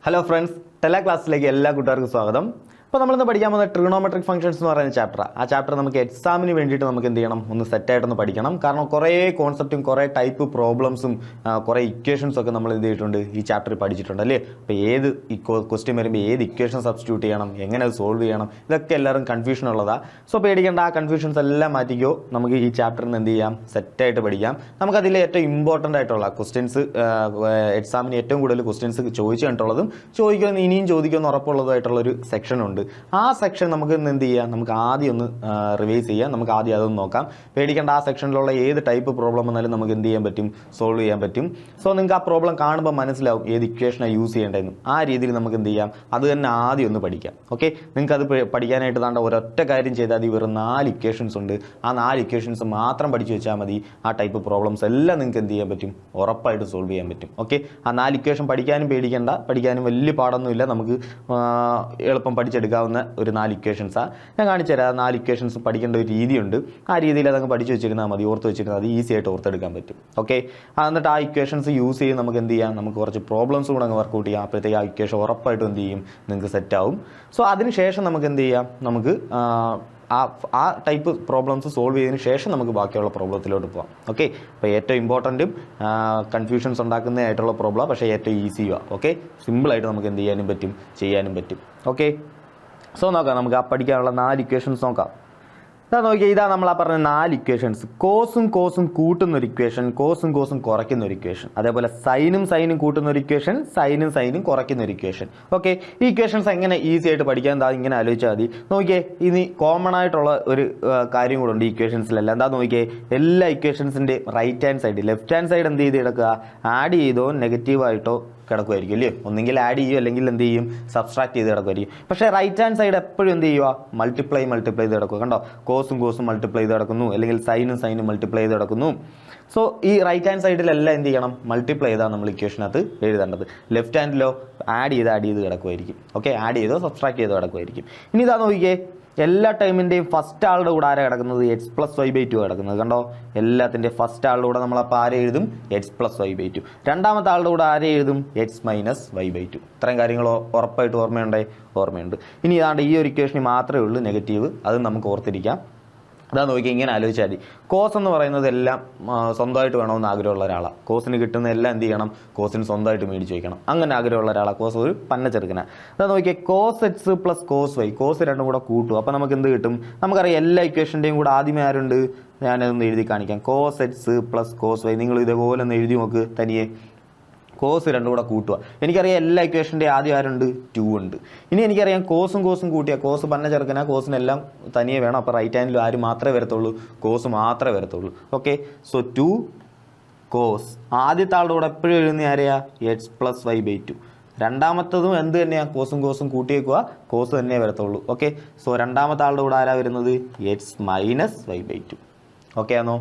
Hello friends, ടെല ക്ലാസ്സിലേക്ക് എല്ലാ കൂട്ടുകാർക്കും സ്വാഗതം. അപ്പോൾ നമ്മളിന്ന് പഠിക്കാൻ പോകുന്ന ട്രിഗണോമെട്രിക് ഫംഗ്ഷൻസ് എന്ന് പറയുന്ന ചാപ്റ്ററാണ്. ആ ചാപ്റ്റർ നമുക്ക് എക്സാമിന് വേണ്ടിയിട്ട് നമുക്ക് എന്ത് ചെയ്യണം, ഒന്ന് സെറ്റായിട്ടൊന്ന് പഠിക്കണം. കാരണം കുറേ കോൺസെപ്റ്റും കുറേ ടൈപ്പ് പ്രോബ്ലംസും കുറേ ഇക്വേഷൻസും ഒക്കെ നമ്മൾ എന്ത് ചെയ്തിട്ടുണ്ട്, ഈ ചാപ്റ്ററിൽ പഠിച്ചിട്ടുണ്ട് അല്ലേ. അപ്പോൾ ഏത് ക്വസ്റ്റ്യൻ വരുമ്പോൾ ഏത് ഇക്വേഷൻ സബ്സ്റ്റിറ്റ്യൂട്ട് ചെയ്യണം, എങ്ങനെ അത് സോൾവ് ചെയ്യണം, ഇതൊക്കെ എല്ലാവരും കൺഫ്യൂഷൻ ഉള്ളതാണ്. സോ പേടിക്കേണ്ട, ആ കൺഫ്യൂഷൻസ് എല്ലാം മാറ്റിക്കോ. നമുക്ക് ഈ ചാപ്റ്ററിൽ നിന്ന് എന്ത് ചെയ്യാം, സെറ്റായിട്ട് പഠിക്കാം. നമുക്കതിൽ ഏറ്റവും ഇമ്പോർട്ടൻ്റ് ആയിട്ടുള്ള ക്വസ്റ്റ്യൻസ്, എക്സാമിന് ഏറ്റവും കൂടുതൽ ക്വസ്റ്റ്യൻസ് ചോദിച്ചു കണ്ടിട്ടുള്ളതും ചോദിക്കുമെന്ന് ഇനിയും ചോദിക്കുമെന്ന് ഉറപ്പുള്ളതായിട്ടുള്ളൊരു സെക്ഷനുണ്ട്. ആ സെക്ഷൻ നമുക്ക് എന്ത് ചെയ്യാം, നമുക്ക് ആദ്യം ഒന്ന് റിവൈസ് ചെയ്യാം. നമുക്ക് ആദ്യം അതൊന്ന് നോക്കാം. പേടിക്കേണ്ട, ആ സെക്ഷനിലുള്ള ഏത് ടൈപ്പ് പ്രോബ്ലം വന്നാലും നമുക്ക് എന്ത് ചെയ്യാൻ പറ്റും, സോൾവ് ചെയ്യാൻ പറ്റും. സോ നിങ്ങൾക്ക് ആ പ്രോബ്ലം കാണുമ്പോൾ മനസ്സിലാവും ഏത് ഇക്വേഷനാണ് യൂസ് ചെയ്യേണ്ടതെന്നും. ആ രീതിയിൽ നമുക്ക് എന്ത് ചെയ്യാം, അത് തന്നെ ആദ്യം ഒന്ന് പഠിക്കാം. ഓക്കെ, നിങ്ങൾക്ക് അത് പഠിക്കാനായിട്ട് താണ്ട ഒരൊറ്റ കാര്യം ചെയ്താൽ മതി. വെറും 4 ഇക്വേഷൻസ് ഉണ്ട്. ആ 4 ഇക്വേഷൻസ് മാത്രം പഠിച്ചു വെച്ചാൽ മതി. ആ ടൈപ്പ് പ്രോബ്ലംസ് എല്ലാം നിങ്ങൾക്ക് എന്ത് ചെയ്യാൻ പറ്റും, ഉറപ്പായിട്ട് സോൾവ് ചെയ്യാൻ പറ്റും. ഓക്കെ, ആ 4 ഇക്വേഷൻ പഠിക്കാനും പേടിക്കേണ്ട, പഠിക്കാനും വലിയ പാടൊന്നുമില്ല. നമുക്ക് എളുപ്പം പഠിച്ചെടുക്കാവുന്ന ഒരു 4 ഇക്വേഷൻസാണ് ഞാൻ കാണിച്ചു തരാം. 4 ഇക്വേഷൻസ് പഠിക്കേണ്ട ഒരു രീതിയുണ്ട്. ആ രീതിയിൽ അതങ്ങ് പഠിച്ചു വെച്ചിരുന്നാൽ മതി, ഓർത്ത് വെച്ചിരുന്നാൽ അത് ഈസി ആയിട്ട് ഓർത്തെടുക്കാൻ പറ്റും. ഓക്കെ, എന്നിട്ട് ആ ഇക്വേഷൻസ് യൂസ് ചെയ്ത് നമുക്ക് എന്ത് ചെയ്യാം, നമുക്ക് കുറച്ച് പ്രോബ്ലംസ് കൂടെ അങ്ങ് വർക്കൗട്ട് ചെയ്യാം. അപ്പോഴത്തേക്ക് ആ ഇക്വേഷൻ ഉറപ്പായിട്ടും എന്ത് ചെയ്യും, നിങ്ങൾക്ക് സെറ്റാവും. സോ അതിനുശേഷം നമുക്ക് എന്ത് ചെയ്യാം, നമുക്ക് ആ ടൈപ്പ് പ്രോബ്ലംസ് സോൾവ് ചെയ്തതിന് ശേഷം നമുക്ക് ബാക്കിയുള്ള പ്രോബ്ലത്തിലോട്ട് പോകാം. ഓക്കെ, അപ്പോൾ ഏറ്റവും ഇമ്പോർട്ടൻറ്റും കൺഫ്യൂഷൻസ് ഉണ്ടാക്കുന്നതായിട്ടുള്ള പ്രോബ്ലം, പക്ഷേ ഏറ്റവും ഈസിയുമാണ്. ഓക്കെ, സിമ്പിളായിട്ട് നമുക്ക് എന്ത് ചെയ്യാനും പറ്റും, ചെയ്യാനും പറ്റും. ഓക്കെ, സോ നോക്കാം, നമുക്ക് ആ പഠിക്കാനുള്ള 4 ഇക്വേഷൻസ് നോക്കാം. ഇതാ നോക്കിയാൽ, ഇതാ നമ്മൾ ആ പറഞ്ഞ 4 ഇക്വേഷൻസ്. കോസും കൂട്ടുന്നൊരു ഇക്വേഷൻ, കോസും കുറയ്ക്കുന്നൊരു ഇക്വേഷൻ, അതേപോലെ സൈനും കൂട്ടുന്നൊരു ഇക്വേഷൻ, സൈനും കുറയ്ക്കുന്നൊരു ഇക്വേഷൻ. ഓക്കെ, ഈ ഇക്വേഷൻസ് എങ്ങനെ ഈസി ആയിട്ട് പഠിക്കാൻ, എന്താ ഇങ്ങനെ ആലോചിച്ചാൽ മതി. നോക്കിയേ, ഇനി കോമൺ ആയിട്ടുള്ള ഒരു കാര്യം കൂടെ ഉണ്ട് ഈ ഇക്വേഷൻസിലെല്ലാം. എന്താ നോക്കിയേ, എല്ലാ ഇക്വേഷൻസിൻ്റെ right hand side, left hand side എന്ത് ചെയ്ത് കിടക്കുക, ആഡ് ചെയ്തോ നെഗറ്റീവായിട്ടോ കിടക്കുമായിരിക്കും അല്ലേ. ഒന്നെങ്കിൽ ആഡ് ചെയ്യും, അല്ലെങ്കിൽ എന്ത് ചെയ്യും, സബ്സ്ട്രാക്ട് ചെയ്ത് കിടക്കുമായിരിക്കും. പക്ഷേ റൈറ്റ് ഹാൻഡ് സൈഡ് എപ്പോഴും എന്ത് ചെയ്യുക, മൾട്ടിപ്ലൈ ചെയ്ത് കിടക്കുക. കണ്ടോ, കോസും മൾട്ടിപ്ലൈ ചെയ്ത് കിടക്കുന്നു, അല്ലെങ്കിൽ സൈനും മൾട്ടിപ്ലൈ ചെയ്ത് കിടക്കുന്നു. സോ ഈ റൈറ്റ് ഹാൻഡ് സൈഡിലെല്ലാം എന്ത് ചെയ്യണം, മൾട്ടിപ്ലൈ ചെയ്താണ് നമ്മൾ ഇക്വേഷനകത്ത് എഴുതേണ്ടത്. ലെഫ്റ്റ് ഹാൻഡിലോ ആഡ് ചെയ്ത് കിടക്കുമായിരിക്കും. ഓക്കെ, ആഡ് ചെയ്തോ സബ്സ്ട്രാക്ട് ചെയ്തോ കിടക്കുമായിരിക്കും. ഇനി ഇതാ നോക്കിയേ, എല്ലാ ടൈമിൻ്റെയും ഫസ്റ്റ് ആളുടെ കൂടെ ആരാ കിടക്കുന്നത്, x+y/2 കിടക്കുന്നത്. കണ്ടോ, എല്ലാത്തിൻ്റെയും ഫസ്റ്റ് ആളുടെ കൂടെ നമ്മളപ്പോൾ ആരെ എഴുതും, x+y/2. രണ്ടാമത്തെ ആളുടെ കൂടെ ആരെ എഴുതും, x-y/2. ഇത്രയും കാര്യങ്ങൾ ഉറപ്പായിട്ട് ഓർമ്മയുണ്ട്. ഇനി ഇതാണ്ട് ഈ ഒരു ഇക്വേഷനിൽ മാത്രമേ ഉള്ളൂ നെഗറ്റീവ്, അത് നമുക്ക് ഓർത്തിരിക്കാം. അതാ നോക്കി, ഇങ്ങനെ ആലോചിച്ചാൽ മതി. കോസ് എന്ന് പറയുന്നത് എല്ലാം സ്വന്തമായിട്ട് വേണമെന്ന് ആഗ്രഹമുള്ള ഒരാളാണ്. കോസിന് കിട്ടുന്ന എല്ലാം എന്ത് ചെയ്യണം, കോസിന് സ്വന്തമായിട്ട് മേടിച്ച് വയ്ക്കണം. അങ്ങനെ ആഗ്രഹമുള്ള ഒരാളാണ്. കോസ് ഒരു പന്ന ചെറുക്കനാണ്. അതാ നോക്കിയാൽ cos x + cos y, cos രണ്ടും കൂടെ കൂട്ടും. അപ്പോൾ നമുക്ക് എന്ത് കിട്ടും, നമുക്കറിയാം എല്ലാ ഇക്വേഷൻ്റെയും കൂടെ ആദ്യമേ ആരുണ്ട്, ഞാനതൊന്ന് എഴുതി കാണിക്കാം. cos x + cos y, നിങ്ങൾ ഇതേപോലെ ഒന്ന് എഴുതി നോക്ക് തനിയെ. കോസ് രണ്ടും കൂടെ കൂട്ടുക. എനിക്കറിയാം എല്ലാ ഇക്വേഷൻ്റെ ആദ്യം ആരുണ്ട്, 2 ഉണ്ട്. ഇനി എനിക്കറിയാം കോസും കൂട്ടിയാൽ, കോസ് പന്ന ചെറുക്കനാ, കോസിനെല്ലാം തനിയെ വേണം. അപ്പോൾ റൈറ്റ് ഹാൻഡിൽ ആര് മാത്രമേ വരത്തുള്ളൂ, കോസ് മാത്രമേ വരത്തുള്ളൂ. Okay, so 2 cos. ആദ്യത്തെ ആളുടെ കൂടെ എപ്പോഴും എഴുതുന്ന ആരെയാ, x+y/2. രണ്ടാമത്തതും എന്ത് തന്നെയാണ്, കോസും കൂട്ടിയേക്കുക, കോസ് തന്നെ വരത്തുള്ളൂ. ഓക്കെ, സോ രണ്ടാമത്തെ ആളുടെ കൂടെ ആരാ വരുന്നത്, x-y/2. ഓക്കെ ആണോ?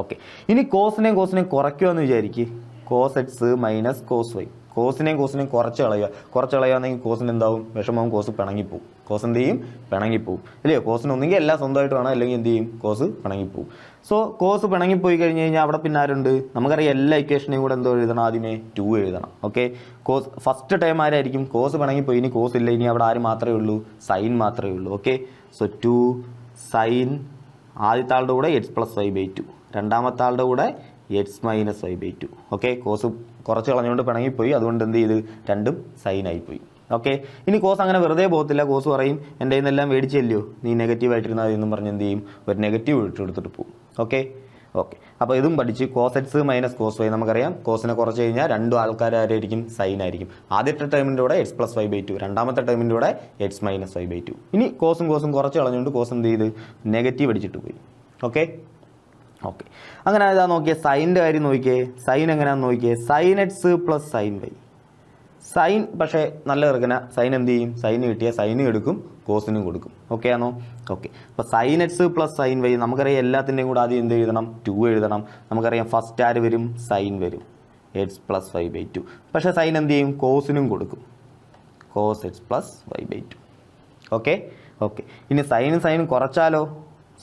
ഓക്കെ, ഇനി കോസിനെയും കുറയ്ക്കുമെന്ന് വിചാരിക്കുക. cos x - cos y, കോസിനെയും കുറച്ച് കളയുകയാണെങ്കിൽ കോസിന് എന്താവും, വിഷമവും, കോസ് പിണങ്ങിപ്പോവും. കോസ് എന്ത് ചെയ്യും, പിണങ്ങിപ്പോവും അല്ലയോ. കോസിന് ഒന്നെങ്കിൽ എല്ലാം സ്വന്തമായിട്ട് വേണം, അല്ലെങ്കിൽ എന്ത് ചെയ്യും, കോസ് പിണങ്ങിപ്പോവും. സോ കോസ് പിണങ്ങിപ്പോയി കഴിഞ്ഞ് കഴിഞ്ഞാൽ അവിടെ പിന്നെ ആരുണ്ട്, നമുക്കറിയാം എല്ലാ ഇക്വേഷനെയും കൂടെ എന്തോ എഴുതണം, ആദ്യമേ 2 എഴുതണം. ഓക്കെ, കോസ് ഫസ്റ്റ് ടൈം ആരായിരിക്കും, കോസ് പിണങ്ങിപ്പോയി, ഇനി കോസ് ഇല്ല, ഇനി അവിടെ ആര് മാത്രമേ ഉള്ളൂ, സൈൻ മാത്രമേ ഉള്ളൂ. Okay, so 2 sine. ആദ്യത്തെ ആളുടെ കൂടെ x+y/2, രണ്ടാമത്തെ ആളുടെ കൂടെ x-y/2. ഓക്കെ, കോസ് കുറച്ച് കളഞ്ഞുകൊണ്ട് പിണങ്ങിപ്പോയി, അതുകൊണ്ട് എന്ത് ചെയ്ത്, രണ്ടും സൈനായിപ്പോയി. ഓക്കെ, ഇനി കോസ് അങ്ങനെ വെറുതെ പോകത്തില്ല. കോസ് പറയും, എൻ്റെ നിന്നെല്ലാം മേടിച്ചല്ലോ, നീ നെഗറ്റീവായിട്ടിരുന്നാൽ എന്നും പറഞ്ഞ് എന്ത് ചെയ്യും, ഒരു നെഗറ്റീവ് ഇട്ടെടുത്തിട്ട് പോകും. ഓക്കെ, അപ്പോൾ ഇതും പഠിച്ച്. cos x - cos y, നമുക്കറിയാം കോസിനെ കുറച്ച് കഴിഞ്ഞാൽ രണ്ടും ആൾക്കാരായിരിക്കും, സൈനായിരിക്കും. ആദ്യത്തെ ടേമിൻ്റെ കൂടെ x+y/2, രണ്ടാമത്തെ ടേമിൻ്റെ കൂടെ x-y/2. ഇനി കോസും കുറച്ച് കളഞ്ഞുകൊണ്ട് കോസ് എന്ത് ചെയ്ത്, നെഗറ്റീവ് അടിച്ചിട്ട് പോയി. ഓക്കെ, അങ്ങനെ ഇതാ നോക്കിയേ, സൈൻ്റെ കാര്യം നോക്കിയേ. സൈൻ എങ്ങനെയാണെന്ന് നോക്കിയേ, sin x + sin y. Sign പക്ഷേ നല്ല ചെറുക്കന, സൈൻ എന്ത് ചെയ്യും, സൈന് കിട്ടിയാൽ സൈനും എടുക്കും, കോസിനും കൊടുക്കും. ഓക്കെ ആണോ? ഓക്കെ, അപ്പോൾ sin x + sin y, നമുക്കറിയാം എല്ലാത്തിൻ്റെയും കൂടെ ആദ്യം എന്ത് എഴുതണം, 2 എഴുതണം. നമുക്കറിയാം ഫസ്റ്റ് ആര് വരും, സൈൻ വരും, x+y/2. പക്ഷേ സൈൻ എന്ത് ചെയ്യും, കോസിനും കൊടുക്കും, cos x + y/2. ഓക്കെ, ഇനി സൈനും കുറച്ചാലോ,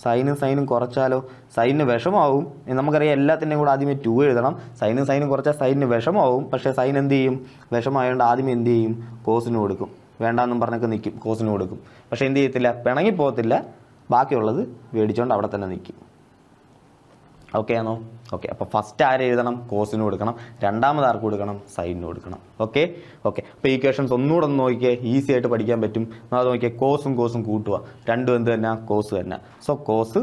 സൈനും കുറച്ചാലോ? സൈനിന് വിഷമാവും. നമുക്കറിയാം എല്ലാത്തിൻ്റെയും കൂടെ ആദ്യമേ 2 എഴുതണം. സൈനും കുറച്ചാൽ സൈനിന് വിഷമാവും. പക്ഷേ സൈൻ എന്ത് ചെയ്യും? വിഷമായതുകൊണ്ട് ആദ്യമേ എന്ത് ചെയ്യും? കോസിന് കൊടുക്കും. വേണ്ടാന്നും പറഞ്ഞൊക്കെ നിൽക്കും, കോസിന് കൊടുക്കും. പക്ഷേ എന്ത് ചെയ്യത്തില്ല? പിണങ്ങിപ്പോകത്തില്ല. ബാക്കിയുള്ളത് മേടിച്ചുകൊണ്ട് അവിടെ തന്നെ നിൽക്കും. ഓക്കെ ആണോ? ഓക്കെ. അപ്പോൾ ഫസ്റ്റ് ആര് എഴുതണം? കോസിന് കൊടുക്കണം. രണ്ടാമത് ആർക്ക് കൊടുക്കണം? സൈനിന് കൊടുക്കണം. ഓക്കെ. അപ്പോൾ ഈക്വേഷൻസ് ഒന്നുകൂടെ ഒന്ന് നോക്കിയേ, ഈസി ആയിട്ട് പഠിക്കാൻ പറ്റും. അത് നോക്കിയേ, കോസും കൂട്ടുക. രണ്ടും എന്ത് തന്നെ? കോസ് തന്നെ. സോ കോസ്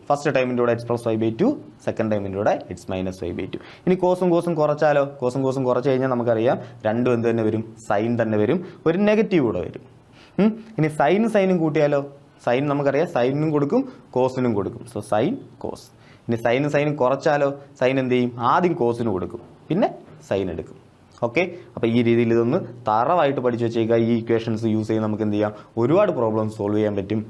ഫസ്റ്റ് ടൈമിൻ്റെ കൂടെ x+y/2, സെക്കൻഡ് ടൈമിൻ്റെ കൂടെ x-y/2. ഇനി കോസും കുറച്ചാലോ? കോസും കുറച്ച് കഴിഞ്ഞാൽ നമുക്കറിയാം രണ്ടും എന്ത് തന്നെ വരും? സൈൻ തന്നെ വരും. ഒരു നെഗറ്റീവ് കൂടെ വരും. ഇനി സൈനും കൂട്ടിയാലോ? സൈൻ നമുക്കറിയാം സൈനും കൊടുക്കും, കോസിനും കൊടുക്കും. So sine cos. ഇനി സൈനും കുറച്ചാലോ? സൈൻ എന്ത് ചെയ്യും? ആദ്യം കോസിന് കൊടുക്കും, പിന്നെ സൈൻ എടുക്കും. ഓക്കെ. അപ്പോൾ ഈ രീതിയിൽ ഇതൊന്ന് തറവായിട്ട് പഠിച്ചു വെച്ചേക്കുക. ഈ ഇക്വേഷൻസ് യൂസ് ചെയ്ത് നമുക്ക് എന്ത് ചെയ്യാം? ഒരുപാട് പ്രോബ്ലംസ് സോൾവ് ചെയ്യാൻ പറ്റും.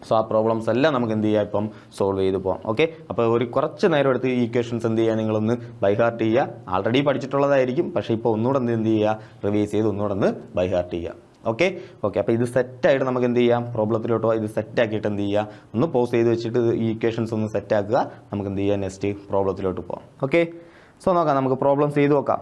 സോ ആ പ്രോബ്ലംസ് എല്ലാം നമുക്ക് എന്ത് ചെയ്യാം? ഇപ്പം സോൾവ് ചെയ്ത് പോകാം. ഓക്കെ. അപ്പോൾ കുറച്ച് നേരം എടുത്ത് ഈ ഇക്വേഷൻസ് എന്ത് ചെയ്യുക? നിങ്ങളൊന്ന് ബൈഹാർട്ട് ചെയ്യുക. ആൾറെഡി പഠിച്ചിട്ടുള്ളതായിരിക്കും, പക്ഷേ ഇപ്പോൾ ഒന്നുകൂടെ എന്ത് ചെയ്യുക? റിവൈസ് ചെയ്ത് ഒന്നുകൂടെ ഒന്ന് ബൈഹാർട്ട് ചെയ്യുക. ഓക്കെ. അപ്പോൾ ഇത് സെറ്റായിട്ട് നമുക്ക് എന്ത് ചെയ്യാം? പ്രോബ്ലത്തിലോട്ടോ ഇത് സെറ്റാക്കിയിട്ട് എന്ത് ചെയ്യുക? ഒന്ന് പോസ് ചെയ്ത് വെച്ചിട്ട് ഈ ഇക്വേഷൻസ് ഒന്ന് സെറ്റാക്കുക. നമുക്ക് എന്ത് ചെയ്യാം? നെക്സ്റ്റ് പ്രോബ്ലത്തിലോട്ട് പോകാം. ഓക്കെ. സോ നോക്കാം, നമുക്ക് പ്രോബ്ലംസ് ചെയ്ത് നോക്കാം.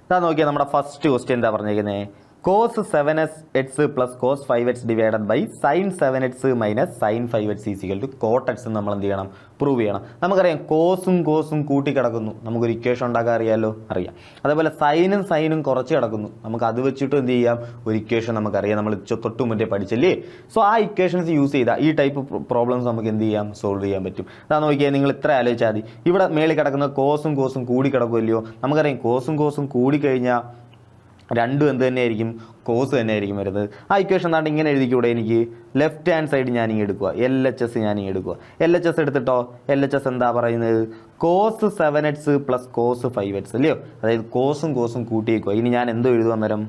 ഇതാ നോക്കിയാൽ നമ്മുടെ ഫസ്റ്റ് ക്വസ്റ്റ്യൻ എന്താ പറഞ്ഞേക്കുന്നത്? cos 7x plus cos 5x divided by sin 7x minus sin 5x is equal to cot x നമ്മൾ എന്ത് ചെയ്യണം? പ്രൂവ് ചെയ്യണം. നമുക്കറിയാം കോസും കൂട്ടിക്കിടക്കുന്നു. നമുക്കൊരു ഇക്വേഷൻ ഉണ്ടാക്കാൻ അറിയാം. അതേപോലെ സൈനും കുറച്ച് കിടക്കുന്നു. നമുക്ക് അത് വെച്ചിട്ട് എന്ത് ചെയ്യാം? ഒരു ഇക്വേഷൻ നമുക്കറിയാം, നമ്മൾ തൊട്ടു മുന്നേ പഠിച്ചല്ലേ. സോ ആ ഇക്വേഷൻസ് യൂസ് ചെയ്താൽ ഈ ടൈപ്പ് പ്രോബ്ലംസ് നമുക്ക് എന്ത് ചെയ്യാം? സോൾവ് ചെയ്യാൻ പറ്റും. അതാ നോക്കിയാൽ നിങ്ങൾ ഇത്ര ആലോചിച്ചാൽ മതി. ഇവിടെ മേളിൽ കിടക്കുന്ന കോസും കൂടി കിടക്കുമല്ലയോ? നമുക്കറിയാം കോസും കൂടിക്കഴിഞ്ഞാൽ രണ്ടും എന്ത് തന്നെയായിരിക്കും? കോസ് തന്നെയായിരിക്കും വരുന്നത്. ആ ഇക്വേഷൻ എന്താണ്ട് ഇങ്ങനെ എഴുതിക്കൂടെ? എനിക്ക് ലെഫ്റ്റ് ഹാൻഡ് സൈഡ് ഞാനിങ്ങനെ എടുക്കുക, LHS ഞാനിങ്ങനെ എടുക്കുക. LHS എടുത്തിട്ടോ, LHS എന്താ പറയുന്നത്? cos 7x plus cos 5x അല്ലയോ? അതായത് കോസും കൂട്ടിയേക്കുക. ഇനി ഞാൻ എന്തോ എഴുതും അന്നേരം?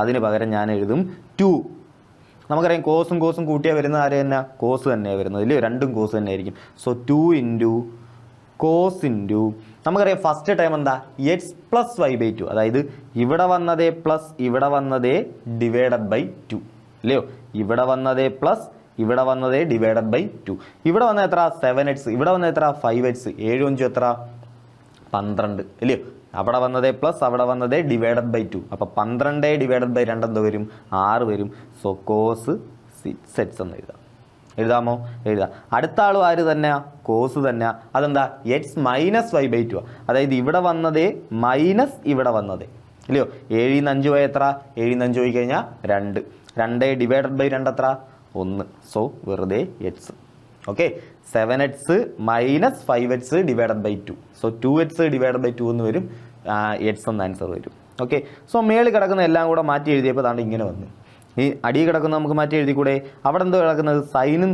അതിന് പകരം ഞാൻ എഴുതും 2. നമുക്കറിയാം കോസും കൂട്ടിയാൽ വരുന്നത് ആര് തന്നെ? കോസ് തന്നെയാണ് വരുന്നത് ഇല്ലയോ? രണ്ടും കോസ് തന്നെ ആയിരിക്കും. സോ 2 ഇൻറ്റു കോസ് ഇൻറ്റു നമുക്കറിയാം ഫസ്റ്റ് ടൈം എന്താ? x+y/2. അതായത് ഇവിടെ വന്നതേ പ്ലസ് ഇവിടെ വന്നതേ ഡിവൈഡഡ് ബൈ 2 അല്ലയോ? ഇവിടെ വന്നതേ പ്ലസ് ഇവിടെ വന്നതേ ഡിവൈഡഡ് ബൈ 2. ഇവിടെ വന്ന എത്ര? 7x. ഇവിടെ വന്ന എത്ര? 5x. 7 5 എത്ര? 12 അല്ലയോ? അവിടെ വന്നതേ പ്ലസ് അവിടെ വന്നതേ ഡിവൈഡഡ് ബൈ 2. അപ്പോൾ 12 ഡിവൈഡഡ് ബൈ 2 എന്തോ വരും? 6 വരും. സോ കോസ് 6x എന്ന് എഴുതാമോ? എഴുതാം. അടുത്ത ആളും ആര് തന്നെ? കോസ് തന്നെ. അതെന്താ? x-y/2. അതായത് ഇവിടെ വന്നതേ മൈനസ് ഇവിടെ വന്നതേ ഇല്ലയോ? 7 5 പോയി എത്ര? 7 5 പോയി കഴിഞ്ഞാൽ 2. 2 ഡിവൈഡഡ് ബൈ 2 എത്ര? 1. സോ വെറുതെ x. Okay. 7x minus 5x divided by 2. So 2x divided by 2 എന്ന് വരും. x എന്ന ആൻസർ വരും. ഓക്കെ. സോ മേളിൽ കിടക്കുന്ന എല്ലാം കൂടെ മാറ്റി എഴുതിയപ്പോൾ താണ്ട് ഇങ്ങനെ വന്നു. ഈ അടി കിടക്കുന്ന നമുക്ക് മാറ്റി എഴുതിക്കൂടെ? അവിടെ എന്തോ കിടക്കുന്നത്? സൈനും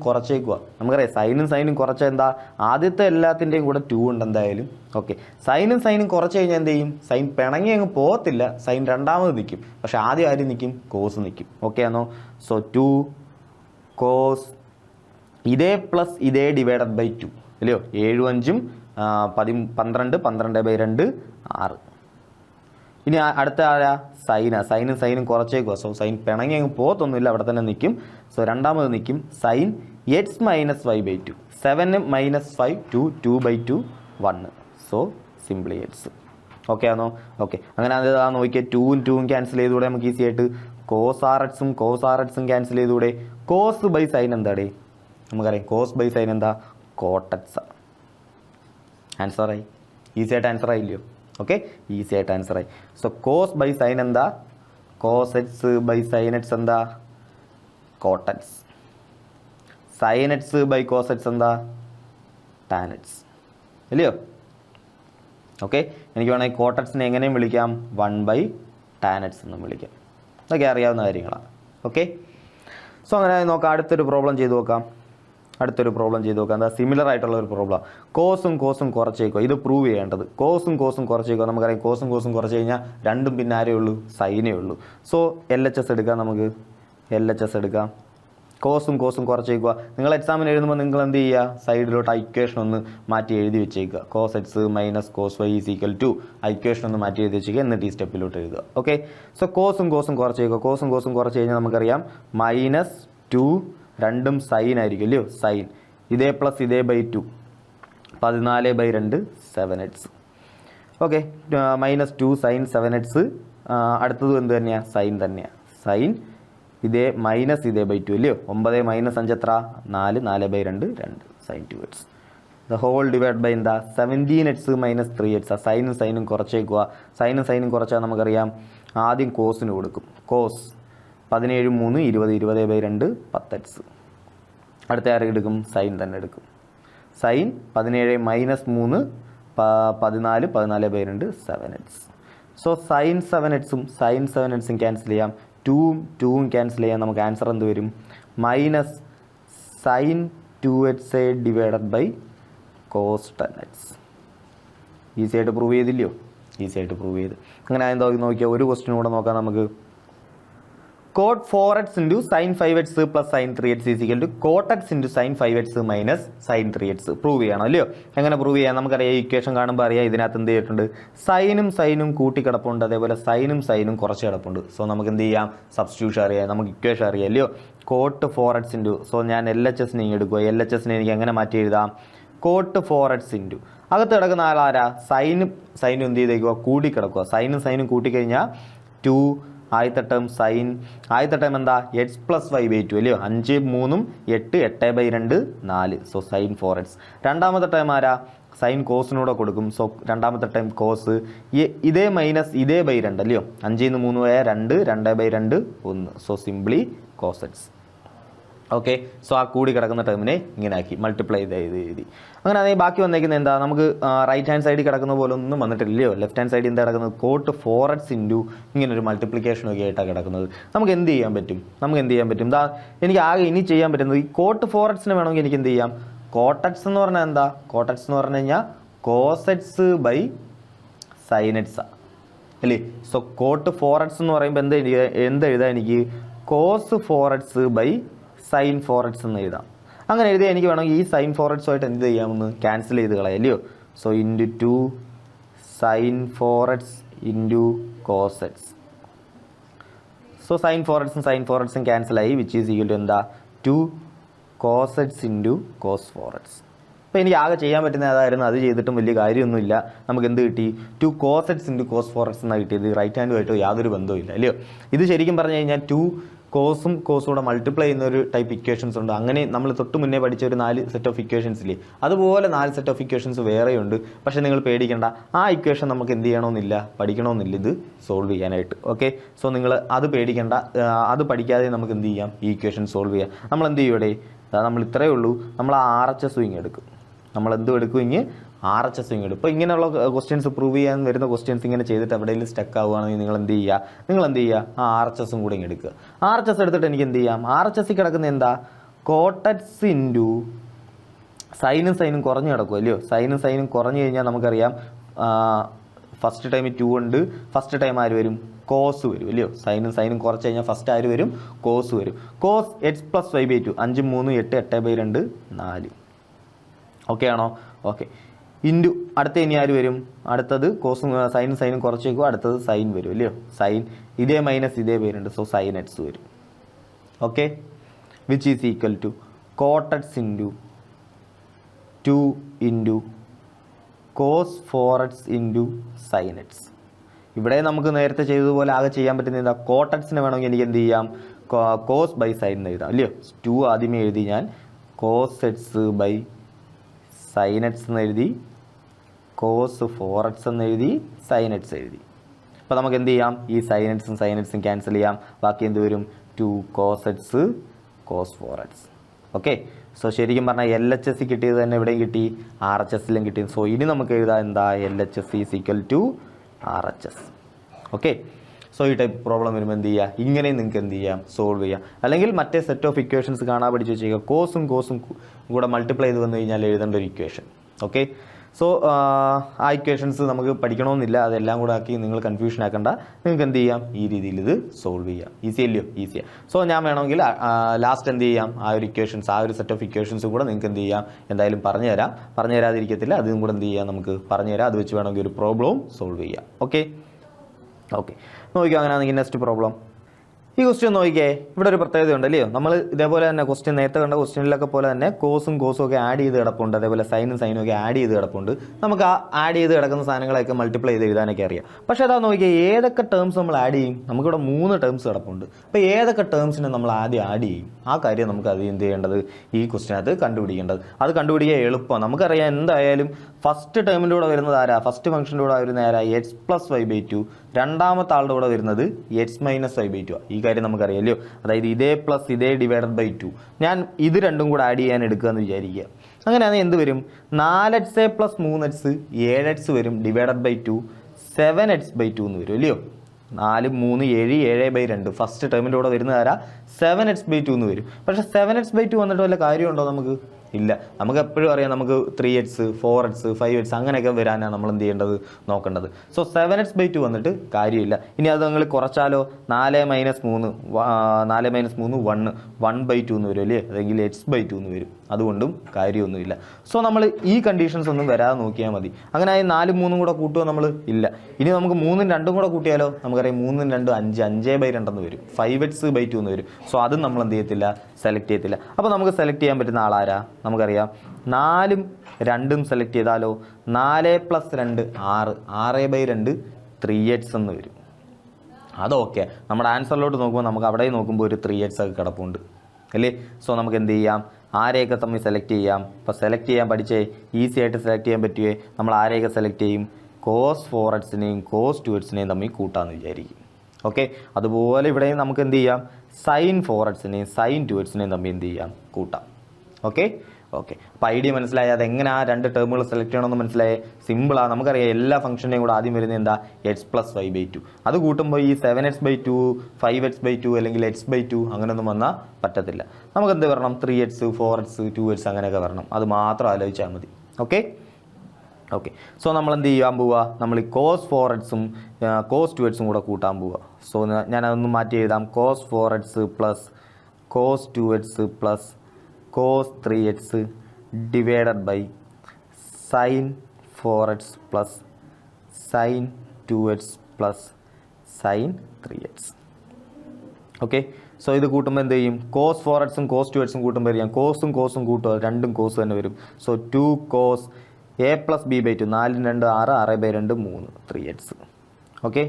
കുറച്ചേക്കുക. നമുക്കറിയാം സൈനും കുറച്ച എന്താ? ആദ്യത്തെ എല്ലാത്തിൻ്റെയും കൂടെ 2 ഉണ്ട് എന്തായാലും. ഓക്കെ. സൈനും കുറച്ച് കഴിഞ്ഞാൽ എന്ത് ചെയ്യും? സൈൻ പിണങ്ങി അങ്ങ് പോകത്തില്ല. സൈൻ രണ്ടാമത് നിൽക്കും. പക്ഷെ ആദ്യം ആര് നിൽക്കും? കോസ് നിൽക്കും. ഓക്കെ ആണോ? സോ 2 കോസ് ഇതേ പ്ലസ് ഇതേ ഡിവൈഡഡ് ബൈ 2 അല്ലയോ? 7 5 12 12/2 6. ഇനി അടുത്ത ആരാ? സൈനും കുറച്ചേക്കുക. സോ സൈൻ പിണങ്ങി അങ്ങ് പോകത്തൊന്നുമില്ല, അവിടെ തന്നെ നിൽക്കും. സോ രണ്ടാമത് നിൽക്കും sine x-y/2. 7 - 5 2/2 1. So simply x. Okay ആണോ? ഓക്കെ. അങ്ങനെ അത് നോക്കിയാൽ 2 ക്യാൻസൽ ചെയ്തുകൂടെ? നമുക്ക് ഈസി ആയിട്ട് കോസ് ആർ എക്സും ക്യാൻസൽ ചെയ്തുകൂടെ? കോസ് ബൈ സൈൻ എന്താടേ? നമുക്കറിയാം കോസ് ബൈ സൈൻ എന്താ? കോട്ടക്സ്. ആൻസറായി. ഈസി ആയിട്ട് ആൻസർ ആയില്ലയോ? ഓക്കെ. ഈസി ആയിട്ട് ആൻസറായി. സോ കോസ് ബൈ സൈൻ എന്താ? Cos X by sine X എന്താ? Cot x. Sine X by cos X എന്താ? ടാൻ എക്സ് ഇല്ലയോ? ഓക്കെ. എനിക്ക് വേണമെങ്കിൽ കോട്ടക്സിനെ എങ്ങനെയും വിളിക്കാം? 1/tan x എന്നും വിളിക്കാം. ഇതൊക്കെ അറിയാവുന്ന കാര്യങ്ങളാണ്. ഓക്കെ. സോ അങ്ങനെ നോക്കാം. അടുത്തൊരു പ്രോബ്ലം ചെയ്ത് നോക്കാം. എന്താ? സിമിലർ ആയിട്ടുള്ള ഒരു പ്രോബ്ലം. കോസും കുറച്ചേക്കുക. ഇത് പ്രൂവ് ചെയ്യേണ്ടത്. കോസും കുറച്ചേക്കുക. നമുക്കറിയാം കോസും കുറച്ച് കഴിഞ്ഞാൽ രണ്ടും പിന്നെ ആരേ ഉള്ളൂ? സൈനേ ഉള്ളൂ. സോ LHS എടുക്കാം. നമുക്ക് LHS എടുക്കാം. കോസും കുറച്ചേക്കുക. നിങ്ങൾ എക്സാമിന് എഴുതുമ്പോൾ നിങ്ങൾ എന്ത് ചെയ്യുക? സൈഡിലോട്ട് ഇക്വേഷൻ ഒന്ന് മാറ്റി എഴുതി വെച്ചേക്കുക. Cos x minus cos y is equal to equation ഒന്ന് മാറ്റി എഴുതി വെച്ചേക്കുക. എന്നിട്ട് ഈ സ്റ്റെപ്പിലോട്ട് എഴുതുക. ഓക്കെ. സോ കോസും കുറച്ചേക്കുക. കുറച്ച് കഴിഞ്ഞാൽ നമുക്കറിയാം -2 രണ്ടും സൈൻ ആയിരിക്കും അല്ലയോ, സൈൻ. ഇതേ പ്ലസ് ഇതേ by 2 14/2 7x. Okay, -2 sign 7x. അടുത്തതും എന്ത് തന്നെയാണ്, സൈൻ തന്നെയാണ്. സൈൻ ഇതേ മൈനസ് ഇതേ ബൈ 2 അല്ലയോ, 9 - 5 എത്ര, 4 4/2 2 sine 2x. The whole divide by എന്താ, 17x - 3x. സൈനും സൈനും കുറച്ചേക്കുക. സൈനും സൈനും കുറച്ചാൽ നമുക്കറിയാം ആദ്യം കോസിന് കൊടുക്കും. Cos 17 3 20 20/2 10x. അടുത്ത ആരെ എടുക്കും, സൈൻ തന്നെ എടുക്കും. Sine 17 - 3 14 14/2 7x. സോ സൈൻ 7xും സൈൻ 7xും ക്യാൻസൽ ചെയ്യാം. 2ഉം ക്യാൻസൽ ചെയ്യാം. നമുക്ക് ആൻസർ എന്ത് വരും, minus sine 2x divided by cos 10x. Easy ആയിട്ട് പ്രൂവ് ചെയ്തില്ലയോ, ഈസി ആയിട്ട് പ്രൂവ് ചെയ്ത്. അങ്ങനെ എന്താ നോക്കിയാൽ ഒരു ക്വസ്റ്റ്യൻ കൂടെ നോക്കാം നമുക്ക്. cot 4x into sin 5x plus sin 3x is equal to cot x into sin 5x minus sin 3x. Prove ചെയ്യണം അല്ലയോ. എങ്ങനെ പ്രൂവ് ചെയ്യാം, നമുക്കറിയാം ഇക്വേഷൻ കാണുമ്പോൾ അറിയാം ഇതിനകത്ത് എന്ത് ചെയ്തിട്ടുണ്ട്, സൈനും സൈനും കൂട്ടി കിടപ്പുണ്ട്, അതേപോലെ സൈനും സൈനും കുറച്ച് കിടപ്പുണ്ട്. സോ നമുക്ക് എന്ത് ചെയ്യാം, സബ്സ്റ്റിറ്റ്യൂഷൻ അറിയാം, നമുക്ക് ഇക്വേഷൻ അറിയാം അല്ലയോ. cot 4x into, സോ ഞാൻ LHSനെ എടുക്കുക. LHSനെ എനിക്ക് എങ്ങനെ മാറ്റി എഴുതാം, cot 4x into അകത്ത് കിടക്കുന്ന ആളാരാ, സൈനും എന്ത് ചെയ്തേക്കുക, കൂടി കിടക്കുക. സൈനും സൈനും കൂട്ടിക്കഴിഞ്ഞാൽ 2 ആദ്യത്തെ ടേം സൈൻ, ആദ്യത്തെ ടേം എന്താ, x + y/2 അല്ലയോ. 5 3 8 8/2 4. So sine 4x. രണ്ടാമത്തെ ടേം ആരാ, സൈൻ കോസിനൂടെ കൊടുക്കും. സോ രണ്ടാമത്തെ ടൈം കോസ് ഇതേ മൈനസ് ഇതേ ബൈ 2 അല്ലയോ. 5 - 3 2 2/2 1. So simply cos x. Okay, so ആ കൂടി കിടക്കുന്ന ടേമിനെ ഇങ്ങനെ ആക്കി മൾട്ടിപ്ലൈ ചെയ്ത് എഴുതി. അങ്ങനെ അതായത് ബാക്കി വന്നേക്കുന്നത് എന്താ, നമുക്ക് റൈറ്റ് ഹാൻഡ് സൈഡിൽ കിടക്കുന്ന പോലെ ഒന്നും വന്നിട്ടില്ലയോ. ലെഫ്റ്റ് ഹാൻഡ് സൈഡിൽ എന്താ കിടക്കുന്നത്, cot 4x ഇൻറ്റു ഇങ്ങനെ ഒരു മൾട്ടിപ്ലിക്കേഷനൊക്കെ ആയിട്ടാണ് കിടക്കുന്നത്. നമുക്ക് എന്ത് ചെയ്യാൻ പറ്റും, എന്താ എനിക്ക് ആകെ ഇനി ചെയ്യാൻ പറ്റുന്നത്, ഈ cot 4xനെ വേണമെങ്കിൽ എനിക്ക് എന്ത് ചെയ്യാം, cot x എന്ന് പറഞ്ഞാൽ എന്താ, cot x എന്ന് പറഞ്ഞു കഴിഞ്ഞാൽ cos x by sin x അല്ലേ. സോ cot 4x എന്ന് പറയുമ്പോൾ എന്ത് എഴുതാം എനിക്ക്, cos 4x by sin 4x എന്ന് എഴുതാം. അങ്ങനെ എഴുതിയാൽ എനിക്ക് വേണമെങ്കിൽ ഈ sin 4x ആയിട്ട് എന്ത് ചെയ്യാമെന്ന് ക്യാൻസൽ ചെയ്ത് കളയാം അല്ലയോ. So into 2 sin 4x into cos x. So sin 4xും ക്യാൻസലായി, വിച്ച് ഈസ് ഈക്വൽ ടു എന്താ, 2 cos x into cos 4x. അപ്പോൾ എനിക്ക് ആകെ ചെയ്യാൻ പറ്റുന്ന ഏതായിരുന്നു, അത് ചെയ്തിട്ടും വലിയ കാര്യമൊന്നുമില്ല. നമുക്ക് എന്ത് കിട്ടി, 2 cos x into cos 4x എന്നാണ് കിട്ടിയത്. റൈറ്റ് ഹാൻഡുമായിട്ട് യാതൊരു ബന്ധവുമില്ല അല്ലയോ. ഇത് ശരിക്കും പറഞ്ഞു കഴിഞ്ഞാൽ 2 കോസും കൂടെ മൾട്ടിപ്ലൈ ചെയ്യുന്ന ഒരു ടൈപ്പ് ഇക്വേഷൻസ് ഉണ്ട്. അങ്ങനെ നമ്മൾ തൊട്ട് മുന്നേ പഠിച്ച ഒരു 4 സെറ്റ് ഓഫ് ഇക്വേഷൻസില്ലേ, അതുപോലെ 4 സെറ്റ് ഓഫ് ഇക്വേഷൻസ് വേറെയുണ്ട്. പക്ഷേ നിങ്ങൾ പേടിക്കേണ്ട, ആ ഇക്വേഷൻ നമുക്ക് എന്ത് ചെയ്യണമെന്നില്ല, പഠിക്കണമെന്നില്ല ഇത് സോൾവ് ചെയ്യാനായിട്ട്. ഓക്കെ, സോ നിങ്ങൾ അത് പേടിക്കേണ്ട, അത് പഠിക്കാതെ നമുക്ക് എന്ത് ചെയ്യാം, ഈ ഇക്വേഷൻ സോൾവ് ചെയ്യാം. നമ്മൾ എന്ത് ചെയ്യും ഇവിടെ, നമ്മൾ ഇത്രയേ ഉള്ളൂ, നമ്മൾ RHS സ്വിങ് എടുക്കും. നമ്മൾ എന്തും എടുക്കും, ഇങ്ങനെ RHS സ്വിങ് എടുക്കും. ഇപ്പോൾ ഇങ്ങനെയുള്ള ക്വസ്റ്റ്യൻസ് പ്രൂവ് ചെയ്യാൻ വരുന്ന ക്വസ്റ്റ്യൻസ് ഇങ്ങനെ ചെയ്തിട്ട് എവിടെയെങ്കിലും സ്റ്റക്ക് ആവുകയാണെങ്കിൽ നിങ്ങൾ എന്ത് ചെയ്യുക, ആ RHS കൂടെ ഇങ്ങനെ എടുക്കുക. RHS എടുത്തിട്ട് എനിക്ക് എന്ത് ചെയ്യാം, RHS കിടക്കുന്ന എന്താ, cot x ഇൻറ്റു സൈനും കുറഞ്ഞ് കിടക്കും അല്ലയോ. സൈനും കുറഞ്ഞു കഴിഞ്ഞാൽ നമുക്കറിയാം ഫസ്റ്റ് ടൈം 2 ഉണ്ട്, ഫസ്റ്റ് ടൈം ആര് വരും, കോസ് വരും അല്ലയോ. സൈനും കുറച്ച് കഴിഞ്ഞാൽ ഫസ്റ്റ് ആര് വരും, കോസ് വരും. Cos x + y/2 5 3 8 8/2 4. ഓക്കെ ആണോ, ഓക്കെ. ഇൻറ്റു അടുത്ത ഇനി ആര് വരും, അടുത്തത് കോസും സൈനും കുറച്ച് വയ്ക്കും, അടുത്തത് സൈൻ വരും അല്ലയോ. സൈൻ ഇതേ മൈനസ് ഇതേ പേരുണ്ട്, സോ സൈൻ x വരും. Okay, which is equal to cot x into 2 into cos 4x into sin x. ഇവിടെ നമുക്ക് നേരത്തെ ചെയ്തതുപോലെ ആകെ ചെയ്യാൻ പറ്റുന്ന എന്താ, cot xനെ വേണമെങ്കിൽ എനിക്ക് എന്ത് ചെയ്യാം, കോസ് ബൈ സൈൻ എന്ന് എഴുതാം അല്ലയോ. 2 ആദ്യമേ എഴുതി ഞാൻ, cos x by sin x എന്ന് എഴുതി, cos 4x എന്ന് എഴുതി, sin x എഴുതി. അപ്പോൾ നമുക്ക് എന്ത് ചെയ്യാം, ഈ sin xും ക്യാൻസൽ ചെയ്യാം. ബാക്കി എന്ത് വരും, 2 cos x cos 4x. Okay, so ശരിക്കും പറഞ്ഞാൽ LHS കിട്ടിയത് തന്നെ എവിടെയും കിട്ടി, RHSലും കിട്ടി. സോ ഇനി നമുക്ക് എഴുതാം എന്താ, LHS is equal to RHS. Okay, so ഈ ടൈപ്പ് പ്രോബ്ലം വരുമ്പോൾ എന്ത് ചെയ്യുക, ഇങ്ങനെ നിങ്ങൾക്ക് എന്ത് ചെയ്യാം, സോൾവ് ചെയ്യാം. അല്ലെങ്കിൽ മറ്റേ സെറ്റ് ഓഫ് ഇക്വേഷൻസ് കാണാൻ പഠിച്ച് വെച്ചേക്കുക, കോസും കൂടെ മൾട്ടിപ്ലൈ ചെയ്ത് വന്നു കഴിഞ്ഞാൽ എഴുതേണ്ട ഒരു ഇക്വേഷൻ. ഓക്കെ, സോ ആ ഇക്വേഷൻസ് നമുക്ക് പഠിക്കണമെന്നില്ല, അതെല്ലാം കൂടെ ആക്കി നിങ്ങൾ കൺഫ്യൂഷൻ ആക്കണ്ട. നിങ്ങൾക്ക് എന്ത് ചെയ്യാം, ഈ രീതിയിൽ ഇത് സോൾവ് ചെയ്യാം. ഈസി അല്ലയോ, ഈസിയാണ്. സോ ഞാൻ വേണമെങ്കിൽ ലാസ്റ്റ് എന്ത് ചെയ്യാം, ആ ഒരു ഇക്വേഷൻസ്, ആ ഒരു സെറ്റ് ഓഫ് ഇക്വേഷൻസ് കൂടെ നിങ്ങൾക്ക് എന്ത് ചെയ്യാം, എന്തായാലും പറഞ്ഞു തരാതിരിക്കത്തില്ല, അതും കൂടെ എന്ത് ചെയ്യാം, നമുക്ക് പറഞ്ഞുതരാം. അത് വെച്ച് വേണമെങ്കിൽ ഒരു പ്രോബ്ലവും സോൾവ് ചെയ്യാം. ഓക്കെ, നോക്കിയോ. അങ്ങനെയാണെങ്കിൽ നെക്സ്റ്റ് പ്രോബ്ലം, ഈ ക്വസ്റ്റ്യൻ നോക്കിയേ, ഇവിടെ ഒരു പ്രത്യേകത ഉണ്ട് അല്ലയോ. നമ്മൾ ഇതേപോലെ തന്നെ ക്വസ്റ്റ്യൻ നേരത്തെ കണ്ട ക്വസ്റ്റ്യനിലൊക്കെ പോലെ തന്നെ കോസും ഒക്കെ ആഡ് ചെയ്ത് കിടപ്പുണ്ട്, അതേപോലെ സൈനും ഒക്കെ ആഡ് ചെയ്ത് കിടപ്പുണ്ട്. നമുക്ക് ആ ആഡ് ചെയ്ത് കിടക്കുന്ന സാധനങ്ങളൊക്കെ മൾട്ടിപ്ലൈ ചെയ്ത് എഴുതാനൊക്കെ അറിയാം. പക്ഷേ അതാ നോക്കിയാൽ ഏതൊക്കെ ടേംസ് നമ്മൾ ആഡ് ചെയ്യും. നമുക്കിവിടെ 3 ടേംസ് കിടപ്പുണ്ട്. അപ്പോൾ ഏതൊക്കെ ടേംസിനെ നമ്മൾ ആദ്യം ആഡ് ചെയ്യും, ആ കാര്യം നമുക്ക് അത് എന്ത് ചെയ്യേണ്ടത്, ഈ ക്വസ്റ്റ്യനകത്ത് കണ്ടുപിടിക്കേണ്ടത്. അത് കണ്ടുപിടിക്കാൻ എളുപ്പമാണ്. നമുക്കറിയാം എന്തായാലും ഫസ്റ്റ് ടേമിൻ്റെ കൂടെ വരുന്നത് ആരാ, ഫസ്റ്റ് ഫംഗ്ഷൻ്റെ കൂടെ വരുന്ന ആരാ, x+y/2. രണ്ടാമത്തെ ആളുടെ കൂടെ വരുന്നത് x-y/2. ഈ കാര്യം നമുക്കറിയാമല്ലോ. അതായത് ഇതേ പ്ലസ് ഇതേ ഡിവൈഡഡ് ബൈ 2. ഞാൻ ഇത് രണ്ടും കൂടെ ആഡ് ചെയ്യാൻ എടുക്കുക എന്ന് വിചാരിക്കുക. അങ്ങനെയാണെങ്കിൽ എന്ത് വരും, 4x + 3x 7x വരും, ഡിവൈഡഡ് ബൈ 2 7x/2 എന്ന് വരും അല്ലയോ. 4 3 7 7/2. ഫസ്റ്റ് ടേമിൻ്റെ കൂടെ വരുന്ന ആരാ, 7x/2 എന്ന് വരും. പക്ഷേ 7x/2 വന്നിട്ട് വല്ല കാര്യമുണ്ടോ നമുക്ക്? ഇല്ല. നമുക്ക് എപ്പോഴും അറിയാം നമുക്ക് 3x 4x 5x അങ്ങനെയൊക്കെ വരാനാണ് നമ്മൾ എന്ത് ചെയ്യേണ്ടത്, നോക്കേണ്ടത്. സോ 7x/2 വന്നിട്ട് കാര്യമില്ല. ഇനി അത് നിങ്ങൾ കുറച്ചാലോ, 4 - 3 1/2 എന്ന് വരും അല്ലേ, അല്ലെങ്കിൽ x/2 എന്ന് വരും. അതുകൊണ്ടും കാര്യമൊന്നുമില്ല. സോ നമ്മൾ ഈ കണ്ടീഷൻസ് ഒന്നും വരാതെ നോക്കിയാൽ മതി. അങ്ങനെ 4 3 കൂടെ കൂട്ടുമോ നമ്മൾ? ഇല്ല. ഇനി നമുക്ക് 3 2 കൂടെ കൂട്ടിയാലോ, നമുക്കറിയാം 3 2 5 5/2 എന്ന് വരും, 5x/2 എന്ന് വരും. സോ അതും നമ്മൾ എന്ത് ചെയ്യത്തില്ല, സെലക്ട് ചെയ്യത്തില്ല. അപ്പോൾ നമുക്ക് സെലക്ട് ചെയ്യാൻ പറ്റുന്ന ആളാരാ, നമുക്കറിയാം 4ഉം 2ഉം സെലക്ട് ചെയ്താലോ, 4 + 2 6 6/2 3x എന്ന് വരും. അതൊക്കെ നമ്മുടെ ആൻസറിലോട്ട് നോക്കുമ്പോൾ നമുക്ക് അവിടെ നോക്കുമ്പോൾ ഒരു 3x ഒക്കെ കിടപ്പുണ്ട് അല്ലേ. സോ നമുക്ക് എന്ത് ചെയ്യാം, ആരെയൊക്കെ തമ്മിൽ സെലക്ട് ചെയ്യാം. ഇപ്പോൾ സെലക്ട് ചെയ്യാൻ പഠിച്ചേ, ഈസി ആയിട്ട് സെലക്ട് ചെയ്യാൻ പറ്റുമേ. നമ്മൾ ആരെയൊക്കെ സെലക്ട് ചെയ്യും, cos 4x-നെയും cos 2x-നെയും തമ്മിൽ കൂട്ടാമെന്ന് വിചാരിക്കും. ഓക്കെ. അതുപോലെ ഇവിടെയും നമുക്ക് എന്ത് ചെയ്യാം, sin 4x-നെയും sin 2x-നെയും തമ്മിൽ എന്ത് ചെയ്യാം, കൂട്ടാം. ഓക്കെ. അപ്പോൾ ഐഡിയ മനസ്സിലായി. അതെങ്ങനെ ആ 2 ടേമുകൾ സെലക്ട് ചെയ്യണമെന്ന് മനസ്സിലായേ. സിമ്പിളാണ്. നമുക്കറിയാം എല്ലാ ഫംഗ്ഷനെയും കൂടെ ആദ്യം വരുന്നത് എന്താ, x+y/2. അത് കൂട്ടുമ്പോൾ ഈ 7x/2 5x/2 അല്ലെങ്കിൽ x/2 അങ്ങനെയൊന്നും വന്നാൽ പറ്റത്തില്ല. നമുക്ക് എന്ത് വരണം, 3x 4x 2x അങ്ങനെയൊക്കെ വരണം. അത് മാത്രം ആലോചിച്ചാൽ മതി. ഓക്കെ. സോ നമ്മൾ എന്ത് ചെയ്യാൻ പോവുക, നമ്മൾ ഈ cos 4x-ഉം cos 2x-ഉം കൂടെ കൂട്ടാൻ പോവുക. സോ ഞാനതൊന്ന് മാറ്റി എഴുതാം. cos 4x + cos 2x + cos 3x divided by sin 4x + sin 2x + sin 3x. ഓക്കെ. സോ ഇത് കൂട്ടുമ്പോൾ എന്ത് ചെയ്യും, cos 4x-ഉം cos 2x-ഉം കൂട്ടുമ്പോൾ ചെയ്യാം, കോസും കൂട്ടുക, രണ്ടും കോസ് തന്നെ വരും. So 2 cos a + b/2 4 2 6 6/2 3 3x. Okay.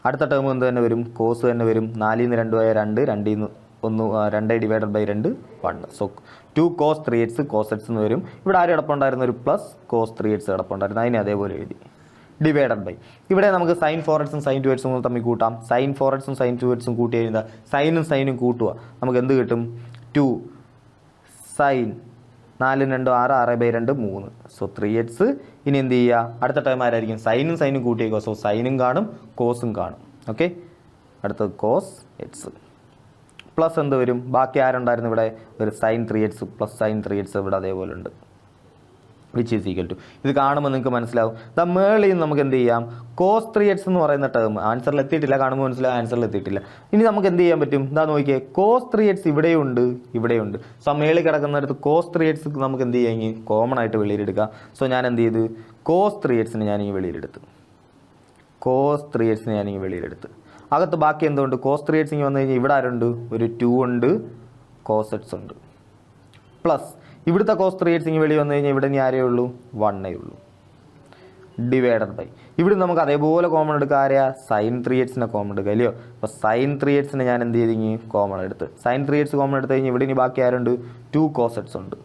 അടുത്ത ടേം എന്ത് തന്നെ വരും, കോസ് തന്നെ വരും. 4 2 ആയ 2 2 1 2 divided by 2 1. So 2 cos 3x cos x എന്ന് വരും. ഇവിടെ ആരും കിടപ്പുണ്ടായിരുന്നു, ഒരു പ്ലസ് cos 3x കിടപ്പുണ്ടായിരുന്നു, അതിനെ അതേപോലെ എഴുതി, ഡിവൈഡഡ് ബൈ. ഇവിടെ നമുക്ക് sin 4x-ഉം sin 2x-ഉം തമ്മിൽ കൂട്ടാം. sin 4x-ഉം sin 2x-ഉം കൂട്ടി കഴിഞ്ഞാൽ സൈനും കൂട്ടുക, നമുക്ക് എന്ത് കിട്ടും, 2 sin 4 2 6 6/2 3. So 3x. ഇനി എന്ത് ചെയ്യുക, അടുത്ത ടൈം ആരായിരിക്കും, സൈനും കൂട്ടിയേക്കുക. സോ സൈനും കാണും കോസും കാണും. ഓക്കെ. അടുത്തത് cos x പ്ലസ് എന്ത് വരും, ബാക്കി ആരുണ്ടായിരുന്നു ഇവിടെ, ഒരു sin 3x + sin 3x ഇവിടെ അതേപോലെ ഉണ്ട്, വിച്ച് ഈസ് ഈക്വൽ ടു. ഇത് കാണുമ്പോൾ നിങ്ങൾക്ക് മനസ്സിലാവും. ദ മേളിൽ നമുക്ക് എന്ത് ചെയ്യാം, cos 3x എന്ന് പറയുന്ന ടേം ആൻസറിൽ എത്തിയിട്ടില്ല, കാണുമ്പോൾ മനസ്സിലാവും ആൻസറിൽ എത്തിയിട്ടില്ല. ഇനി നമുക്ക് എന്ത് ചെയ്യാൻ പറ്റും, ഇതാ നോക്കിയേ, cos 3x ഇവിടെയുണ്ട്. സോ മേളിൽ കിടക്കുന്നിടത്ത് cos 3x നമുക്ക് എന്ത് ചെയ്യാം, കോമൺ ആയിട്ട് വെളിയിലെടുക്കാം. സോ ഞാൻ എന്ത് ചെയ്ത്, cos 3x-നെ ഞാനിങ്ങനെ വെളിയിലെടുത്ത്, അകത്ത് ബാക്കി എന്തുകൊണ്ട്, cos 3x വന്നു കഴിഞ്ഞാൽ ഇവിടെ ആരുണ്ട്, ഒരു 2 ഉണ്ട്, cos x ഉണ്ട്, പ്ലസ് ഇവിടുത്തെ cos 3x വെളി വന്നു കഴിഞ്ഞാൽ ഇവിടെ ഇനി ആരേ ഉള്ളൂ, 1 ഉള്ളൂ, ഡിവൈഡഡ് ബൈ. ഇവിടെ നമുക്ക് അതേപോലെ കോമൺ എടുക്കുക, ആരെയാ, sin 3x-നെ കോമൺ എടുക്കുക അല്ലയോ. അപ്പോൾ sin 3x-നെ ഞാൻ എന്ത് ചെയ്ത് കോമൺ എടുത്ത്, sin 3x കോമൺ എടുത്ത് കഴിഞ്ഞാൽ ഇവിടെ ഇനി ബാക്കി ആരുണ്ട്, 2 cos x ഉണ്ട്,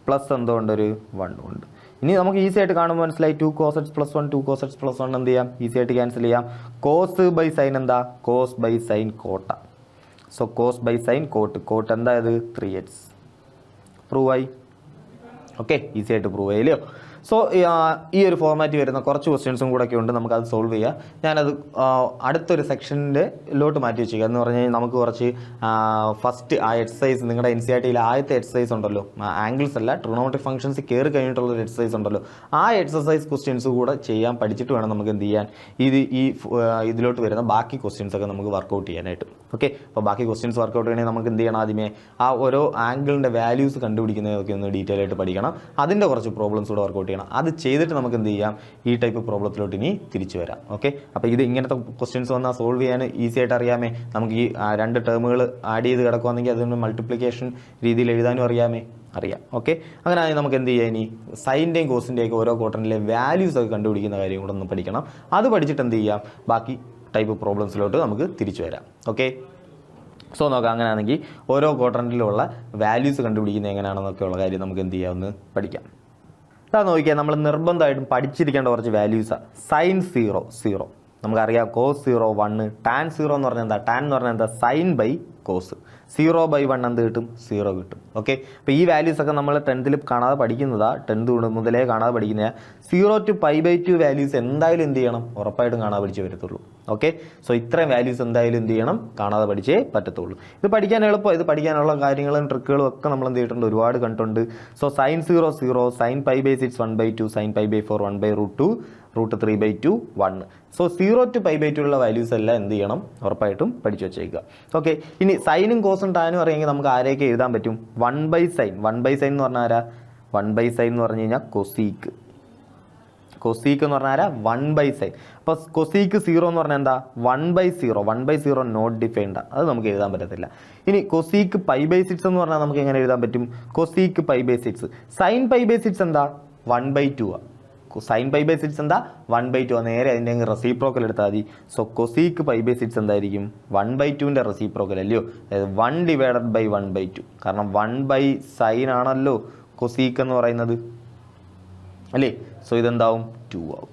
പ്ലസ് എന്തുകൊണ്ട്, ഒരു 1 ഉണ്ട്. ഇനി നമുക്ക് ഈസി ആയിട്ട് കാണുമ്പോൾ മനസ്സിലായി, 2 cos x + 1 2 cos x + 1 എന്ത് ചെയ്യാം, ഈസി ആയിട്ട് ക്യാൻസൽ ചെയ്യാം. cos / sin എന്താ, cos / sin cot. So cos / sin cot എന്തായത്, 3x. പ്രൂവ് ആയി. ഓക്കെ. ഈസി ആയിട്ട് പ്രൂവ് ആയില്ലയോ. സോ ഈ ഒരു ഫോർമാറ്റ് വരുന്ന കുറച്ച് ക്വസ്റ്റ്യൻസും കൂടെ ഒക്കെ ഉണ്ട്, നമുക്കത് സോൾവ് ചെയ്യാം. ഞാനത് അടുത്തൊരു സെക്ഷൻ്റെ ലോട്ട് മാറ്റി വെച്ചേക്കുക. എന്ന് പറഞ്ഞു കഴിഞ്ഞാൽ നമുക്ക് കുറച്ച് ഫസ്റ്റ് ആ എക്സസൈസ്, നിങ്ങളുടെ NCERT-യിൽ ആദ്യത്തെ എക്സസൈസ് ഉണ്ടല്ലോ, ആംഗിൾസ് അല്ല ട്രിഗണോമെട്രിക് ഫംഗ്ഷൻസ് കയറി കഴിഞ്ഞിട്ടുള്ളൊരു എക്സസൈസ് ഉണ്ടല്ലോ, ആ എക്സസൈസ് ക്വസ്റ്റ്യൻസ് കൂടെ ചെയ്യാൻ പഠിച്ചിട്ട് വേണം നമുക്ക് എന്ത് ചെയ്യാൻ, ഇതിലോട്ട് വരുന്ന ബാക്കി ക്വസ്റ്റ്യൻസ് ഒക്കെ നമുക്ക് വർക്കൗട്ട് ചെയ്യാനായിട്ട്. ഓക്കെ, അപ്പോൾ ബാക്കി ക്വസ്റ്റ്യൻസ് വർക്കൗട്ട് ചെയ്യണമെങ്കിൽ നമുക്ക് എന്ത് ചെയ്യണം? ആദ്യമേ ആ ഓരോ ആംഗിളിൻ്റെ വാല്യൂസ് കണ്ടുപിടിക്കുന്നതൊക്കെ ഒന്ന് ഡീറ്റെയിൽ ആയിട്ട് പഠിക്കണം. അതിൻ്റെ കുറച്ച് പ്രോബ്ലംസ് കൂടെ വർക്കൗട്ട് ചെയ്യണം. അത് ചെയ്തിട്ട് നമുക്ക് എന്ത് ചെയ്യാം? ഈ ടൈപ്പ് പ്രോബ്ലത്തിലോട്ട് ഇനി തിരിച്ചു വരാം. ഓക്കെ, അപ്പോൾ ഇത് ഇങ്ങനത്തെ ക്വസ്റ്റ്യൻസ് വന്നാൽ സോൾവ് ചെയ്യാൻ ഈസി ആയിട്ട് അറിയാമേ. നമുക്ക് ഈ 2 ടേമുകൾ ആഡ് ചെയ്ത് കിടക്കുകയാണെങ്കിൽ അതിന് മൾട്ടിപ്ലിക്കേഷൻ രീതിയിൽ എഴുതാനും അറിയാം. ഓക്കെ, അങ്ങനെ ആണെങ്കിൽ നമുക്ക് എന്ത് ചെയ്യാം? ഇനി സൈൻ്റെയും കോസിൻ്റെയും ഓരോ ക്വാഡ്രൻറ്റിലെ വാല്യൂസ് ഒക്കെ കണ്ടുപിടിക്കുന്ന കാര്യം കൂടെ ഒന്ന് പഠിക്കണം. അത് പഠിച്ചിട്ട് എന്ത് ചെയ്യാം? ബാക്കി ടൈപ്പ് പ്രോബ്ലംസിലോട്ട് നമുക്ക് തിരിച്ചു വരാം. ഓക്കെ, സോ നോക്കാം. അങ്ങനെയാണെങ്കിൽ ഓരോ ക്വാഡ്രൻറ്റിലുള്ള വാല്യൂസ് കണ്ടുപിടിക്കുന്നത് എങ്ങനെയാണെന്നൊക്കെയുള്ള കാര്യം നമുക്ക് എന്ത് ചെയ്യാം? ഒന്ന് പഠിക്കാം. അതാ നോക്കിയാൽ നമ്മൾ നിർബന്ധമായിട്ടും പഠിച്ചിരിക്കേണ്ട കുറച്ച് വാല്യൂസാണ്. സൈൻ 0 നമുക്കറിയാം, കോസ് 0 1, ടാൻ 0 എന്ന് പറഞ്ഞാൽ എന്താ? ടാൻ എന്ന് പറഞ്ഞാൽ എന്താ? Sign by cos. 0/1 എന്ത് കിട്ടും? 0 കിട്ടും. ഓക്കെ, അപ്പോൾ ഈ വാല്യൂസൊക്കെ നമ്മൾ 10th കാണാതെ പഠിക്കുന്നതാണ്. 10th മുതലേ കാണാതെ പഠിക്കുന്നതാണ്. 0 to π/2 വാല്യൂസ് എന്തായാലും എന്ത് ചെയ്യണം? ഉറപ്പായിട്ടും കാണാതെ പഠിച്ചേ വരത്തുള്ളൂ. ഓക്കെ, സോ ഇത്രയും വാല്യൂസ് എന്തായാലും എന്ത് ചെയ്യണം? കാണാതെ പഠിച്ചേ പറ്റത്തുള്ളൂ. ഇത് പഠിക്കാൻ എളുപ്പം. ഇത് പഠിക്കാനുള്ള കാര്യങ്ങളും ട്രിക്കുകളും ഒക്കെ നമ്മൾ എന്ത് ചെയ്തിട്ടുണ്ട്? ഒരുപാട് കണ്ടിട്ടുണ്ട്. So sine 0 0, sine π/6 1/2, sine π/4 1/√2, √3/2 1. So 0 to π/2 ഉള്ള വാല്യൂസ് എല്ലാം എന്ത് ചെയ്യണം? ഉറപ്പായിട്ടും പഠിച്ചു വെച്ചേക്കുക. ഓക്കെ, ഇനി സൈനും കോസും ടാനും അറിയാമെങ്കിൽ നമുക്ക് ആരെയൊക്കെ എഴുതാൻ പറ്റും? 1/sin. 1/sin എന്ന് പറഞ്ഞാൽ ആരാ? 1/sin എന്ന് പറഞ്ഞു കഴിഞ്ഞാൽ കൊസീക്ക്. കൊസീക്ക് എന്ന് പറഞ്ഞാൽ ആരാ? 1/sin. അപ്പോൾ കൊസീക്ക് 0 എന്ന് പറഞ്ഞാൽ എന്താ? 1/0. 1/0 നോട്ട് ഡിഫൈൻഡ്. അത് നമുക്ക് എഴുതാൻ പറ്റത്തില്ല. ഇനി കൊസീക്ക് π/6 എന്ന് പറഞ്ഞാൽ നമുക്ക് എങ്ങനെ എഴുതാൻ പറ്റും? കൊസീക്ക് π/6. സൈൻ π/6 എന്താ? 1/2 ആണ്. സൈൻ π/6 എന്താ? 1/2. നേരെ അതിൻ്റെ റെസിപ്രോക്കൽ എടുത്താൽ മതി. സോ കൊസീക്ക് π/6 എന്തായിരിക്കും? 1/2ൻ്റെ റെസിപ്രോക്കൽ അല്ലയോ? അതായത് 1/1/2. കാരണം 1/sin ആണല്ലോ കൊസീക്ക് എന്ന് പറയുന്നത് അല്ലേ? സോ ഇതെന്താവും? 2 ആവും.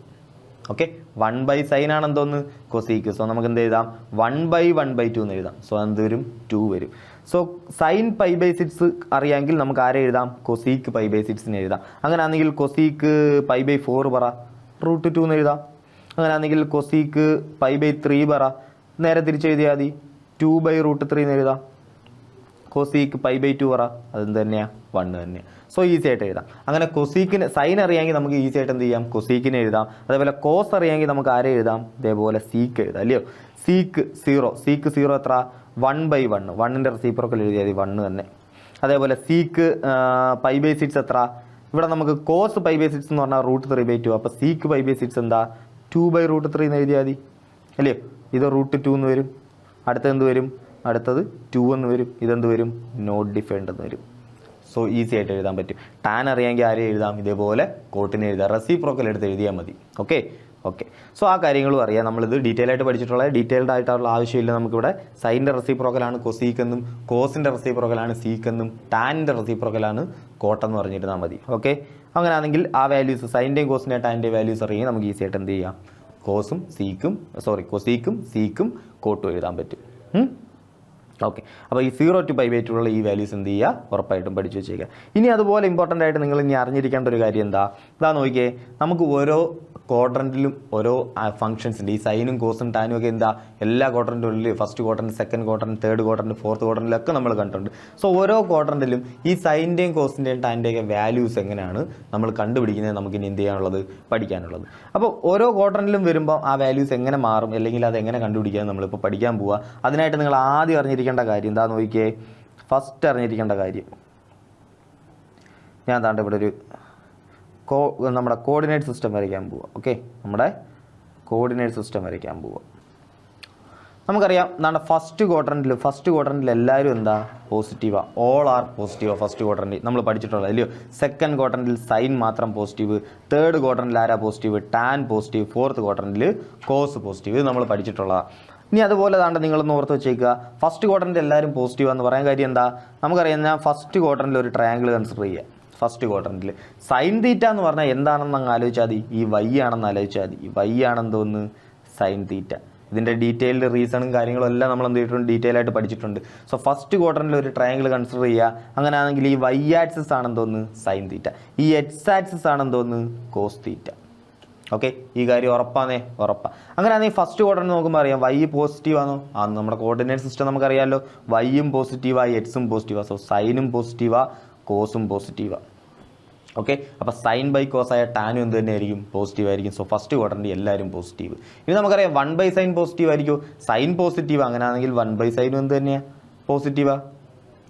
ഓക്കെ, 1/sin ആണ് എന്തോന്ന്? കൊസീക്ക്. സോ നമുക്ക് എന്ത് എഴുതാം? 1/1/2 എന്ന് എഴുതാം. സോ എന്ത് വരും? 2 വരും. സോ സൈൻ π/6 അറിയാമെങ്കിൽ നമുക്ക് ആരെ എഴുതാം? കൊസീക്ക് π/6 എഴുതാം. അങ്ങനെയാണെങ്കിൽ കൊസീക്ക് π/4 പറ, √2 എന്ന് എഴുതാം. അങ്ങനെയാണെങ്കിൽ കൊസീക്ക് π/3 പറ, നേരെ തിരിച്ചെഴുതിയാൽ മതി, 2/√3 എന്ന് എഴുതാം. കൊസീക്ക് π/2 പറ, അതെന്ത് തന്നെയാണ്? 1 തന്നെയാണ്. സോ ഈസി ആയിട്ട് എഴുതാം. അങ്ങനെ കൊസീക്കിന് സൈൻ അറിയാമെങ്കിൽ നമുക്ക് ഈസി ആയിട്ട് എന്ത് ചെയ്യാം? കൊസീക്കിനെ എഴുതാം. അതേപോലെ കോസ് അറിയാമെങ്കിൽ നമുക്ക് ആരെ എഴുതാം? ഇതേപോലെ സീക്ക് എഴുതാം അല്ലയോ? സീക്ക് 0 എത്ര? 1/1. 1ൻ്റെ റെസിപ്രോക്കൽ എഴുതിയാൽ 1 തന്നെ. അതേപോലെ സീക്ക് π/6 എത്ര? ഇവിടെ നമുക്ക് കോസ് π/6 എന്ന് പറഞ്ഞാൽ √3/2. അപ്പോൾ സീക്ക് π/6 എന്താ? 2/√3 എന്ന് എഴുതിയാൽ മതി അല്ലയോ? ഇത് √2 എന്ന് വരും. അടുത്തത് എന്ത് വരും? അടുത്തത് 2 എന്ന് വരും. ഇതെന്ത് വരും? നോട്ട് ഡിഫൈൻഡ് എന്ന് വരും. സോ ഈസി ആയിട്ട് എഴുതാൻ പറ്റും. ടാൻ അറിയാമെങ്കിൽ ആരെ എഴുതാം? ഇതേപോലെ കോട്ടിനെ എഴുതാം. റെസിപ്രോക്കൽ എടുത്ത് എഴുതിയാൽ മതി. ഓക്കെ, സോ ആ കാര്യങ്ങളും അറിയാം. നമ്മളിത് ഡീറ്റെയിൽ ആയിട്ട് പഠിച്ചിട്ടുള്ള ഡീറ്റെയിൽഡ് ആയിട്ടുള്ള ആവശ്യമില്ല. നമുക്കിവിടെ സൈൻ്റെ റെസിപ്രോക്കലാണ് കൊസീക്കെന്നും, കോസിൻ്റെ റെസിപ്രോക്കലാണ് സീക്കെന്നും, ടാനിൻ്റെ റെസിപ്രോക്കലാണ് കോട്ടെന്ന് പറഞ്ഞിരുന്നാൽ മതി. ഓക്കെ, അങ്ങനെയാണെങ്കിൽ ആ വാല്യൂസ് സൈൻ്റെയും കോസിൻ്റെയും ടാനിൻ്റെയും വാല്യൂസ് അറിയാമെങ്കിൽ നമുക്ക് ഈസി ആയിട്ട് എന്ത് ചെയ്യാം? കൊസീക്കും സീക്കും കോട്ടും എഴുതാൻ പറ്റും. ഓക്കെ, അപ്പോൾ ഈ 0 to π/2 ഉള്ള ഈ വാല്യൂസ് എന്ത് ചെയ്യുക? ഉറപ്പായിട്ടും പഠിച്ചു വെച്ചേക്കുക. ഇനി അതുപോലെ ഇമ്പോർട്ടൻ്റ് ആയിട്ട് നിങ്ങൾ ഇനി അറിഞ്ഞിരിക്കേണ്ട ഒരു കാര്യം എന്താ? ഇതാ നോക്കിയേ, നമുക്ക് ഓരോ ക്വാഡ്രൻറ്റിലും ഓരോ ഫംഗ്ഷൻസിൻ്റെ ഈ സൈനും കോസും ടാനും ഒക്കെ എന്താ? എല്ലാ ക്വാഡ്രൻറ്റുകളിലും first quadrant, second quadrant, third quadrant, fourth ക്വാഡ്രൻറ്റിലൊക്കെ നമ്മൾ കണ്ടിട്ടുണ്ട്. സോ ഓരോ ക്വാഡ്രൻറ്റിലും ഈ സൈൻ്റെയും കോസിൻ്റെയും ടാനിൻ്റെയൊക്കെ വാല്യൂസ് എങ്ങനെയാണ് നമ്മൾ കണ്ടുപിടിക്കുന്നത് നമുക്ക് ഇനി എന്ത് ചെയ്യാനുള്ളത്? പഠിക്കാനുള്ളത്. അപ്പോൾ ഓരോ ക്വാഡ്രൻറ്റിലും വരുമ്പോൾ ആ വാല്യൂസ് എങ്ങനെ മാറും, അല്ലെങ്കിൽ അത് എങ്ങനെ കണ്ടുപിടിക്കാൻ നമ്മളിപ്പോൾ പഠിക്കാൻ പോവുക. അതിനായിട്ട് നിങ്ങൾ ആദ്യം അറിഞ്ഞിരിക്കേണ്ട കാര്യം എന്താ നോക്കിയേ? ഫസ്റ്റ് അറിഞ്ഞിരിക്കേണ്ട കാര്യം, ഞാൻ താണ്ട് ഇവിടെ ഒരു നമ്മുടെ കോർഡിനേറ്റ് സിസ്റ്റം വരയ്ക്കാൻ പോവുക. ഓക്കെ, നമ്മുടെ കോർഡിനേറ്റ് സിസ്റ്റം വരയ്ക്കാൻ പോവുക. നമുക്കറിയാം നമ്മുടെ ഫസ്റ്റ് ക്വാഡ്രൻറ്റിൽ എല്ലാവരും എന്താ? പോസിറ്റീവാണ്. ഓൾ ആർ പോസിറ്റീവാണ് ഫസ്റ്റ് ക്വാഡ്രൻറ്റിൽ നമ്മൾ പഠിച്ചിട്ടുള്ളത് അല്ലയോ? സെക്കൻഡ് ക്വാഡ്രൻറ്റിൽ സൈൻ മാത്രം പോസിറ്റീവ്, തേർഡ് ക്വാഡ്രൻറ്റിൽ ആരാ പോസിറ്റീവ്? ടാൻ പോസിറ്റീവ്, ഫോർത്ത് ക്വാഡ്രൻറ്റിൽ കോസ് പോസിറ്റീവ്. ഇത് നമ്മൾ പഠിച്ചിട്ടുള്ളതാണ്. ഇനി അതുപോലെ താണ്ട് നിങ്ങളൊന്ന് ഓർത്ത് വെച്ചേക്കുക, ഫസ്റ്റ് ക്വാഡ്രൻറ്റ് എല്ലാവരും പോസിറ്റീവാന്ന് പറയാൻ കാര്യം എന്താ? നമുക്കറിയാം, ഞാൻ ഫസ്റ്റ് ക്വാഡ്രൻറ്റിൽ ഒരു ട്രയാങ്കിൾ കൺസിഡർ ചെയ്യുക. ഫസ്റ്റ് ക്വാഡ്രൻറ്റിൽ സൈൻ തീറ്റ എന്ന് പറഞ്ഞാൽ എന്താണെന്ന് അങ്ങ് ആലോചിച്ചാൽ മതി. ഈ വൈ ആണെന്ന് ആലോചിച്ചാൽ മതി. ഈ വൈ ആണെന്തോന്ന്? സൈൻ തീറ്റ. ഇതിൻ്റെ ഡീറ്റെയിൽഡ് റീസണും കാര്യങ്ങളും എല്ലാം നമ്മൾ എന്ത് ചെയ്തിട്ടുണ്ട്? ഡീറ്റെയിൽ ആയിട്ട് പഠിച്ചിട്ടുണ്ട്. സോ ഫസ്റ്റ് ക്വാഡ്രൻറ്റിൽ ഒരു ട്രയാങ്കിൾ കൺസിഡർ ചെയ്യുക. അങ്ങനെയാണെങ്കിൽ ഈ വൈ ആക്സിസ് ആണെന്തോന്ന്? Sine theta. ഈ എക്സ് ആക്സിസ് ആണെന്തോന്ന്? Cos theta. ഓക്കെ, ഈ കാര്യം ഉറപ്പാന്നേ? ഉറപ്പാണ്. അങ്ങനെയാണെങ്കിൽ ഫസ്റ്റ് ക്വാഡ്രൻറ്റ് നോക്കുമ്പോൾ അറിയാം വൈ പോസിറ്റീവാണോ? നമ്മുടെ കോർഡിനേറ്റ് സിസ്റ്റം നമുക്കറിയാമല്ലോ. വൈയും പോസിറ്റീവാണ്, എക്സും പോസിറ്റീവാണ്. സോ സൈനും പോസിറ്റീവാണ്, കോസും പോസിറ്റീവാണ്. ഓക്കെ, അപ്പോൾ സൈൻ ബൈ കോസ് ആയ ടാനും എന്ത് തന്നെയായിരിക്കും? പോസിറ്റീവ് ആയിരിക്കും. സോ ഫസ്റ്റ് ക്വാഡ്രൻറ്റ് എല്ലാവരും പോസിറ്റീവ്. ഇനി നമുക്കറിയാം 1/sin പോസിറ്റീവ് ആയിരിക്കും, സൈൻ പോസിറ്റീവ്, അങ്ങനെയാണെങ്കിൽ 1/sin എന്ത് തന്നെയാണ്? പോസിറ്റീവാ.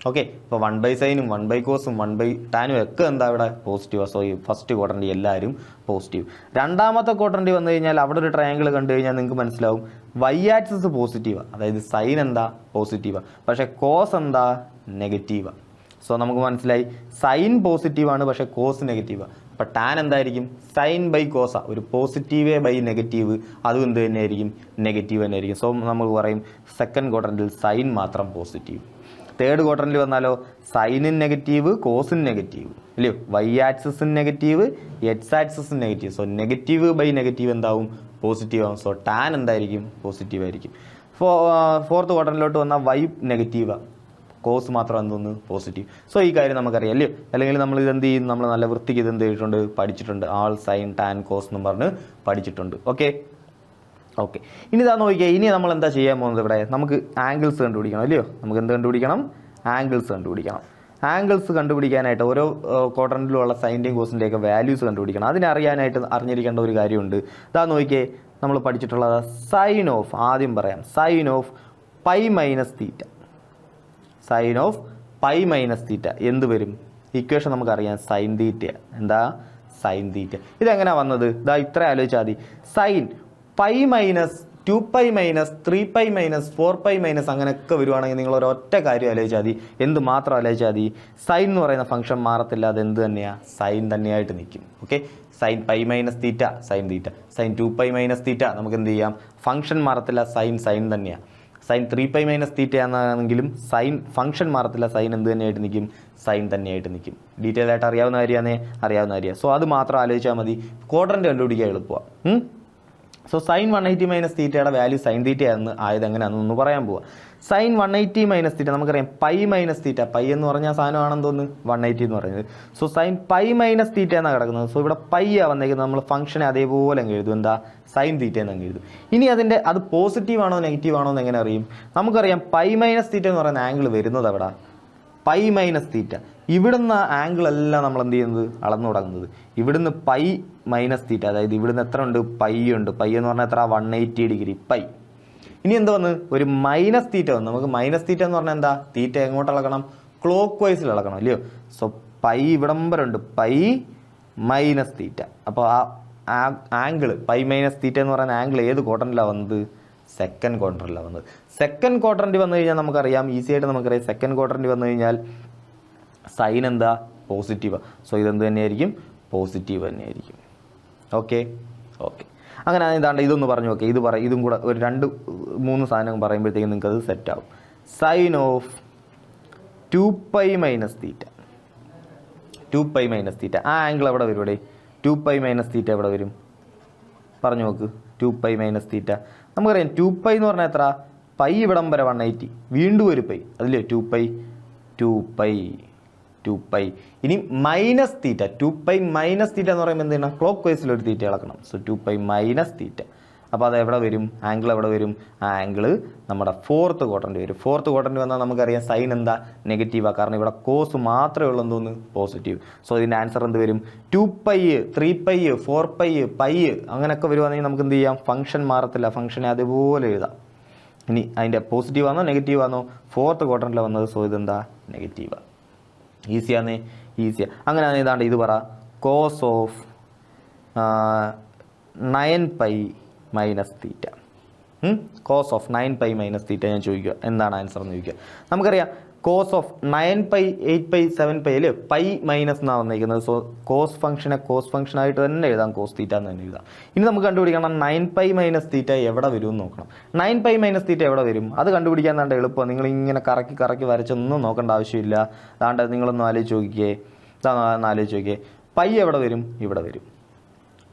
ഓക്കെ, അപ്പോൾ 1/sin 1/cos 1/tan ഒക്കെ എന്താ ഇവിടെ? പോസിറ്റീവാണ്. സോ ഈ ഫസ്റ്റ് ക്വാഡ്രൻറ്റ് എല്ലാവരും പോസിറ്റീവ്. രണ്ടാമത്തെ ക്വാഡ്രൻറ്റ് വന്നു കഴിഞ്ഞാൽ അവിടെ ഒരു ട്രയാങ്കിൾ കണ്ടു കഴിഞ്ഞാൽ നിങ്ങൾക്ക് മനസ്സിലാവും വൈ ആക്സിസ് പോസിറ്റീവാണ്, അതായത് സൈൻ എന്താ? പോസിറ്റീവാണ്, പക്ഷേ കോസ് എന്താ? നെഗറ്റീവാണ്. സോ നമുക്ക് മനസ്സിലായി സൈൻ പോസിറ്റീവാണ് പക്ഷേ കോസ് നെഗറ്റീവാണ്. അപ്പോൾ ടാൻ എന്തായിരിക്കും? സൈൻ ബൈ കോസ, ഒരു പോസിറ്റീവ് ബൈ നെഗറ്റീവ്, അതും എന്ത് തന്നെയായിരിക്കും? നെഗറ്റീവ് തന്നെയായിരിക്കും. സോ നമുക്ക് പറയും സെക്കൻഡ് ക്വാഡ്രൻറ്റിൽ സൈൻ മാത്രം പോസിറ്റീവ്. തേർഡ് ക്വാഡ്രൻറ്റിൽ വന്നാലോ സൈനും നെഗറ്റീവ്, കോസും നെഗറ്റീവ്, അല്ലയോ? വൈ ആക്സിസും നെഗറ്റീവ്, എക്സ് ആക്സിസും negative. So negative by negative എന്താവും? പോസിറ്റീവ് ആവും. സോ ടാൻ എന്തായിരിക്കും? പോസിറ്റീവ് ആയിരിക്കും. ഫോർത്ത് ക്വാഡ്രൻറ്റിലോട്ട് വന്നാൽ വൈ നെഗറ്റീവാണ്, കോസ് മാത്രം എന്തോന്ന്? പോസിറ്റീവ്. സോ ഈ കാര്യം നമുക്കറിയാം, അല്ലയോ? അല്ലെങ്കിൽ നമ്മൾ ഇതെന്ത് ചെയ്യും? നമ്മൾ നല്ല വൃത്തിക്ക് ഇതെന്ത് ചെയ്തിട്ടുണ്ട്? പഠിച്ചിട്ടുണ്ട്. ആൾ സൈൻ ടാൻ കോസ് എന്നും പറഞ്ഞ് പഠിച്ചിട്ടുണ്ട്. ഓക്കെ, ഇനി ഇതാ നോക്കിയാൽ ഇനി നമ്മൾ എന്താ ചെയ്യാൻ പോകുന്നത്? ഇവിടെ നമുക്ക് ആംഗിൾസ് കണ്ടുപിടിക്കണം, അല്ലയോ? നമുക്ക് എന്ത് കണ്ടുപിടിക്കണം? ആംഗിൾസ് കണ്ടുപിടിക്കണം. ആംഗിൾസ് കണ്ടുപിടിക്കാനായിട്ട് ഓരോ ക്വാഡ്രൻറ്റിലുള്ള സൈൻ്റെയും കോസിൻ്റെയും ഒക്കെ വാല്യൂസ് കണ്ടുപിടിക്കണം. അതിനറിയാനായിട്ട് അറിഞ്ഞിരിക്കേണ്ട ഒരു കാര്യമുണ്ട്. ഇതാ നോക്കിയേ, നമ്മൾ പഠിച്ചിട്ടുള്ളത് സൈൻ ഓഫ്, ആദ്യം പറയാം, sine of pi minus theta. Sine of pi minus theta എന്ത് വരും? ഇക്വേഷൻ നമുക്കറിയാം, സൈൻ തീറ്റ. എന്താ? Sine theta. ഇതെങ്ങനെയാണ് വന്നത്? ഇതാ ഇത്ര ആലോചിച്ചാൽ മതി. Sine pi minus 2π minus 3π minus 4π minus അങ്ങനെയൊക്കെ വരുവാണെങ്കിൽ നിങ്ങൾ ഒരൊറ്റ കാര്യം ആലോചിച്ചാൽ മതി. എന്ത് മാത്രം ആലോചിച്ചാൽ മതി? സൈൻ എന്ന് പറയുന്ന ഫംഗ്ഷൻ മാറത്തില്ല, അത് എന്ത് തന്നെയാണ്? സൈൻ തന്നെയായിട്ട് നിൽക്കും. Okay, sine pi minus theta sine theta, sine 2π minus theta നമുക്ക് എന്ത് ചെയ്യാം? ഫംഗ്ഷൻ മാറത്തില്ല, സൈൻ തന്നെയാണ്. സൈൻ 3π മൈനസ് തീറ്റ എന്നാണെങ്കിലും സൈൻ ഫംഗ്ഷൻ മാറത്തില്ല, സൈൻ എന്ത് തന്നെയായിട്ട് നിൽക്കും? സൈൻ തന്നെയായിട്ട് നിൽക്കും. ഡീറ്റെയിൽ ആയിട്ട് അറിയാവുന്ന കാര്യമാണ്. സോ അത് മാത്രം ആലോചിച്ചാൽ മതി. ക്വാഡ്രൻറ്റ് കണ്ടുപിടിക്കാൻ എളുപ്പമാണ്. സോ സൈൻ 180 മൈനസ് തീറ്റയുടെ വാല്യൂ സൈൻ തീറ്റ ആയത് എങ്ങനെയാണെന്നൊന്ന് പറയാൻ പോവാം. സൈൻ 180 മൈനസ് തീറ്റ നമുക്കറിയാം പൈ മൈനസ് തീറ്റ, പൈ എന്ന് പറഞ്ഞാൽ സാധനമാണെന്ന് തോന്നുന്നു 180 എന്ന് പറയുന്നത്. സോ സൈൻ പൈ മൈനസ് തീറ്റ എന്നാണ് കിടക്കുന്നത്. സോ ഇവിടെ പൈ ആ വന്നേക്കുന്നത്, നമ്മൾ ഫംഗ്ഷനെ അതേപോലെ അങ്ങ് എഴുതും. എന്താ? സൈൻ തീറ്റ എന്ന് അങ്ങ് എഴുതും. ഇനി അത് പോസിറ്റീവ് ആണോ നെഗറ്റീവ് ആണോ എന്ന് എങ്ങനെ അറിയും? നമുക്കറിയാം പൈ മൈനസ് തീറ്റ എന്ന് പറയുന്ന ആംഗിൾ വരുന്നത് അവിടെ പൈ മൈനസ് തീറ്റ. ഇവിടുന്ന് ആംഗിൾ എല്ലാം നമ്മൾ എന്ത് ചെയ്യുന്നത്? അളന്നു തുടങ്ങുന്നത്. ഇവിടുന്ന് പൈ മൈനസ് തീറ്റ, അതായത് ഇവിടുന്ന് എത്ര ഉണ്ട്? പൈ ഉണ്ട്. പൈ എന്ന് പറഞ്ഞാൽ എത്ര? 180 ഡിഗ്രി പൈ. ഇനി എന്ത് വന്ന്? ഒരു മൈനസ് തീറ്റ വന്നു. നമുക്ക് മൈനസ് തീറ്റ എന്ന് പറഞ്ഞാൽ എന്താ? തീറ്റ എങ്ങോട്ട് ഇളക്കണം? ക്ലോക്ക് വൈസിൽ ഇളക്കണം, അല്ലയോ? സോ പൈ ഇവിടം വരെ ഉണ്ട്, പൈ മൈനസ് തീറ്റ. അപ്പോൾ ആ ആംഗിൾ പൈ മൈനസ് തീറ്റ എന്ന് പറയുന്ന ആംഗിൾ ഏത് ക്വാഡ്രന്റിലാണ് വന്നത്? സെക്കൻഡ് ക്വാഡ്രന്റിലാണ് വന്നത്. സെക്കൻഡ് ക്വാഡ്രന്റ് വന്നു കഴിഞ്ഞാൽ നമുക്കറിയാം, ഈസി ആയിട്ട് നമുക്കറിയാം, സെക്കൻഡ് ക്വാഡ്രന്റ് വന്നു കഴിഞ്ഞാൽ സൈൻ എന്താ? പോസിറ്റീവ്. സോ ഇതെന്ത് തന്നെയായിരിക്കും? പോസിറ്റീവ് തന്നെയായിരിക്കും. ഓക്കെ, അങ്ങനെ ഇതാണ്ട് ഇതൊന്ന് പറഞ്ഞു നോക്കെ. ഇതും കൂടെ ഒരു 2-3 സാധനം പറയുമ്പോഴത്തേക്കും നിങ്ങൾക്ക് അത് സെറ്റ് ആവും. Sine of 2π minus theta, 2π minus theta, ആ ആംഗിൾ എവിടെ വരും? ഇവിടെ 2π മൈനസ് തീറ്റ എവിടെ വരും? പറഞ്ഞു നോക്ക്. 2π മൈനസ് തീറ്റ നമുക്കറിയാം 2π എന്ന് പറഞ്ഞാൽ എത്ര? പൈ ഇവിടം വരെ 180, വീണ്ടും ഒരു പൈ, അതില്ലേ 2π. ഇനി മൈനസ് തീറ്റ, 2π മൈനസ് തീറ്റ എന്ന് പറയുമ്പോൾ എന്ത് ചെയ്യണം? ക്ലോക്ക് വൈസിൽ ഒരു തീറ്റ ഇളക്കണം. So 2π minus theta. അപ്പോൾ അത് എവിടെ വരും? ആംഗിൾ എവിടെ വരും? ആ ആംഗിൾ നമ്മുടെ ഫോർത്ത് ക്വാഡ്രന്റ് വരും. ഫോർത്ത് ക്വാഡ്രന്റ് വന്നാൽ നമുക്കറിയാം സൈൻ എന്താ? നെഗറ്റീവാണ്. കാരണം ഇവിടെ കോസ് മാത്രമേ ഉള്ളൂ എന്തോന്ന്? പോസിറ്റീവ്. സോ ഇതിൻ്റെ ആൻസർ എന്ത് വരും? 2π 3π 4π പൈ അങ്ങനെയൊക്കെ വരുവാണെങ്കിൽ നമുക്ക് എന്ത് ചെയ്യാം? ഫംഗ്ഷൻ മാറത്തില്ല, ഫംഗ്ഷനെ അതുപോലെ എഴുതാം. ഇനി അതിൻ്റെ പോസിറ്റീവ് ആണോ നെഗറ്റീവ് ആണോ? ഫോർത്ത് ക്വാഡ്രന്റിൽ വന്നത്. സോ ഇതെന്താ? നെഗറ്റീവാണ്. ഈസിയാന്നേ? ഈസിയാണ്. അങ്ങനെ ഇതാണ്ട് ഇത് പറ, cos of 9π minus theta. Cos of 9π minus theta ഞാൻ ചോദിക്കുക, എന്താണ് ആൻസർ എന്ന് ചോദിക്കുക. നമുക്കറിയാം കോസ് ഓഫ് 9π 8π 7π അല്ലേ? പൈ മൈനസ് എന്നാണ് വന്നിരിക്കുന്നത്. സോ കോസ് ഫംഗ്ഷനായിട്ട് തന്നെ എഴുതാം, കോസ് തീറ്റ എന്ന് തന്നെ എഴുതാം. ഇനി നമുക്ക് കണ്ടുപിടിക്കണം 9π മൈനസ് തീറ്റ എവിടെ വരും എന്ന് നോക്കണം. 9π മൈനസ് തീറ്റ എവിടെ വരും? അത് കണ്ടുപിടിക്കാൻ താണ്ട് എളുപ്പം. നിങ്ങൾ ഇങ്ങനെ കറക്കി വരച്ചൊന്നും നോക്കേണ്ട ആവശ്യമില്ല. അതാണ്ട് നിങ്ങളൊന്ന് ആലോചിച്ച് നോക്കിയേ. പൈ എവിടെ വരും? ഇവിടെ വരും.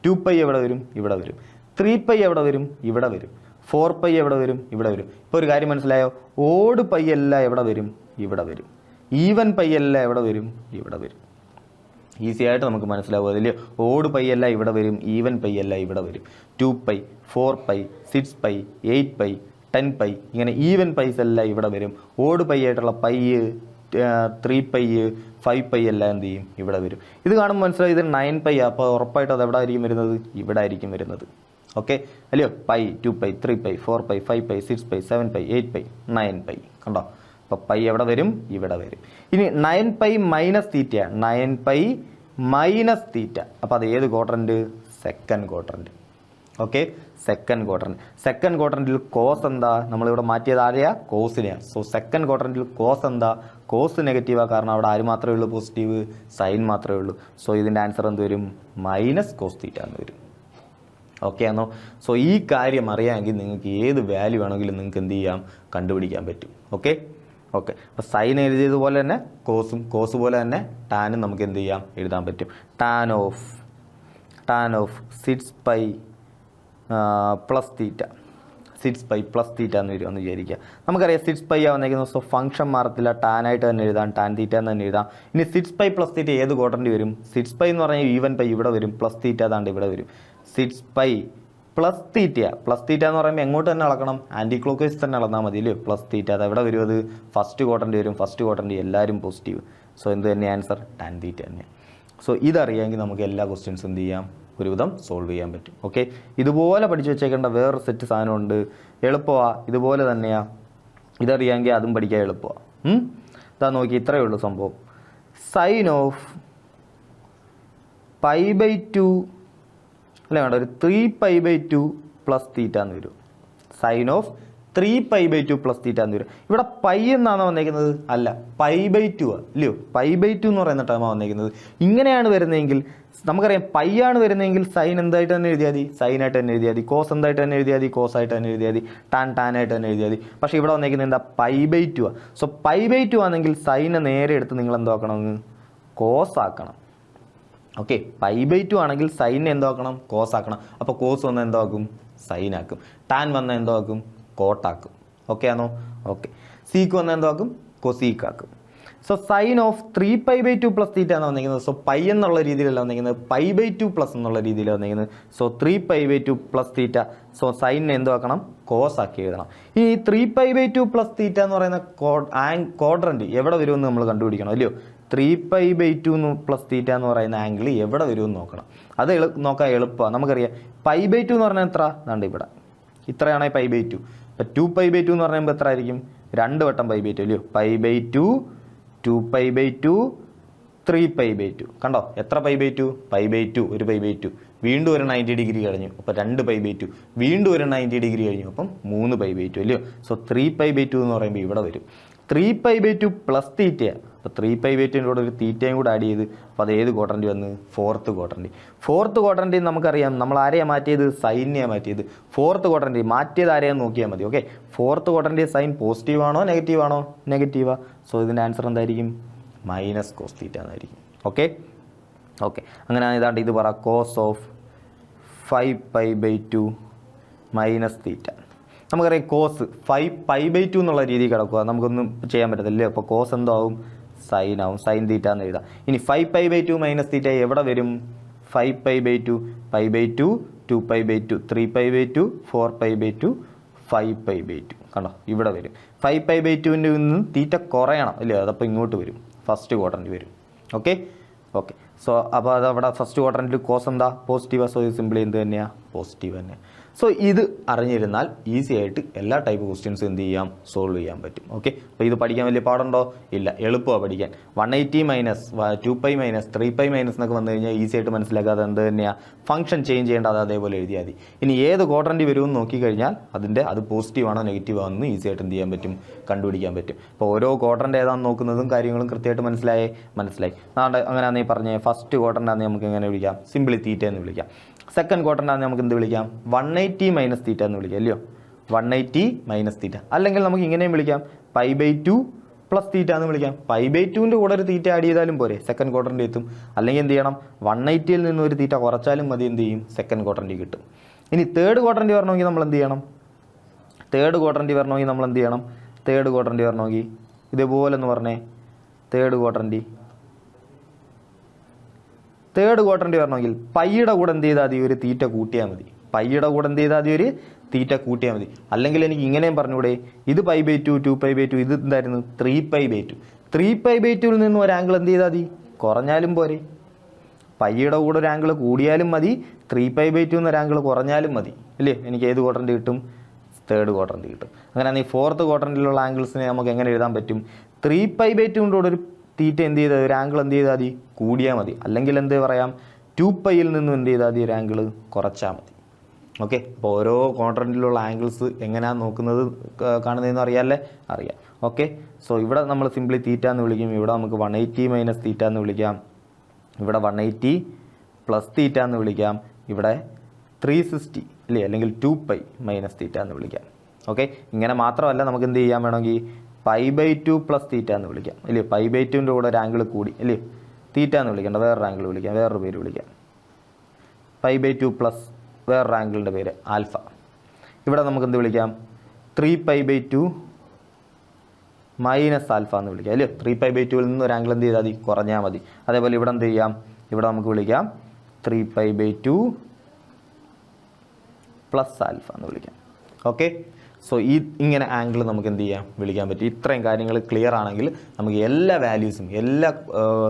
2π എവിടെ വരും? ഇവിടെ വരും. 3π എവിടെ വരും? ഇവിടെ വരും. 4π എവിടെ വരും? ഇവിടെ വരും. ഇപ്പോൾ ഒരു കാര്യം മനസ്സിലായോ? ഓഡ് പൈ എല്ലാം എവിടെ വരും? ഇവിടെ വരും. ഈവൻ പൈ എല്ലാം എവിടെ വരും? ഇവിടെ വരും. ഈസി ആയിട്ട് നമുക്ക് മനസ്സിലാവും അതിൽ. ഓഡ് പൈ എല്ലാം ഇവിടെ വരും, ഈവൻ പൈ എല്ലാം ഇവിടെ വരും. 2π 4π 6π 8π 10π ഇങ്ങനെ ഈവൻ പൈസ് എല്ലാം ഇവിടെ വരും. ഓഡ് പൈ ആയിട്ടുള്ള പൈ 3π 5π എല്ലാം എന്ത് ചെയ്യും ഇവിടെ വരും. ഇത് കാണുമ്പോൾ മനസ്സിലായി ഇത് 9π. അപ്പോൾ ഉറപ്പായിട്ട് അത് എവിടെ ആയിരിക്കും വരുന്നത്? ഇവിടെ ആയിരിക്കും വരുന്നത്. ഓക്കെ അല്ലയോ? π 2π 3π 4π 5π 6π 7π 8π 9π കണ്ടോ? അപ്പോൾ π എവിടെ വരും? ഇവിടെ വരും. ഇനി 9π മൈനസ് തീറ്റ, 9π മൈനസ് തീറ്റ. അപ്പോൾ അത് ഏത് quadrant? Second quadrant. Okay, second quadrant. Second ക്വാഡ്രന്റിൽ കോസ് എന്താ? നമ്മളിവിടെ മാറ്റിയത് ആരെയാ? കോസിനെയാണ്. സോ സെക്കൻഡ് ക്വാഡ്രന്റിൽ കോസ് എന്താ? കോസ് നെഗറ്റീവാണ്. കാരണം അവിടെ ആര് മാത്രമേ ഉള്ളൂ? പോസിറ്റീവ്, സൈൻ മാത്രമേ ഉള്ളൂ. സോ ഇതിൻ്റെ ആൻസർ എന്ത് വരും? മൈനസ് കോസ് തീറ്റ എന്ന് വരും. ഓക്കെ ആണോ? സോ ഈ കാര്യം അറിയാമെങ്കിൽ നിങ്ങൾക്ക് ഏത് വാല്യൂ വേണമെങ്കിലും നിങ്ങൾക്ക് എന്ത് ചെയ്യാം? കണ്ടുപിടിക്കാൻ പറ്റും. Okay okay. അപ്പോൾ സൈൻ എഴുതിയതുപോലെ തന്നെ കോസ് പോലെ തന്നെ ടാനും നമുക്ക് എന്ത് ചെയ്യാം? എഴുതാൻ പറ്റും. Tan of 6π plus theta, 6π plus theta എന്ന് വരും എന്ന് വിചാരിക്കുക. നമുക്കറിയാം 6π വന്നേക്കുന്നത്. സോ ഫംഗ്ഷൻ മാറത്തില്ല, ടാനായിട്ട് തന്നെ എഴുതാം, ടാൻ തീറ്റ എന്ന് തന്നെ എഴുതാം. ഇനി 6π പ്ലസ് തീറ്റ ഏത് ക്വാഡ്രന്റ് വരും? 6π എന്ന് പറഞ്ഞാൽ ഈവൻ പൈ ഇവിടെ വരും, പ്ലസ് തീറ്റ അതാണ്ട് ഇവിടെ വരും. 6π പ്ലസ് തീറ്റ എന്ന് പറയുമ്പോൾ എങ്ങോട്ട് തന്നെ അളക്കണം? ആൻറ്റി ക്ലോക്ക് വൈസ് തന്നെ അളന്നാൽ മതി അല്ലേ? പ്ലസ് തീറ്റ അത് എവിടെ വരും? അത് ഫസ്റ്റ് ക്വാഡ്രന്റ് വരും. ഫസ്റ്റ് ക്വാഡ്രന്റ് എല്ലാവരും പോസിറ്റീവ്. സോ എന്ത് തന്നെ ആൻസർ? ടാൻ തീറ്റ തന്നെ. സോ ഇതറിയാമെങ്കിൽ നമുക്ക് എല്ലാ ക്വസ്റ്റ്യൻസും എന്ത് ചെയ്യാം? ഒരുവിധം സോൾവ് ചെയ്യാൻ പറ്റും. ഓക്കെ, ഇതുപോലെ പഠിച്ചു വെച്ചേക്കേണ്ട വേറൊരു സെറ്റ് സാധനമുണ്ട്. എളുപ്പമാണ്, ഇതുപോലെ തന്നെയാണ്. ഇതറിയാമെങ്കിൽ അതും പഠിക്കാൻ എളുപ്പമാണ്. ഇതാ നോക്കി, ഇത്രയേ ഉള്ളൂ സംഭവം. സൈൻ ഓഫ് π/2 അല്ല വേണ്ട, ഒരു 3π/2 പ്ലസ് തീറ്റ എന്ന് വരും. സൈൻ ഓഫ് 3π/2 പ്ലസ് തീറ്റ എന്ന് വരും. ഇവിടെ പൈ എന്നാണോ വന്നേക്കുന്നത്? അല്ല, π/2 അല്ലയോ? π/2 എന്ന് പറയുന്ന ടേമാണ് വന്നേക്കുന്നത്. ഇങ്ങനെയാണ് വരുന്നതെങ്കിൽ നമുക്കറിയാം പൈ ആണ് വരുന്നതെങ്കിൽ സൈൻ എന്തായിട്ട് തന്നെ എഴുതിയാൽ മതി, സൈനായിട്ട് തന്നെ എഴുതിയാൽ മതി. കോസ് എന്തായിട്ട് തന്നെ എഴുതിയാൽ മതി, കോസായിട്ട് തന്നെ എഴുതിയാൽ മതി. ടാനായിട്ട് തന്നെ എഴുതിയാൽ മതി. പക്ഷേ ഇവിടെ വന്നേക്കുന്നത് എന്താ? π/2. സോ π/2 ആണെങ്കിൽ സൈനെ നേരെ എടുത്ത് നിങ്ങൾ എന്താക്കണമെന്ന്? കോസ് ആക്കണം. ഓക്കെ, π/2 ആണെങ്കിൽ സൈനെ എന്താക്കണം? കോസ് ആക്കണം. അപ്പോൾ കോസ് വന്നാൽ എന്താക്കും? സൈനാക്കും. ടാൻ വന്നാൽ എന്താക്കും? കോട്ടാക്കും. ഓക്കെ ആണോ? ഓക്കെ. സീക്ക് വന്നാൽ എന്താക്കും? കൊസീക്കാക്കും. So sine of 3π/2 plus theta ആണ് വന്നിരിക്കുന്നത്. സോ പൈ എന്നുള്ള രീതിയിലല്ല വന്നിരിക്കുന്നത്, π/2 പ്ലസ് എന്നുള്ള രീതിയിലാണ് വന്നിരിക്കുന്നത്. So 3π/2 plus theta. സോ സൈനിനെ എന്താക്കണം? കോസ് ആക്കി എഴുതണം. ഈ 3π/2 പ്ലസ് തീറ്റ എന്ന് പറയുന്ന ക്വാഡ്രന്റ് എവിടെ വരുമെന്ന് നമ്മൾ കണ്ടുപിടിക്കണം അല്ലയോ? 3π/2 പ്ലസ് തീറ്റ എന്ന് പറയുന്ന ആംഗിൾ എവിടെ വരുമെന്ന് നോക്കണം. അത് നോക്കാൻ എളുപ്പമാണ്. നമുക്കറിയാം π/2 എന്ന് പറഞ്ഞാൽ എത്ര? അതാണ്ട് ഇവിടെ ഇത്രയാണെങ്കിൽ π/2. ഇപ്പം 2π/2 എന്ന് പറയുമ്പോൾ എത്ര ആയിരിക്കും? 2 വട്ടം π/2 അല്ലയോ? π/2 2π/2 3π/2 കണ്ടോ? എത്ര π/2? π/2 ഒരു π/2. വീണ്ടും ഒരു 90 ഡിഗ്രി കഴിഞ്ഞു, അപ്പോൾ 2 π/2. വീണ്ടും ഒരു 90 ഡിഗ്രി കഴിഞ്ഞു, അപ്പം 3 π/2 അല്ലയോ? സോ 3π/2 എന്ന് പറയുമ്പോൾ ഇവിടെ വരും. 3π/2 പ്ലസ് തീറ്റയാണ്. അപ്പോൾ 3π/2 കൂടെ ഒരു തീറ്റയും കൂടെ ആഡ് ചെയ്ത് അപ്പോൾ അത് ഏത് ക്വാഡ്രന്റ് വന്ന്? Fourth quadrant. ഫോർത്ത് ക്വാഡ്രന്റിൽ നമുക്കറിയാം നമ്മൾ ആരെയാണ് മാറ്റിയത്? സൈനെയാണ് മാറ്റിയത്. ഫോർത്ത് ക്വാഡ്രന്റ് മാറ്റിയത് ആരെയാന്ന് നോക്കിയാൽ മതി. Okay, fourth quadrant sine positive ആണോ നെഗറ്റീവ് ആണോ? നെഗറ്റീവാ. സോ ഇതിൻ്റെ ആൻസർ എന്തായിരിക്കും? മൈനസ് കോസ് തീറ്റ എന്നായിരിക്കും. Okay okay. അങ്ങനെ ഏതാണ്ട് ഇത് പറ, കോസ് ഓഫ് 5π/2 മൈനസ് തീറ്റ. നമുക്കറിയാം കോസ് 5π/2 എന്നുള്ള രീതി കിടക്കുക, നമുക്കൊന്നും ചെയ്യാൻ പറ്റത്തില്ലേ. അപ്പോൾ കോസ് എന്താവും? സൈൻ ആവും. സൈൻ തീറ്റ എന്ന് എഴുതാം. ഇനി 5π/2 മൈനസ് തീറ്റ എവിടെ വരും? 5π/2 π/2 2π/2 3π/2 4π/2 5π/2 കണ്ടോ? ഇവിടെ വരും. 5π/2ൻ്റെ നിന്ന് തീറ്റ കുറയണം അല്ലേ? അതപ്പോൾ ഇങ്ങോട്ട് വരും, ഫസ്റ്റ് ക്വാഡ്രന്റ് വരും. Okay okay. സോ അപ്പോൾ അത് അവിടെ ഫസ്റ്റ് ക്വാഡ്രന്റിൽ കോസ് എന്താ? പോസിറ്റീവ്. സോ ഇത് സിമ്പിളി എന്ത് തന്നെയാണ്? പോസിറ്റീവ് തന്നെ. സോ ഇത് അറിഞ്ഞിരുന്നാൽ ഈസി ആയിട്ട് എല്ലാ ടൈപ്പ് ക്വസ്റ്റ്യൻസും എന്ത് ചെയ്യാം? സോൾവ് ചെയ്യാൻ പറ്റും. ഓക്കെ, അപ്പോൾ ഇത് പഠിക്കാൻ വലിയ പാടുണ്ടോ? ഇല്ല, എളുപ്പമാണ് പഠിക്കാൻ. 180 മൈനസ് 2π മൈനസ് 3π മൈനസ് എന്നൊക്കെ വന്നു കഴിഞ്ഞാൽ ഈസി ആയിട്ട് മനസ്സിലാക്കാതെ എന്ത് തന്നെയാണ്? ഫംഗ്ഷൻ ചേഞ്ച് ചെയ്യേണ്ട, അത് അതേപോലെ എഴുതിയാൽ മതി. ഇനി ഏത് ക്വാഡ്രന്റ് വരുമെന്ന് നോക്കിക്കഴിഞ്ഞാൽ അത് പോസിറ്റീവ് ആണോ നെഗറ്റീവ് ആണെന്ന് ഈസി ആയിട്ട് എന്ത് ചെയ്യാൻ പറ്റും? കണ്ടുപിടിക്കാൻ പറ്റും. അപ്പോൾ ഓരോ ക്വാഡ്രന്റ് ഏതാണെന്ന് നോക്കുന്നതും കാര്യങ്ങളും കൃത്യമായിട്ട് മനസ്സിലായി. അങ്ങനെയാണെങ്കിൽ പറഞ്ഞേ, ഫസ്റ്റ് ക്വാഡ്രന്റ് ആണെങ്കിൽ നമുക്ക് എങ്ങനെ വിളിക്കാം? സിമ്പിളി തീറ്റ എന്ന് വിളിക്കാം. സെക്കൻഡ് ക്വാഡ്രന്റ് ആണെങ്കിൽ നമുക്ക് എന്ത് വിളിക്കാം? 180 മൈനസ് തീറ്റ എന്ന് വിളിക്കാം അല്ലയോ? 180 മൈനസ് തീറ്റ. അല്ലെങ്കിൽ നമുക്ക് ഇങ്ങനെയും വിളിക്കാം, π/2 പ്ലസ് തീറ്റ എന്ന് വിളിക്കാം. π/2ൻ്റെ കൂടെ ഒരു തീറ്റ ആഡ് ചെയ്താലും പോരെ, സെക്കൻഡ് ക്വാഡ്രന്റ് എത്തും. അല്ലെങ്കിൽ എന്ത് ചെയ്യണം? 180ൽ നിന്ന് ഒരു തീറ്റ കുറച്ചാലും മതി, എന്ത് ചെയ്യും? സെക്കൻഡ് ക്വാഡ്രന്റ് കിട്ടും. ഇനി തേർഡ് ക്വാഡ്രന്റ് വരണമെങ്കിൽ നമ്മൾ എന്ത് ചെയ്യണം? തേർഡ് ക്വാഡ്രന്റ് വരണമെങ്കിൽ ഇതേപോലെ എന്ന് പറഞ്ഞേ, തേർഡ് ക്വാഡ്രന്റ് വരണമെങ്കിൽ പൈയുടെ കൂടെ എന്ത് ചെയ്താൽ മതി? ഒരു തീറ്റ കൂട്ടിയാൽ മതി. അല്ലെങ്കിൽ എനിക്ക് ഇങ്ങനെയും പറഞ്ഞൂടെ, ഇത് π/2 2π/2, ഇത് എന്തായിരുന്നു? 3π/2. 3π/2 നിന്ന് ഒരു ആംഗിൾ എന്ത് ചെയ്താൽ മതി, കുറഞ്ഞാലും പോരെ. പൈയുടെ കൂടെ ഒരു ആംഗിൾ കൂടിയാലും മതി, 3π/2 എന്നൊരു ആംഗിൾ കുറഞ്ഞാലും മതി അല്ലേ. എനിക്ക് ഏത് ക്വാഡ്രന്റ് കിട്ടും, തേർഡ് ക്വാഡ്രന്റ് കിട്ടും. അങ്ങനെയാണെങ്കിൽ ഫോർത്ത് ക്വാഡ്രന്റിലുള്ള ആംഗിൾസിനെ നമുക്ക് എങ്ങനെ എഴുതാൻ പറ്റും, 3π/2 കൊണ്ട് ഒരു തീറ്റ എന്ത് ചെയ്താൽ ഒരു ആംഗിൾ എന്ത് ചെയ്താൽ മതി, കൂടിയാൽ മതി. അല്ലെങ്കിൽ എന്ത് പറയാം, 2πയിൽ നിന്നും എന്ത് ചെയ്താൽ മതി, ഒരു ആംഗിൾ കുറച്ചാൽ മതി. ഓക്കെ, അപ്പോൾ ഓരോ ക്വാഡ്രന്റിലുള്ള ആംഗിൾസ് എങ്ങനെയാണ് നോക്കുന്നത് കാണുന്നതെന്ന് അറിയാമല്ലേ, അറിയാം. ഓക്കെ, സോ ഇവിടെ നമ്മൾ സിംപ്ലി തീറ്റ എന്ന് വിളിക്കും, ഇവിടെ നമുക്ക് 180 - തീറ്റ എന്ന് വിളിക്കാം, ഇവിടെ 180 + തീറ്റ എന്ന് വിളിക്കാം, ഇവിടെ 360 അല്ലേ, അല്ലെങ്കിൽ 2π - തീറ്റ എന്ന് വിളിക്കാം. ഓക്കെ, ഇങ്ങനെ മാത്രമല്ല നമുക്ക് എന്ത് ചെയ്യാൻ വേണമെങ്കിൽ π/2 + തീറ്റ എന്ന് വിളിക്കാം അല്ലേ. π/2ൻ്റെ കൂടെ ഒരു ആംഗിൾ കൂടി അല്ലേ, തീറ്റ എന്ന് വിളിക്കേണ്ട, വേറൊരു ആംഗിൾ വിളിക്കാം, വേറൊരു പേര് വിളിക്കാം, π/2 + വേറൊരു ആംഗിളിൻ്റെ പേര് ആൽഫ. ഇവിടെ നമുക്ക് എന്ത് വിളിക്കാം, 3π/2 - ആൽഫ എന്ന് വിളിക്കാം അല്ലേ. 3π/2ൽ നിന്ന് ഒരു ആംഗിൾ എന്ത് ചെയ്താൽ മതി, കുറഞ്ഞാൽ മതി. അതേപോലെ ഇവിടെ എന്ത് ചെയ്യാം, ഇവിടെ നമുക്ക് വിളിക്കാം 3π/2 + ആൽഫ എന്ന് വിളിക്കാം. ഓക്കെ, സോ ഇങ്ങനെ ആംഗിൾ നമുക്ക് എന്ത് ചെയ്യാം, വിളിക്കാൻ പറ്റും. ഇത്രയും കാര്യങ്ങൾ ക്ലിയർ ആണെങ്കിൽ നമുക്ക് എല്ലാ വാല്യൂസും, എല്ലാ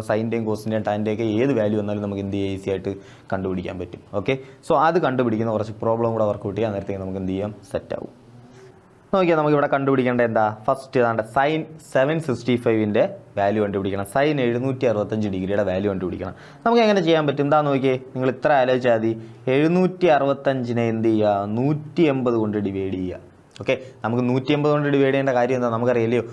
സൈൻ്റെയും കോസിൻ്റെയും ടാൻ്റെയൊക്കെ ഏത് വാല്യൂ വന്നാലും നമുക്ക് എന്ത് ചെയ്യാം, ഈസി ആയിട്ട് കണ്ടുപിടിക്കാൻ പറ്റും. ഓക്കെ, സോ അത് കണ്ടുപിടിക്കുന്ന കുറച്ച് പ്രോബ്ലം കൂടെ വർക്കൗട്ട് ചെയ്യാൻ നേരത്തേക്ക് നമുക്ക് എന്ത് ചെയ്യാം, സെറ്റ് ആവും. നോക്കിയാൽ നമുക്ക് ഇവിടെ കണ്ടുപിടിക്കേണ്ട എന്താ, ഫസ്റ്റ് ഏതാണ്ട് sin 765ൻ്റെ വാല്യൂ കണ്ടുപിടിക്കണം. sin 765 വാല്യൂ കണ്ടുപിടിക്കണം. നമുക്ക് എങ്ങനെ ചെയ്യാൻ പറ്റും, എന്താ നോക്കിയേ, നിങ്ങൾ ഇത്ര ആലോചിച്ചാൽ മതി. 765നെ എന്ത് ചെയ്യുക, 180 കൊണ്ട് ഡിവൈഡ് ചെയ്യുക. ഓക്കെ, നമുക്ക് 180 കൊണ്ട് ഡിവൈഡ് ചെയ്യേണ്ട കാര്യം എന്താ, നമുക്കറിയില്ലയോ,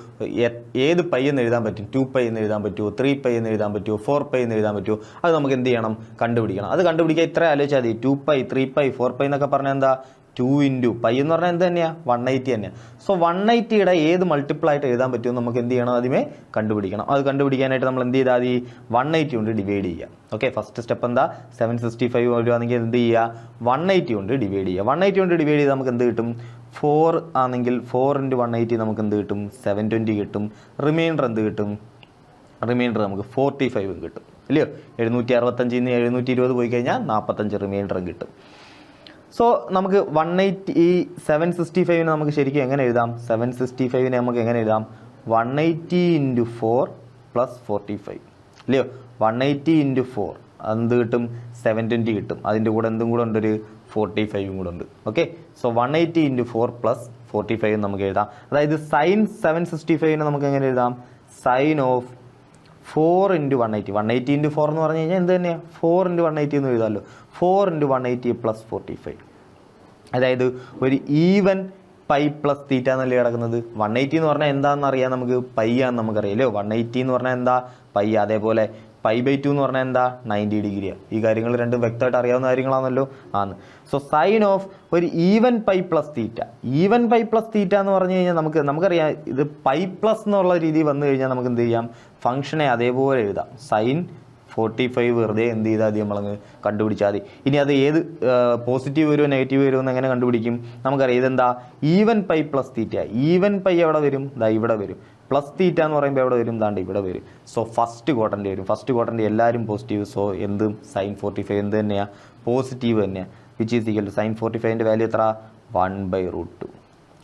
ഏത് പൈ എന്ന് എഴുതാൻ പറ്റും, 2π എന്ന് എഴുതാൻ പറ്റുമോ, 3π എന്ന് എഴുതാൻ പറ്റുമോ, 4π എന്ന് എഴുതാൻ പറ്റുമോ, അത് നമുക്ക് എന്ത് ചെയ്യണം, കണ്ടുപിടിക്കണം. അത് കണ്ടുപിടിക്കാൻ ഇത്ര ആലോചിച്ചാൽ മതി. 2π 3π 4π എന്നൊക്കെ പറഞ്ഞാൽ എന്താ, 2 × π എന്ന് പറഞ്ഞാൽ എന്ത് തന്നെയാണ്, 180 തന്നെയാണ്. സോ 180യുടെ ഏത് മൾട്ടിപ്പിൾ ആയിട്ട് എഴുതാൻ പറ്റുമോ നമുക്ക് എന്ത് ചെയ്യണം, ആദ്യമേ കണ്ടുപിടിക്കണം. അത് കണ്ടുപിടിക്കാനായിട്ട് നമ്മൾ എന്ത് ചെയ്താൽ മതി, 180 കൊണ്ട് ഡിവൈഡ് ചെയ്യുക. ഓക്കെ, ഫസ്റ്റ് സ്റ്റെപ്പ് എന്താ, 765 വരുവാണെങ്കിൽ എന്ത് ചെയ്യുക, 180 കൊണ്ട് ഡിവൈഡ് ചെയ്യുക. 180 കൊണ്ട് ഡിവൈഡ് ചെയ്ത് നമുക്ക് എന്ത് കിട്ടും, 4 ആണെങ്കിൽ 4 × 180 നമുക്ക് എന്ത് കിട്ടും, 720 കിട്ടും. റിമൈൻഡർ എന്ത് കിട്ടും, റിമൈൻഡർ നമുക്ക് 45 കിട്ടും ഇല്ലയോ. 765 നിന്ന് 720 പോയി കഴിഞ്ഞാൽ 45 റിമൈൻഡറും കിട്ടും. സോ നമുക്ക് 180 ഈ 765നെ നമുക്ക് ശരിക്കും എങ്ങനെ എഴുതാം, 765നെ നമുക്ക് എങ്ങനെ എഴുതാം, 180 × 4 + 45 ഇല്ലയോ. 180 × 4 എന്ത് കിട്ടും, 720 കിട്ടും. അതിൻ്റെ കൂടെ എന്തും കൂടെ ഉണ്ട്, ഒരു 45 കൂടെ ഉണ്ട്. ഓക്കെ, സോ 180 × 4 + 45 നമുക്ക് എഴുതാം. അതായത് sin 765നെ നമുക്ക് എങ്ങനെ എഴുതാം, sin of 4 × 180. 180 × 4 എന്ന് പറഞ്ഞു കഴിഞ്ഞാൽ എന്ത് തന്നെയാണ്, 4 × 180 എന്ന് എഴുതാമല്ലോ. 4 × 180 + 45. അതായത് ഒരു ഈവൻ പൈ പ്ലസ് തീറ്റ എന്നല്ലേ കിടക്കുന്നത്. 180 എന്ന് പറഞ്ഞാൽ എന്താണെന്ന് അറിയാം, നമുക്ക് പൈ ആണെന്ന് നമുക്കറിയാമല്ലോ. 180 എന്ന് പറഞ്ഞാൽ എന്താ, പൈ. അതേപോലെ π/2 എന്ന് പറഞ്ഞാൽ എന്താ, 90 ഡിഗ്രിയാണ്. ഈ കാര്യങ്ങൾ രണ്ടും വ്യക്തമായിട്ട് അറിയാവുന്ന കാര്യങ്ങളാണല്ലോ ആണ്. സോ സൈൻ ഓഫ് ഒരു ഈവൻ പൈ പ്ലസ് തീറ്റ. ഈവൻ പൈ പ്ലസ് തീറ്റ എന്ന് പറഞ്ഞു കഴിഞ്ഞാൽ നമുക്കറിയാം, ഇത് പൈ പ്ലസ് എന്നുള്ള രീതി വന്നു കഴിഞ്ഞാൽ നമുക്ക് എന്ത് ചെയ്യാം, ഫംഗ്ഷനെ അതേപോലെ എഴുതാം. sin 45 വെറുതെ എന്ത് ചെയ്താൽ മതി, നമ്മളങ്ങ് കണ്ടുപിടിച്ചാൽ മതി. ഇനി അത് ഏത് പോസിറ്റീവ് വരുമോ നെഗറ്റീവ് വരുമോ എന്ന് എങ്ങനെ കണ്ടുപിടിക്കും, നമുക്കറിയാം. ഇതെന്താ, ഈവൻ പൈ പ്ലസ് തീറ്റ. ഈവൻ പൈ എവിടെ വരും, ഇതാ ഇവിടെ വരും. പ്ലസ് തീറ്റ എന്ന് പറയുമ്പോൾ എവിടെ വരും, ദാണ്ട് ഇവിടെ വരും. സോ ഫസ്റ്റ് ക്വാഡ്രന്റ് വരും. ഫസ്റ്റ് ക്വാഡ്രന്റ് എല്ലാവരും പോസിറ്റീവ്. സോ എന്തും sin 45 എന്ത് തന്നെയാണ്, പോസിറ്റീവ് തന്നെയാണ്. Which is equal to sin 45ൻ്റെ വാല്യൂ എത്ര, 1/√2.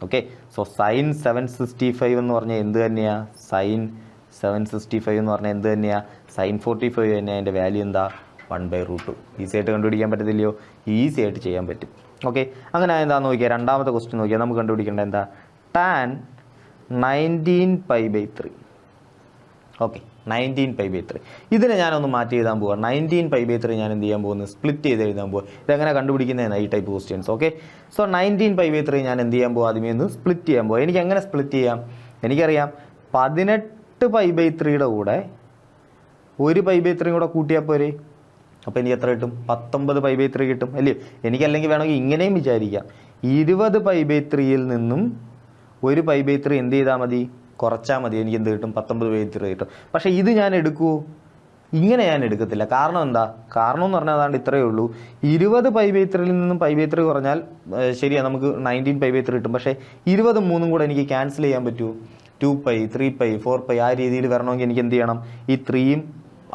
ഓക്കെ, സോ sin 765 എന്ന് പറഞ്ഞാൽ എന്ത് തന്നെയാണ്, sin 765 എന്ന് പറഞ്ഞാൽ എന്ത് തന്നെയാണ്, sin 45 തന്നെയാണ്. അതിൻ്റെ വാല്യൂ എന്താ, 1/√2. ഈസി ആയിട്ട് കണ്ടുപിടിക്കാൻ പറ്റത്തില്ലയോ, ഈസി ആയിട്ട് ചെയ്യാൻ പറ്റും. ഓക്കെ, അങ്ങനെ എന്താണെന്ന് നോക്കിയാൽ രണ്ടാമത്തെ ക്വസ്റ്റ്യൻ നോക്കിയാൽ നമുക്ക് കണ്ടുപിടിക്കേണ്ടത് എന്താ, tan 19π/3. ഓക്കെ, 19π/3. ഇതിനെ ഞാനൊന്ന് മാറ്റി എഴുതാൻ പോവുക. 19π/3 ഞാൻ എന്ത് ചെയ്യാൻ പോകുന്നത്, സ്പ്ലിറ്റ് ചെയ്ത് എഴുതാൻ പോകുക. ഇതെങ്ങനെ കണ്ടുപിടിക്കുന്നതാണ് ഈ ടൈപ്പ് ക്വസ്റ്റ്യൻസ്. ഓക്കെ, സോ 19π/3 ഞാൻ എന്ത് ചെയ്യാൻ പോകുക, ആദ്യമേ ഒന്ന് സ്പ്ലിറ്റ് ചെയ്യാൻ പോകുക. എനിക്ക് എങ്ങനെ സ്പ്ലിറ്റ് ചെയ്യാം, എനിക്കറിയാം 18π/3യുടെ കൂടെ ഒരു π/3 കൂടെ കൂട്ടിയാൽ പോരെ. അപ്പോൾ എനിക്ക് എത്ര കിട്ടും, 19π/3 കിട്ടും അല്ലേ. എനിക്കല്ലെങ്കിൽ വേണമെങ്കിൽ ഇങ്ങനെയും വിചാരിക്കാം, 20π/3യിൽ നിന്നും ഒരു π/3 എന്ത് ചെയ്താൽ മതി, കുറച്ചാൽ മതി. എനിക്ക് എന്ത് കിട്ടും, 19π/3 കിട്ടും. പക്ഷേ ഇത് ഞാൻ എടുക്കുമോ, ഇങ്ങനെ ഞാൻ എടുക്കത്തില്ല. കാരണം എന്താ, കാരണം എന്ന് പറഞ്ഞാൽ അതാണ്ട് ഇത്രയേ ഉള്ളൂ. 20π/3യിൽ നിന്നും π/3 കുറഞ്ഞാൽ ശരിയാണ്, നമുക്ക് 19π/3 കിട്ടും. പക്ഷേ 20 3 കൂടെ എനിക്ക് ക്യാൻസൽ ചെയ്യാൻ പറ്റുമോ, 2π 3π 4π ആ രീതിയിൽ വരണമെങ്കിൽ എനിക്ക് എന്ത് ചെയ്യണം, ഈ 3യും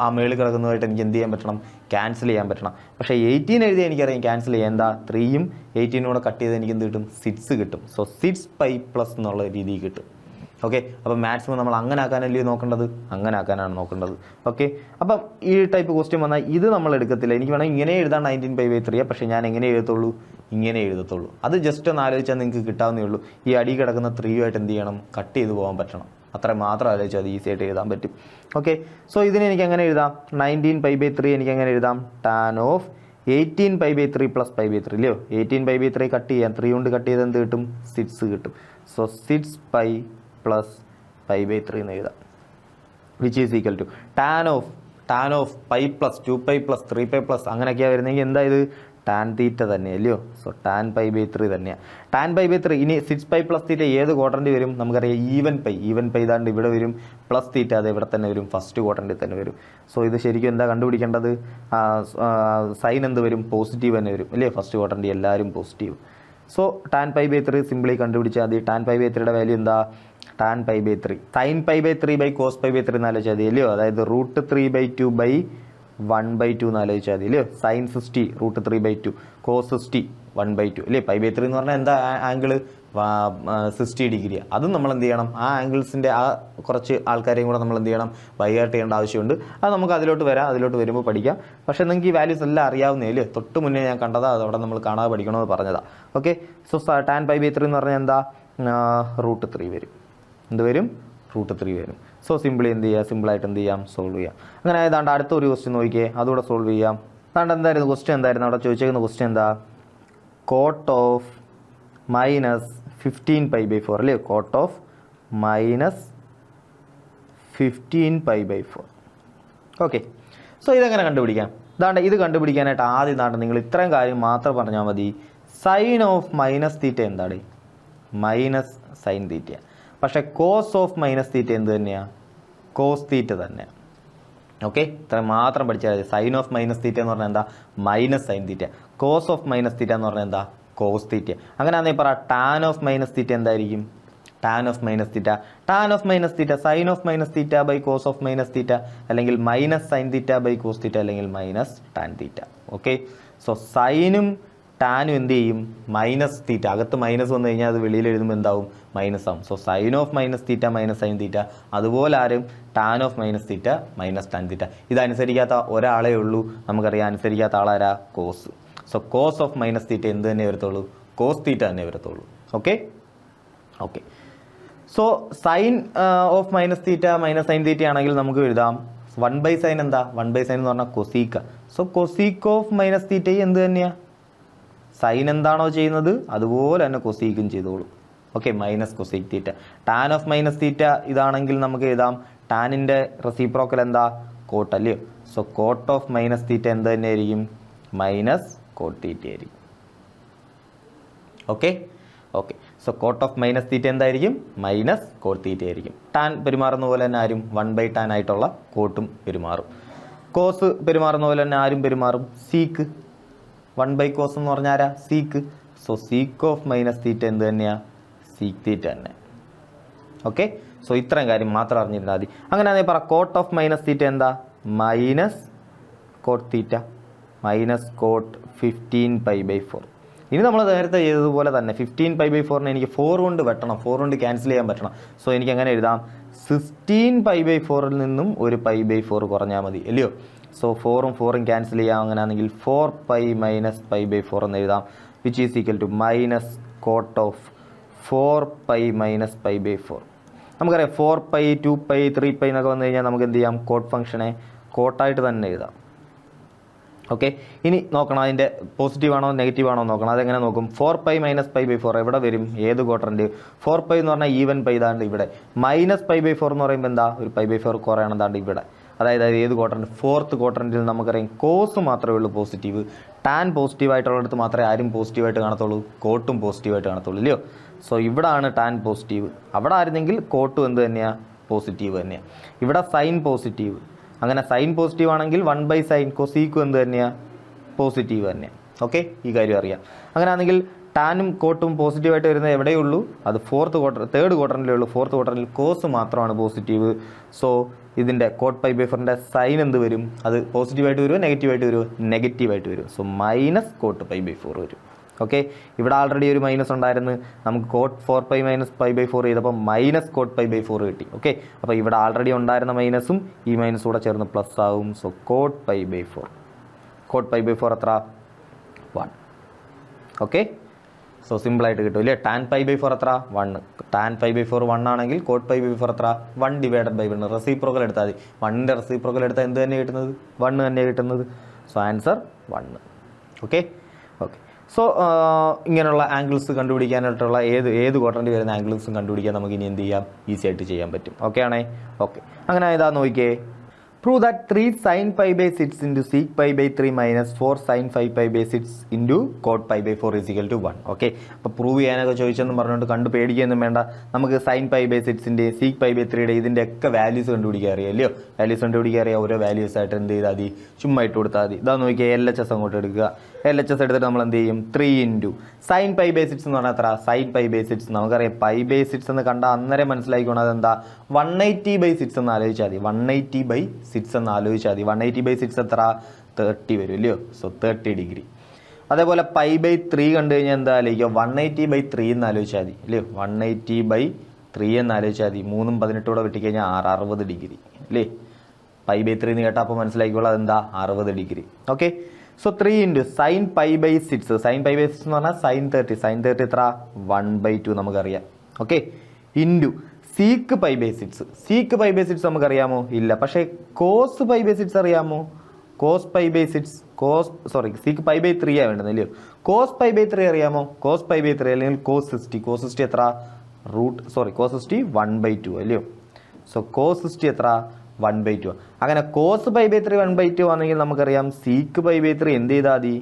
ആ മേളിൽ കിടക്കുന്നതായിട്ട് എനിക്ക് എന്ത് ചെയ്യാൻ പറ്റണം, ക്യാൻസൽ ചെയ്യാൻ പറ്റണം. പക്ഷേ 18 എഴുതി എനിക്കറിയാം ക്യാൻസൽ ചെയ്യാം. എന്താ, 3യും 18 കൂടെ കട്ട് ചെയ്ത് എനിക്ക് എന്ത് കിട്ടും, 6 കിട്ടും. സോ 6π+ എന്നുള്ള രീതിയിൽ കിട്ടും. ഓക്കെ, അപ്പം മാക്സിമം നമ്മൾ അങ്ങനെ ആക്കാനല്ലേ നോക്കേണ്ടത്, അങ്ങനെ ആക്കാനാണ് നോക്കേണ്ടത്. ഓക്കെ, അപ്പം ഈ ടൈപ്പ് ക്വസ്റ്റ്യൻ വന്നാൽ ഇത് നമ്മൾ എടുക്കത്തില്ല. എനിക്ക് വേണമെങ്കിൽ ഇങ്ങനെ എഴുതാൻ 19π/3, പക്ഷേ ഞാൻ എങ്ങനെ എഴുതത്തുള്ളൂ, ഇങ്ങനെ എഴുതത്തുള്ളൂ. അത് ജസ്റ്റ് ഒന്ന് ആലോചിച്ചാൽ നിങ്ങൾക്ക് കിട്ടാവുന്നേ ഉള്ളൂ. ഈ അടി കിടക്കുന്ന 3 എന്ത് ചെയ്യണം, കട്ട് ചെയ്ത് പോകാൻ പറ്റണം. അത്ര മാത്രം ആലോചിച്ചാൽ അത് ഈസി ആയിട്ട് എഴുതാൻ പറ്റും. ഓക്കെ, സോ ഇതിന് എനിക്ക് എങ്ങനെ എഴുതാം, 19π/3 എനിക്ക് എങ്ങനെ എഴുതാം, tan ഓഫ് 18π/3 + π/3 ഇല്ലയോ. 18π/3 കട്ട് ചെയ്യാം, 3 കൊണ്ട് കട്ട് ചെയ്ത് എന്ത് കിട്ടും, 6 കിട്ടും. സോ 6π + π/3 എന്ന് എഴുതാം, which is equal to tan of π + 2π + 3π + അങ്ങനെയൊക്കെയാണ് വരുന്നെങ്കിൽ എന്താ ഇത്, tan θ തന്നെ അല്ലയോ. സോ tan π/3 തന്നെയാണ്. tan π/3 ഇനി 6π + θ ഏത് ക്വാഡ്രൻറ്റ് വരും, നമുക്കറിയാം ഈവൻ പൈ ഇതാണ്ട് ഇവിടെ വരും, പ്ലസ് θ അത് ഇവിടെ തന്നെ വരും, ഫസ്റ്റ് ക്വാഡ്രൻറ്റിൽ തന്നെ വരും. സോ ഇത് ശരിക്കും എന്താ കണ്ടുപിടിക്കേണ്ടത്, സൈൻ എന്ത് വരും, പോസിറ്റീവ് തന്നെ വരും അല്ലേ, ഫസ്റ്റ് ക്വാഡ്രൻറ്റ് എല്ലാവരും പോസിറ്റീവ്. സോ tan π/3 സിംപിളി കണ്ടുപിടിച്ചാൽ മതി. tan π/3യുടെ വാല്യൂ എന്താ, tan π/3 sin π/3 cos π/3 എന്ന് ആലോചിച്ചാൽ മതി അല്ലയോ. അതായത് √3/2 1/2 എന്ന് ആലോചിച്ചാൽ മതി അല്ലയോ. sin 60 √3/2 cos 60 1/2 അല്ലേ. π/3 എന്ന് പറഞ്ഞാൽ എന്താ ആംഗിള്, 60 ഡിഗ്രി. അതും നമ്മൾ എന്ത് ചെയ്യണം, ആ ആംഗിൾസിൻ്റെ ആ കുറച്ച് ആൾക്കാരെയും കൂടെ നമ്മൾ എന്ത് ചെയ്യണം, ബൈഹാർട്ട് ചെയ്യേണ്ട ആവശ്യമുണ്ട്. അത് നമുക്ക് അതിലോട്ട് വരാം, അതിലോട്ട് വരുമ്പോൾ പഠിക്കാം. പക്ഷേ നിങ്ങൾക്ക് ഈ വാല്യൂസ് എല്ലാം അറിയാവുന്നേ, തൊട്ട് മുന്നേ ഞാൻ കണ്ടതാ, അതവിടെ നമ്മൾ കാണാതെ പഠിക്കണമെന്ന് പറഞ്ഞതാണ്. ഓക്കെ, സോ tan π/3 എന്ന് പറഞ്ഞാൽ എന്താ, √3 വരും. എന്ത് വരും, √3 വരും. സോ സിമ്പിളി എന്ത് ചെയ്യുക, സിമ്പിളായിട്ട് എന്ത് ചെയ്യാം, സോൾവ് ചെയ്യാം. അങ്ങനെ ഏതാണ്ട് അടുത്ത ഒരു ക്വസ്റ്റ്യൻ നോക്കിയേ, അതുകൂടെ സോൾവ് ചെയ്യാം. അതാണ്ട് എന്തായിരുന്നു ക്വസ്റ്റ്യൻ, എന്തായിരുന്നു അവിടെ ചോദിച്ചേക്കുന്ന ക്വസ്റ്റ്യൻ എന്താ, cot ഓഫ് -15π/4 അല്ലേ, cot ഓഫ് -15π/4. ഓക്കെ, സോ ഇതെങ്ങനെ കണ്ടുപിടിക്കാം, ഇതാണ്ട് ഇത് കണ്ടുപിടിക്കാനായിട്ട് ആദ്യം ഇതാണ്ട് നിങ്ങൾ ഇത്രയും കാര്യം മാത്രം പറഞ്ഞാൽ മതി. സൈൻ ഓഫ് -θ എന്താണ്, മൈനസ് സൈൻ തീറ്റ. പക്ഷേ കോസ് ഓഫ് -θ എന്ത് തന്നെയാണ്, കോസ് തീറ്റ തന്നെയാണ്. ഓക്കെ, ഇത്ര മാത്രം പഠിച്ചാൽ മതി. സൈൻ ഓഫ് -θ എന്ന് പറഞ്ഞാൽ എന്താ, minus sine theta. Cos of -θ എന്ന് പറഞ്ഞാൽ എന്താ, കോസ് തീറ്റ. അങ്ങനെയാണെങ്കിൽ പറ ടാൻ ഓഫ് -θ എന്തായിരിക്കും, tan of -θ sine of -θ cos of -θ, അല്ലെങ്കിൽ minus sine theta cos theta, അല്ലെങ്കിൽ minus tan theta. Okay, so സൈനും ടാനും എന്ത് ചെയ്യും, മൈനസ് തീറ്റ. അകത്ത് മൈനസ് വന്നു കഴിഞ്ഞാൽ അത് വെളിയിൽ എഴുതുമ്പോൾ എന്താവും, മൈനസ് ആവും. So sine of -θ minus sine theta. അതുപോലെ ആരും tan of -θ minus tan theta. ഇതനുസരിക്കാത്ത ഒരാളേ ഉള്ളൂ, നമുക്കറിയാം. അനുസരിക്കാത്ത ആളാരാ, കോസ്. സോ കോസ് ഓഫ് -θ എന്ത് തന്നെ വരത്തുള്ളൂ, കോസ് തീറ്റ തന്നെ വരത്തുള്ളൂ. Okay, okay. So sine of -θ minus sine theta ആണെങ്കിൽ നമുക്ക് എഴുതാം 1/sin എന്താ, 1/sin എന്ന് പറഞ്ഞാൽ കൊസീക്ക. സോ കൊസീക്ക് ഓഫ് -θ എന്ത് തന്നെയാണ്, സൈൻ എന്താണോ ചെയ്യുന്നത് അതുപോലെ തന്നെ കൊസീക്കും ചെയ്തോളൂ. Okay, minus cosec theta. Tan of -θ ഇതാണെങ്കിൽ നമുക്ക് എഴുതാം, ടാനിൻ്റെ റെസിപ്രോക്കൽ എന്താ, കോട്ട് അല്ലയോ. സോ കോട്ട് ഓഫ് -θ എന്ത് തന്നെ ആയിരിക്കും, മൈനസ് കോട്ട് തീറ്റ ആയിരിക്കും. Okay, okay. So cot of -θ എന്തായിരിക്കും, മൈനസ് കോട്ട് തീറ്റ ആയിരിക്കും. ടാൻ പെരുമാറുന്ന പോലെ തന്നെ ആരും 1/tan ആയിട്ടുള്ള കോട്ടും പെരുമാറും. കോസ് പെരുമാറുന്ന പോലെ തന്നെ ആരും പെരുമാറും, സീക്ക്. 1/cos എന്ന് പറഞ്ഞാൽ ആരാ, സീക്ക്. സോ സീക്ക് ഓഫ് -θ എന്ത് തന്നെയാണ്, സീക്ക് തീറ്റ തന്നെ. ഓക്കെ, സോ ഇത്രയും കാര്യം മാത്രം അറിഞ്ഞിരുന്നാൽ മതി. അങ്ങനെയാണെങ്കിൽ പറ കോട്ട് ഓഫ് -θ എന്താ, minus cot theta, minus cot 15π/4. ഇനി നമ്മൾ നേരത്തെ ചെയ്തതുപോലെ തന്നെ 15π/4 എനിക്ക് 4 കൊണ്ട് വെട്ടണം, 4 കൊണ്ട് ക്യാൻസൽ ചെയ്യാൻ പറ്റണം. സോ എനിക്ക് അങ്ങനെ എഴുതാം, 16π/4 നിന്നും ഒരു π/4 കുറഞ്ഞാൽ മതി അല്ലയോ. സോ 4ഉം 4ഉം ക്യാൻസൽ ചെയ്യാം. അങ്ങനെയാണെങ്കിൽ 4π - π/4 എന്ന് എഴുതാം, which is equal to minus cot of 4π - π/4. നമുക്കറിയാം 4π 2π 3π എന്നൊക്കെ വന്നു കഴിഞ്ഞാൽ നമുക്ക് എന്ത് ചെയ്യാം, കോട്ട് ഫംഗ്ഷനെ കോട്ടായിട്ട് തന്നെ എഴുതാം. ഓക്കെ, ഇനി നോക്കണം അതിൻ്റെ പോസിറ്റീവ് ആണോ നെഗറ്റീവ് ആണോ നോക്കണം. അതെങ്ങനെ നോക്കും, 4π - π/4 എവിടെ വരും, ഏത് ക്വാഡ്രൻറ്റ്. 4π എന്ന് പറഞ്ഞാൽ ഈവൻ പൈ ഇതാണ്ട് ഇവിടെ, മൈനസ് π/4 എന്ന് പറയുമ്പോൾ എന്താ, ഒരു π/4 കുറയണം ഇതാണ്ട് ഇവിടെ. അതായത് ഏത് ക്വാഡ്രൻറ്റ്, ഫോർത്ത് ക്വാഡ്രൻറ്റിൽ നമുക്കറിയാം കോസ് മാത്രമേ ഉള്ളൂ പോസിറ്റീവ്. ടാൻ പോസിറ്റീവായിട്ടുള്ളിടത്ത് മാത്രമേ ആരും പോസിറ്റീവായിട്ട് കാണത്തുള്ളൂ, കോട്ടും പോസിറ്റീവായിട്ട് കാണത്തുള്ളൂ ഇല്ലയോ. സോ ഇവിടാണ് ടാൻ പോസിറ്റീവ്, അവിടെ ആയിരുന്നെങ്കിൽ കോട്ടും എന്ത് തന്നെയാണ്, പോസിറ്റീവ് തന്നെയാണ്. ഇവിടെ സൈൻ പോസിറ്റീവ്, അങ്ങനെ സൈൻ പോസിറ്റീവ് ആണെങ്കിൽ 1/sin കൊസീക്കും എന്ത് തന്നെയാണ്, പോസിറ്റീവ് തന്നെയാണ്. ഓക്കെ, ഈ കാര്യം അറിയാം. അങ്ങനെയാണെങ്കിൽ ടാനും കോട്ടും പോസിറ്റീവായിട്ട് വരുന്നത് എവിടെയുള്ളൂ, അത് തേർഡ് ക്വാഡ്രൻറ്റിലേ ഉള്ളൂ. ഫോർത്ത് ക്വാഡ്രൻറ്റിൽ കോസ് മാത്രമാണ് പോസിറ്റീവ്. സോ ഇതിൻ്റെ കോട്ട് π/4ൻ്റെ സൈൻ എന്ത് വരും, അത് പോസിറ്റീവായിട്ട് വരുമോ നെഗറ്റീവായിട്ട് വരുമോ, നെഗറ്റീവായിട്ട് വരും. സോ മൈനസ് കോട്ട് π/4 വരും. ഓക്കെ, ഇവിടെ ആൾറെഡി ഒരു മൈനസ് ഉണ്ടായിരുന്നു, നമുക്ക് കോട്ട് 4π - π/4 ചെയ്തപ്പോൾ മൈനസ് കോട്ട് π/4 കിട്ടി. ഓക്കെ, അപ്പോൾ ഇവിടെ ആൾറെഡി ഉണ്ടായിരുന്ന മൈനസും ഈ മൈനസും കൂടെ ചേർന്ന് പ്ലസ് ആവും. സോ കോട്ട് π/4, കോട്ട് π/4 എത്ര? 1. ഓക്കെ, സോ സിമ്പിളായിട്ട് കിട്ടും ഇല്ലേ. ടാൻ π/4 എത്ര? 1. ടാൻ π/4 1 ആണെങ്കിൽ കോട്ട് π/4 എത്ര? 1 / 1. റെസിപ്രോക്കൽ എടുത്താൽ മതി. 1ൻ്റെ റെസിപ്രോക്കൽ എടുത്താൽ എന്ത് തന്നെ കിട്ടുന്നത്? 1 തന്നെ കിട്ടുന്നത്. So answer 1. Okay okay. So ഇങ്ങനെയുള്ള ആംഗിൾസ് കണ്ടുപിടിക്കാനായിട്ടുള്ള ഏത് ക്വാഡ്രൻറ്റിൽ വരുന്ന ആംഗിൾസും കണ്ടുപിടിക്കാൻ നമുക്ക് ഇനി എന്ത് ചെയ്യാം? ഈസി ആയിട്ട് ചെയ്യാൻ പറ്റും. ഓക്കെ ആണേ? ഓക്കെ, അങ്ങനെ ഇതാ നോക്കിയേ. Prove that 3 sin π/6 into sec π/3 minus 4 sin 5π/6 into cot π/4 is equal to 1. Okay, അപ്പോൾ പ്രൂവ് ചെയ്യാനൊക്കെ ചോദിച്ചെന്നും പറഞ്ഞുകൊണ്ട് കണ്ട് പേടിക്കുകയൊന്നും വേണ്ട. നമുക്ക് sin π/6ൻ്റെ sec π/3യുടെ ഇതിൻ്റെ ഒക്കെ വാല്യൂസ് കണ്ടുപിടിക്കാൻ അറിയാം അല്ലയോ. വാല്യൂസ് കണ്ടുപിടിക്കാൻ അറിയാം. ഓരോ വാല്യൂസ് ആയിട്ട് എന്ത് ചെയ്താൽ മതി? ചുമ്മാ ഇട്ട് കൊടുത്താൽ മതി. ഇതാ നോക്കിയാൽ LHS അങ്ങോട്ട് എടുക്കുക. LHS എടുത്തിട്ട് നമ്മൾ എന്ത് ചെയ്യും? 3 ഇൻറ്റു sin π/6 എന്ന് പറഞ്ഞാൽ എത്ര? sin π/6 നമുക്കറിയാം. π/6 എന്ന് കണ്ടാൽ അന്നേരം മനസ്സിലാക്കിക്കോണം അതെന്താ? 180/6 എന്ന് ആലോചിച്ചാൽ മതി. 180/6 എന്ന് ആലോചിച്ചാൽ മതി. 180/6 എത്ര? 30 വരും അല്ലയോ. So 30 degree. അതേപോലെ π/3 കണ്ടു കഴിഞ്ഞാൽ എന്താ ആലോചിക്കുക? 180/3 എന്ന് ആലോചിച്ചാൽ മതി അല്ലയോ. 180/3 എന്ന് ആലോചിച്ചാൽ മതി. 3ഉം 18 കൂടെ വെട്ടിക്കഴിഞ്ഞാൽ 60 ഡിഗ്രി അല്ലേ. π/3 എന്ന് കേട്ടാൽ അപ്പോൾ മനസ്സിലാക്കിക്കോളാം അതെന്താ? 60 degree. Okay, so 3 into sine π/6. Sine π/6 എന്ന് പറഞ്ഞാൽ സൈൻ 30. സൈൻ 30 എത്ര? 1/2 നമുക്കറിയാം. Okay, into sec π/6. സീക്ക് π/6 നമുക്കറിയാമോ? ഇല്ല. പക്ഷേ കോസ് π/6 അറിയാമോ? കോസ് π/6 സീക്ക് π/3 ആണ് വേണ്ടത് അല്ലയോ. കോസ് π/3 അറിയാമോ? കോസ് π/3 അല്ലെങ്കിൽ കോസ് 60. കോസ് 60 എത്ര? കോസ് 60 1/2 അല്ലയോ. സോ കോസ് 60 എത്ര? 1/2. അങ്ങനെ കോസ് π/3 1/2 ആണെങ്കിൽ നമുക്കറിയാം സീക്ക് π/3 എന്ത് ചെയ്താൽ മതി?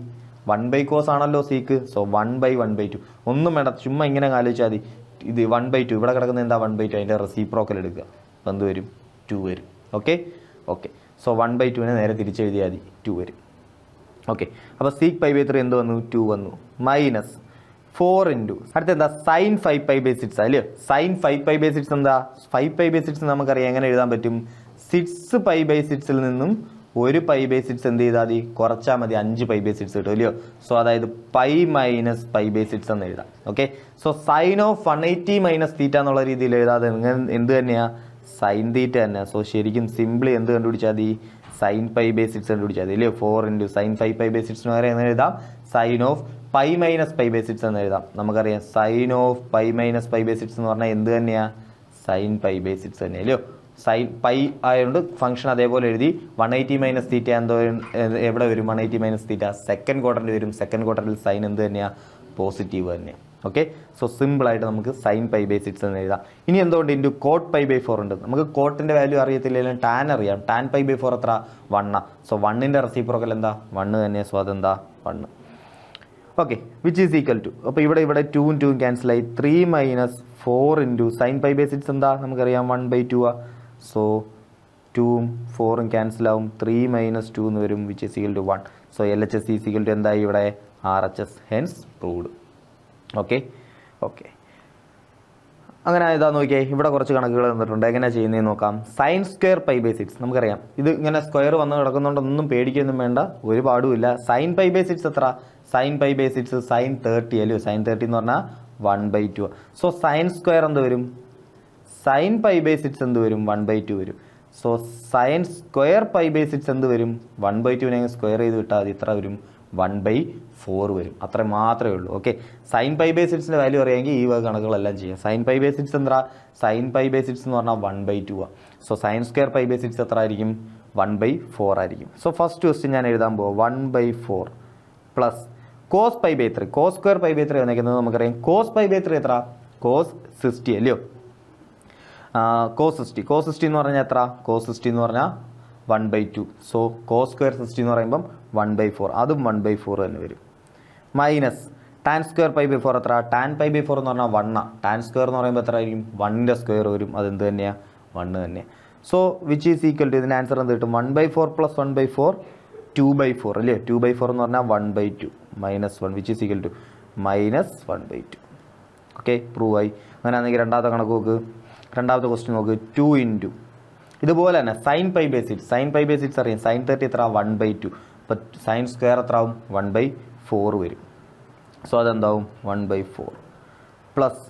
1/cos ആണല്ലോ സീക്ക്. സോ 1/1/2. ഒന്നും വേണ്ട, ചുമ്മാ ഇങ്ങനെ ആലോചിച്ചാൽ മതി. ഇത് 1/2 ഇവിടെ കിടക്കുന്ന എന്താ? 1/2. അതിൻ്റെ റെസിപ്രോക്കൽ എടുക്കുക. അപ്പോൾ എന്ത് വരും? 2 വരും. Okay okay. സോ 1/2നെ നേരെ തിരിച്ചെഴുതിയാൽ മതി. 2 വരും. ഓക്കെ, അപ്പോൾ സീക്ക് π/3 എന്ത് വന്നു? 2 വന്നു. മൈനസ് 4 ഇൻറ്റു അടുത്ത എന്താ? സൈൻ 5π/6 അല്ലയോ. സൈൻ 5π/6 എന്താ? 5π/6 നമുക്കറിയാം എങ്ങനെ എഴുതാൻ പറ്റും? 6π/6 നിന്നും 1 π/6 എന്ത് ചെയ്താൽ മതി? കുറച്ചാൽ മതി. 5π/6 കിട്ടും അല്ലയോ. സോ അതായത് π മൈനസ് π/6 എന്ന് എഴുതാം. ഓക്കെ, സോ സൈൻ ഓഫ് 180 - θ എന്നുള്ള രീതിയിൽ എഴുതാതെ എന്ത് തന്നെയാണ്? സൈൻ തീറ്റ തന്നെ. സോ ശരിക്കും സിംപിളി എന്ത് കണ്ടുപിടിച്ചാൽ മതി? സൈൻ π/6 കണ്ടുപിടിച്ചാൽ മതി അല്ലയോ. 4 ഇൻറ്റു സൈൻ 5π/6 വരെ എന്ന് എഴുതാം. സൈൻ ഓഫ് π മൈനസ് π/6 എന്ന് എഴുതാം. നമുക്കറിയാം സൈൻ ഓഫ് π മൈനസ് π/6 എന്ന് പറഞ്ഞാൽ എന്ത് തന്നെയാണ്? സൈൻ π/6 തന്നെ അല്ലയോ. സൈൻ പൈ ആയതുകൊണ്ട് ഫംഗ്ഷൻ അതേപോലെ എഴുതി. 180 - θ എന്തോ എവിടെ വരും? 180 - θ സെക്കൻഡ് ക്വാർട്ടറിൽ വരും. സെക്കൻഡ് ക്വാർട്ടറിൽ സൈൻ എന്ത് തന്നെയാണ്? പോസിറ്റീവ് തന്നെയാണ്. ഓക്കെ, സോ സിമ്പിളായിട്ട് നമുക്ക് സൈൻ π/6 എന്ന് എഴുതാം. ഇനി എന്തുകൊണ്ട് ഇൻറ്റു കോട്ട് π/4 ഉണ്ട്. നമുക്ക് കോട്ടിൻ്റെ വാല്യൂ അറിയത്തില്ലെങ്കിലും ടാൻ അറിയാം. ടാൻ π/4 എത്ര? 1. സോ 1ൻ്റെ റെസിപ്രോക്കൽ എന്താ? 1 തന്നെ. സോ അതെന്താ? 1. Okay, which is equal to, അപ്പോൾ ഇവിടെ 2ഉം 2ഉം ക്യാൻസലായി. 3 - 4 ഇൻറ്റു സൈൻ π/6 എന്താ? നമുക്കറിയാം 1/2 ആ. സോ 2ഉം 4ഉം ക്യാൻസലാവും. 3 - 2 എന്ന് വരും, which is equal to 1. So LHS is equal to എന്തായി ഇവിടെ? RHS. Hence proved. Okay okay, അങ്ങനെ ഇതാ നോക്കിയേ. ഇവിടെ കുറച്ച് കണക്കുകൾ തന്നിട്ടുണ്ട്. എങ്ങനെയാണ് ചെയ്യുന്നതെന്ന് നോക്കാം. സൈൻ സ്ക്വയർ π/6 നമുക്കറിയാം. ഇത് ഇങ്ങനെ സ്ക്വയർ വന്ന് കിടക്കുന്നുണ്ടൊന്നും പേടിക്കൊന്നും വേണ്ട, ഒരു പാടുമില്ല. സൈൻ π/6 എത്ര? സൈൻ π/6 സൈൻ 30 അല്ലയോ. സൈൻ 30 എന്ന് പറഞ്ഞാൽ 1/2. സോ സൈൻ സ്ക്വയർ എന്ത് വരും? സൈൻ π/6 എന്ത് വരും? 1/2 വരും. സോ സൈൻ സ്ക്വയർ π/6 എന്ത് വരും? 1/2നെ സ്ക്വയർ ചെയ്ത് വിട്ടാൽ അത് ഇത്ര വരും? 1/4 വരും. അത്ര മാത്രമേ ഉള്ളൂ. ഓക്കെ, സൈൻ π/6ൻ്റെ വാല്യൂ അറിയാമെങ്കിൽ ഈ വക കണക്കുകളെല്ലാം ചെയ്യാം. സൈൻ π/6 എന്താ? സൈൻ π/6 എന്ന് പറഞ്ഞാൽ 1/2 ആണ്. സോ സൈൻ സ്ക്വയർ π/6 എത്ര ആയിരിക്കും? 1/4 ആയിരിക്കും. സോ ഫസ്റ്റ് ക്വസ്റ്റ്യൻ ഞാൻ എഴുതാൻ പോകും. 1/4 പ്ലസ് കോസ് π/3. കോസ് സ്ക്വയർ π/3 വന്നിരിക്കുന്നത് നമുക്കറിയാം. കോസ് π/3 എത്ര? കോസ് 60 അല്ലയോ. കോസ് 60 എന്ന് പറഞ്ഞാൽ എത്ര? കോസ് 60 എന്ന് പറഞ്ഞാൽ 1/2. സോ കോസ് സ്ക്വയർ 60 എന്ന് പറയുമ്പം 1/4, അതും 1/4 തന്നെ വരും. മൈനസ് ടാൻ സ്ക്വയർ π/4 എത്ര? ടാൻ π/4 എന്ന് പറഞ്ഞാൽ 1 ആണ്. ടാൻ സ്ക്വയർ എന്ന് പറയുമ്പോൾ എത്ര ആയിരിക്കും? 1ൻ്റെ സ്ക്വയർ വരും. അതെന്ത് തന്നെയാണ്? 1 തന്നെ. So which is equal to, ഇതിൻ്റെ ആൻസർ എന്ത് കിട്ടും? 1/4 പ്ലസ് 1/4 2/4 അല്ലേ. 2/4 എന്ന് പറഞ്ഞാൽ 1/2 minus 1 which is equal to minus 1/2. Okay, prove ആയി. അങ്ങനെയാണെങ്കിൽ രണ്ടാമത്തെ കണക്ക് നോക്ക്. രണ്ടാമത്തെ ക്വസ്റ്റ്യൻ നോക്ക്. 2 ഇൻറ്റു ഇതുപോലെ തന്നെ സൈൻ π/6. സൈൻ π/6 അറിയാം. സൈൻ 30 എത്ര? 1/2. അപ്പോൾ സൈൻ സ്ക്വയർ എത്ര ആവും? 1/4 വരും. സോ അതെന്താവും 1/4 പ്ലസ്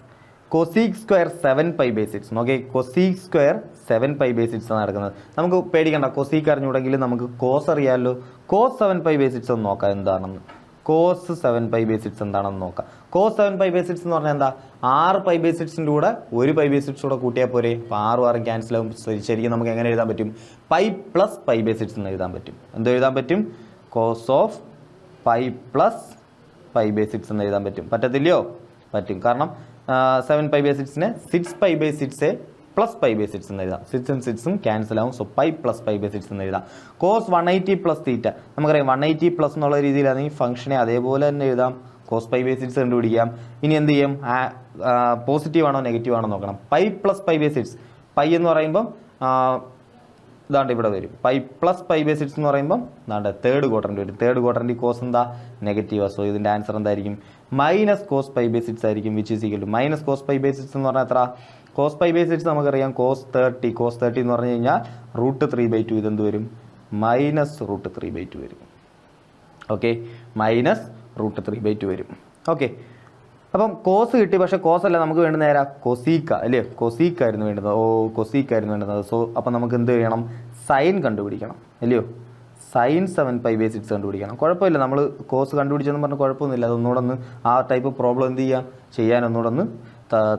കൊസീക് സ്ക്വയർ 7π/6. നോക്കേ, കൊസീക് സ്ക്വയർ 7π/6 ആണ് നടക്കുന്നത്. നമുക്ക് പേടിക്കണ്ട, കൊസീക്ക് അറിഞ്ഞുകൂടെങ്കിൽ നമുക്ക് കോസ് അറിയാമല്ലോ. കോസ് 7π/6 ഒന്ന് നോക്കാം എന്താണെന്ന്. കോസ് 7π/6 എന്താണെന്ന് നോക്കാം. കോസ് 7π/6 എന്ന് പറഞ്ഞാൽ എന്താ? 6π/6 കൂടെ 1π/6 കൂടെ കൂട്ടിയാൽ പോരെ. അപ്പോൾ 6 ക്യാൻസൽ ആകും. ശരിക്കും നമുക്ക് എങ്ങനെ എഴുതാൻ പറ്റും? പൈ പ്ലസ് π/6 എന്ന് എഴുതാൻ പറ്റും. എന്ത് എഴുതാൻ പറ്റും? കോസ് ഓഫ് പൈ പ്ലസ് π/6 എന്ന് എഴുതാൻ പറ്റും. പറ്റത്തില്ലയോ? പറ്റും. കാരണം 7π/6നെ 6π/6 പ്ലസ് π/6 എന്ന് എഴുതാം. 6 ഉം 6 ഉം ക്യാൻസൽ ആവും. സോ പൈ പ്ലസ് π/6 എന്ന് എഴുതാം. കോസ് 180 പ്ലസ് തീറ്റ നമുക്കറിയാം. 180 പ്ലസ് എന്നുള്ള രീതിയിലാണെങ്കിൽ ഫംഗ്ഷനെ അതേപോലെ തന്നെ എഴുതാം. കോസ് π/6 കണ്ടുപിടിക്കാം. ഇനി എന്ത് ചെയ്യും? പോസിറ്റീവ് ആണോ നെഗറ്റീവ് ആണോ നോക്കണം. പൈ പ്ലസ് π/6, പൈ എന്ന് പറയുമ്പം ഇതാണ്ട് ഇവിടെ വരും. പൈ പ്ലസ് π/6 എന്ന് പറയുമ്പം ഇതാണ്ട് തേർഡ് ക്വാഡ്രന്റ് വരും. തേർഡ് ക്വാഡ്രന്റ് കോസ് എന്താ? നെഗറ്റീവാണ്. സോ ഇതിൻ്റെ ആൻസർ എന്തായിരിക്കും? മൈനസ് കോസ് π/6 ആയിരിക്കും. Which is equal to minus cos π/6 എന്ന് പറഞ്ഞാൽ എത്ര? കോസ് π/6 നമുക്കറിയാം കോസ് 30. കോസ് 30 എന്ന് പറഞ്ഞു കഴിഞ്ഞാൽ √3/2. ഇതെന്ത് വരും? മൈനസ് √3/2 വരും. ഓക്കെ, മൈനസ് √3/2 വരും. ഓക്കെ, അപ്പം കോസ് കിട്ടി. പക്ഷേ കോസ് അല്ല നമുക്ക് വേണ്ടുന്ന നേരാ കൊസീക്ക അല്ലേ? കൊസീക്കായിരുന്നു വേണ്ടുന്നത്. കൊസീക്കായിരുന്നു വേണ്ടുന്നത്. സോ അപ്പം നമുക്ക് എന്ത് ചെയ്യണം? സൈൻ കണ്ടുപിടിക്കണം അല്ലയോ? സൈൻ 7π/6 കണ്ടുപിടിക്കണം. കുഴപ്പമില്ല, നമ്മൾ കോസ് കണ്ടുപിടിച്ചെന്ന് പറഞ്ഞാൽ കുഴപ്പമൊന്നുമില്ല. അതൊന്നുകൂടെ ഒന്ന് ആ ടൈപ്പ് പ്രോബ്ലം എന്ത് ചെയ്യാൻ ഒന്നുകൂടെ ഒന്ന്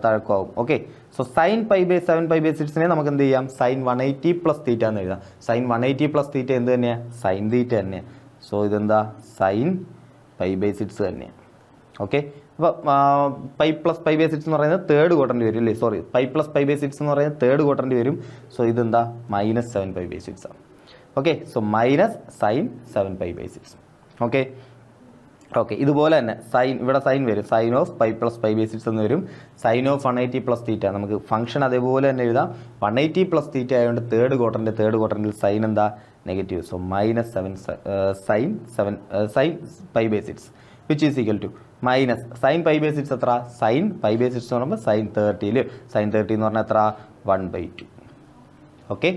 തഴക്കമാവും. ഓക്കെ, സോ സൈൻ 7π/6നെ നമുക്ക് എന്ത് ചെയ്യാം? സൈൻ 180 പ്ലസ് തീറ്റ എന്ന് എഴുതാം. സൈൻ 180 പ്ലസ് തീറ്റ എന്ത് തന്നെയാണ്? സൈൻ തീറ്റ തന്നെയാണ്. സോ ഇതെന്താ? സൈൻ π/6 തന്നെയാണ്. ഓക്കെ, അപ്പോൾ പൈ പ്ലസ് π/6 എന്ന് പറയുന്നത് തേർഡ് ക്വാഡ്രന്റ് വരും അല്ലേ? സോറി, പൈ പ്ലസ് π/6 എന്ന് പറയുന്നത് തേർഡ് ക്വാഡ്രന്റ് വരും. സോ ഇതെന്താ? മൈനസ് 7π/6 ആണ്. Okay, so minus sine 7π/6. Okay, ഇതുപോലെ തന്നെ സൈൻ, ഇവിടെ സൈൻ വരും. സൈൻ ഓഫ് പൈ പ്ലസ് π/6 എന്ന് വരും. സൈൻ ഓഫ് 180 പ്ലസ് തീറ്റ നമുക്ക് ഫംഗ്ഷൻ അതേപോലെ തന്നെ എഴുതാം. 180 പ്ലസ് തീറ്റ ആയതുകൊണ്ട് തേർഡ് ക്വാഡ്രന്റിൽ സൈൻ എന്താ? Negative. So minus sine π/6 which is equal to minus sine π/6 എത്ര? സൈൻ π/6 എന്ന് പറയുമ്പോൾ സൈൻ 30. സൈൻ 30 എന്ന് പറഞ്ഞാൽ എത്ര? 1/2. ഓക്കെ,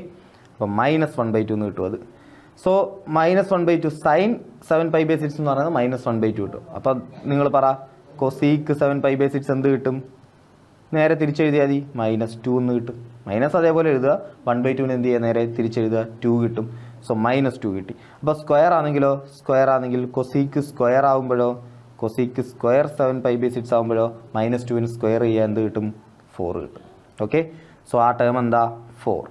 അപ്പോൾ മൈനസ് 1/2 എന്ന് കിട്ടും അത്. സോ മൈനസ് 1/2 സൈൻ 7π/6 എന്ന് പറയുന്നത് മൈനസ് 1/2 കിട്ടും. അപ്പം നിങ്ങൾ പറ, കൊസീക്ക് 7π/6 എന്ത് കിട്ടും? നേരെ തിരിച്ചെഴുതിയാൽ മതി, -2 എന്ന് കിട്ടും. മൈനസ് അതേപോലെ എഴുതുക. 1/2ന് എന്ത് ചെയ്യുക? നേരെ തിരിച്ചെഴുതുക. 2 കിട്ടും. സോ -2 കിട്ടി. അപ്പോൾ സ്ക്വയർ ആണെങ്കിൽ കൊസീക്ക് സ്ക്വയർ ആകുമ്പോഴോ, കൊസീക്ക് സ്ക്വയർ 7π/6 ആകുമ്പോഴോ -2ന് സ്ക്വയർ ചെയ്യാൻ എന്ത് കിട്ടും? 4 കിട്ടും. ഓക്കെ, സോ ആ ടേം എന്താ? 4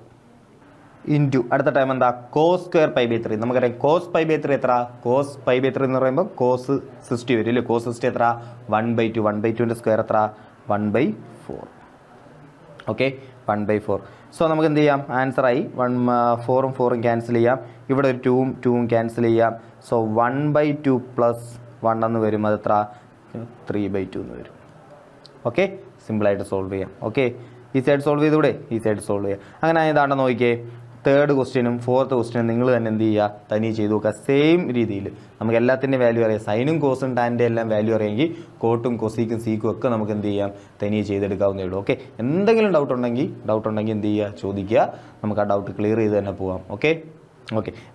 ഇൻറ്റു അടുത്ത ടൈം എന്താ? Cos square π/3. നമുക്കറിയാം കോസ് π/3 എത്ര? കോസ് π/3 എന്ന് പറയുമ്പോൾ കോസ് 60 വരും അല്ലേ? കോസ് 60 എത്ര? 1/2. 1/2ൻ്റെ സ്ക്വയർ എത്ര? 1/4. ഓക്കെ, 1/4. സോ നമുക്ക് എന്ത് ചെയ്യാം? ആൻസറായി 4ഉം 4ഉം ക്യാൻസൽ ചെയ്യാം. ഇവിടെ ഒരു 2ഉം ക്യാൻസൽ ചെയ്യാം. സോ 1/2 പ്ലസ് 1 എന്ന് വരും. അതെത്ര? 3/2 എന്ന് വരും. ഓക്കെ, സിമ്പിളായിട്ട് സോൾവ് ചെയ്യാം. ഓക്കെ, ഈ സൈഡ് സോൾവ് ചെയ്തൂടെ? ഈ സൈഡ് സോൾവ് ചെയ്യാം. അങ്ങനെ ഇതാണ്ട് നോക്കിയേ, തേർഡ് ക്വസ്റ്റ്യനും ഫോർത്ത് ക്വസ്റ്റ്യനും നിങ്ങൾ തന്നെ എന്ത് ചെയ്യുക? തനിയെ ചെയ്ത് നോക്കുക. സെയിം രീതിയിൽ നമുക്ക് എല്ലാത്തിൻ്റെ വാല്യൂ അറിയാം. സൈനും കോസും ടാൻ്റെ എല്ലാം വാല്യൂ അറിയാമെങ്കിൽ കോട്ടും കൊസീക്കും സീക്കും ഒക്കെ നമുക്ക് എന്ത് ചെയ്യാം? തനിയെ ചെയ്തെടുക്കാവുന്നേ ഉള്ളൂ. ഓക്കെ, എന്തെങ്കിലും ഡൗട്ട് ഉണ്ടെങ്കിൽ എന്ത് ചെയ്യുക? ചോദിക്കുക. നമുക്ക് ആ ഡൗട്ട് ക്ലിയർ ചെയ്ത് തന്നെ പോകാം. ഓക്കെ,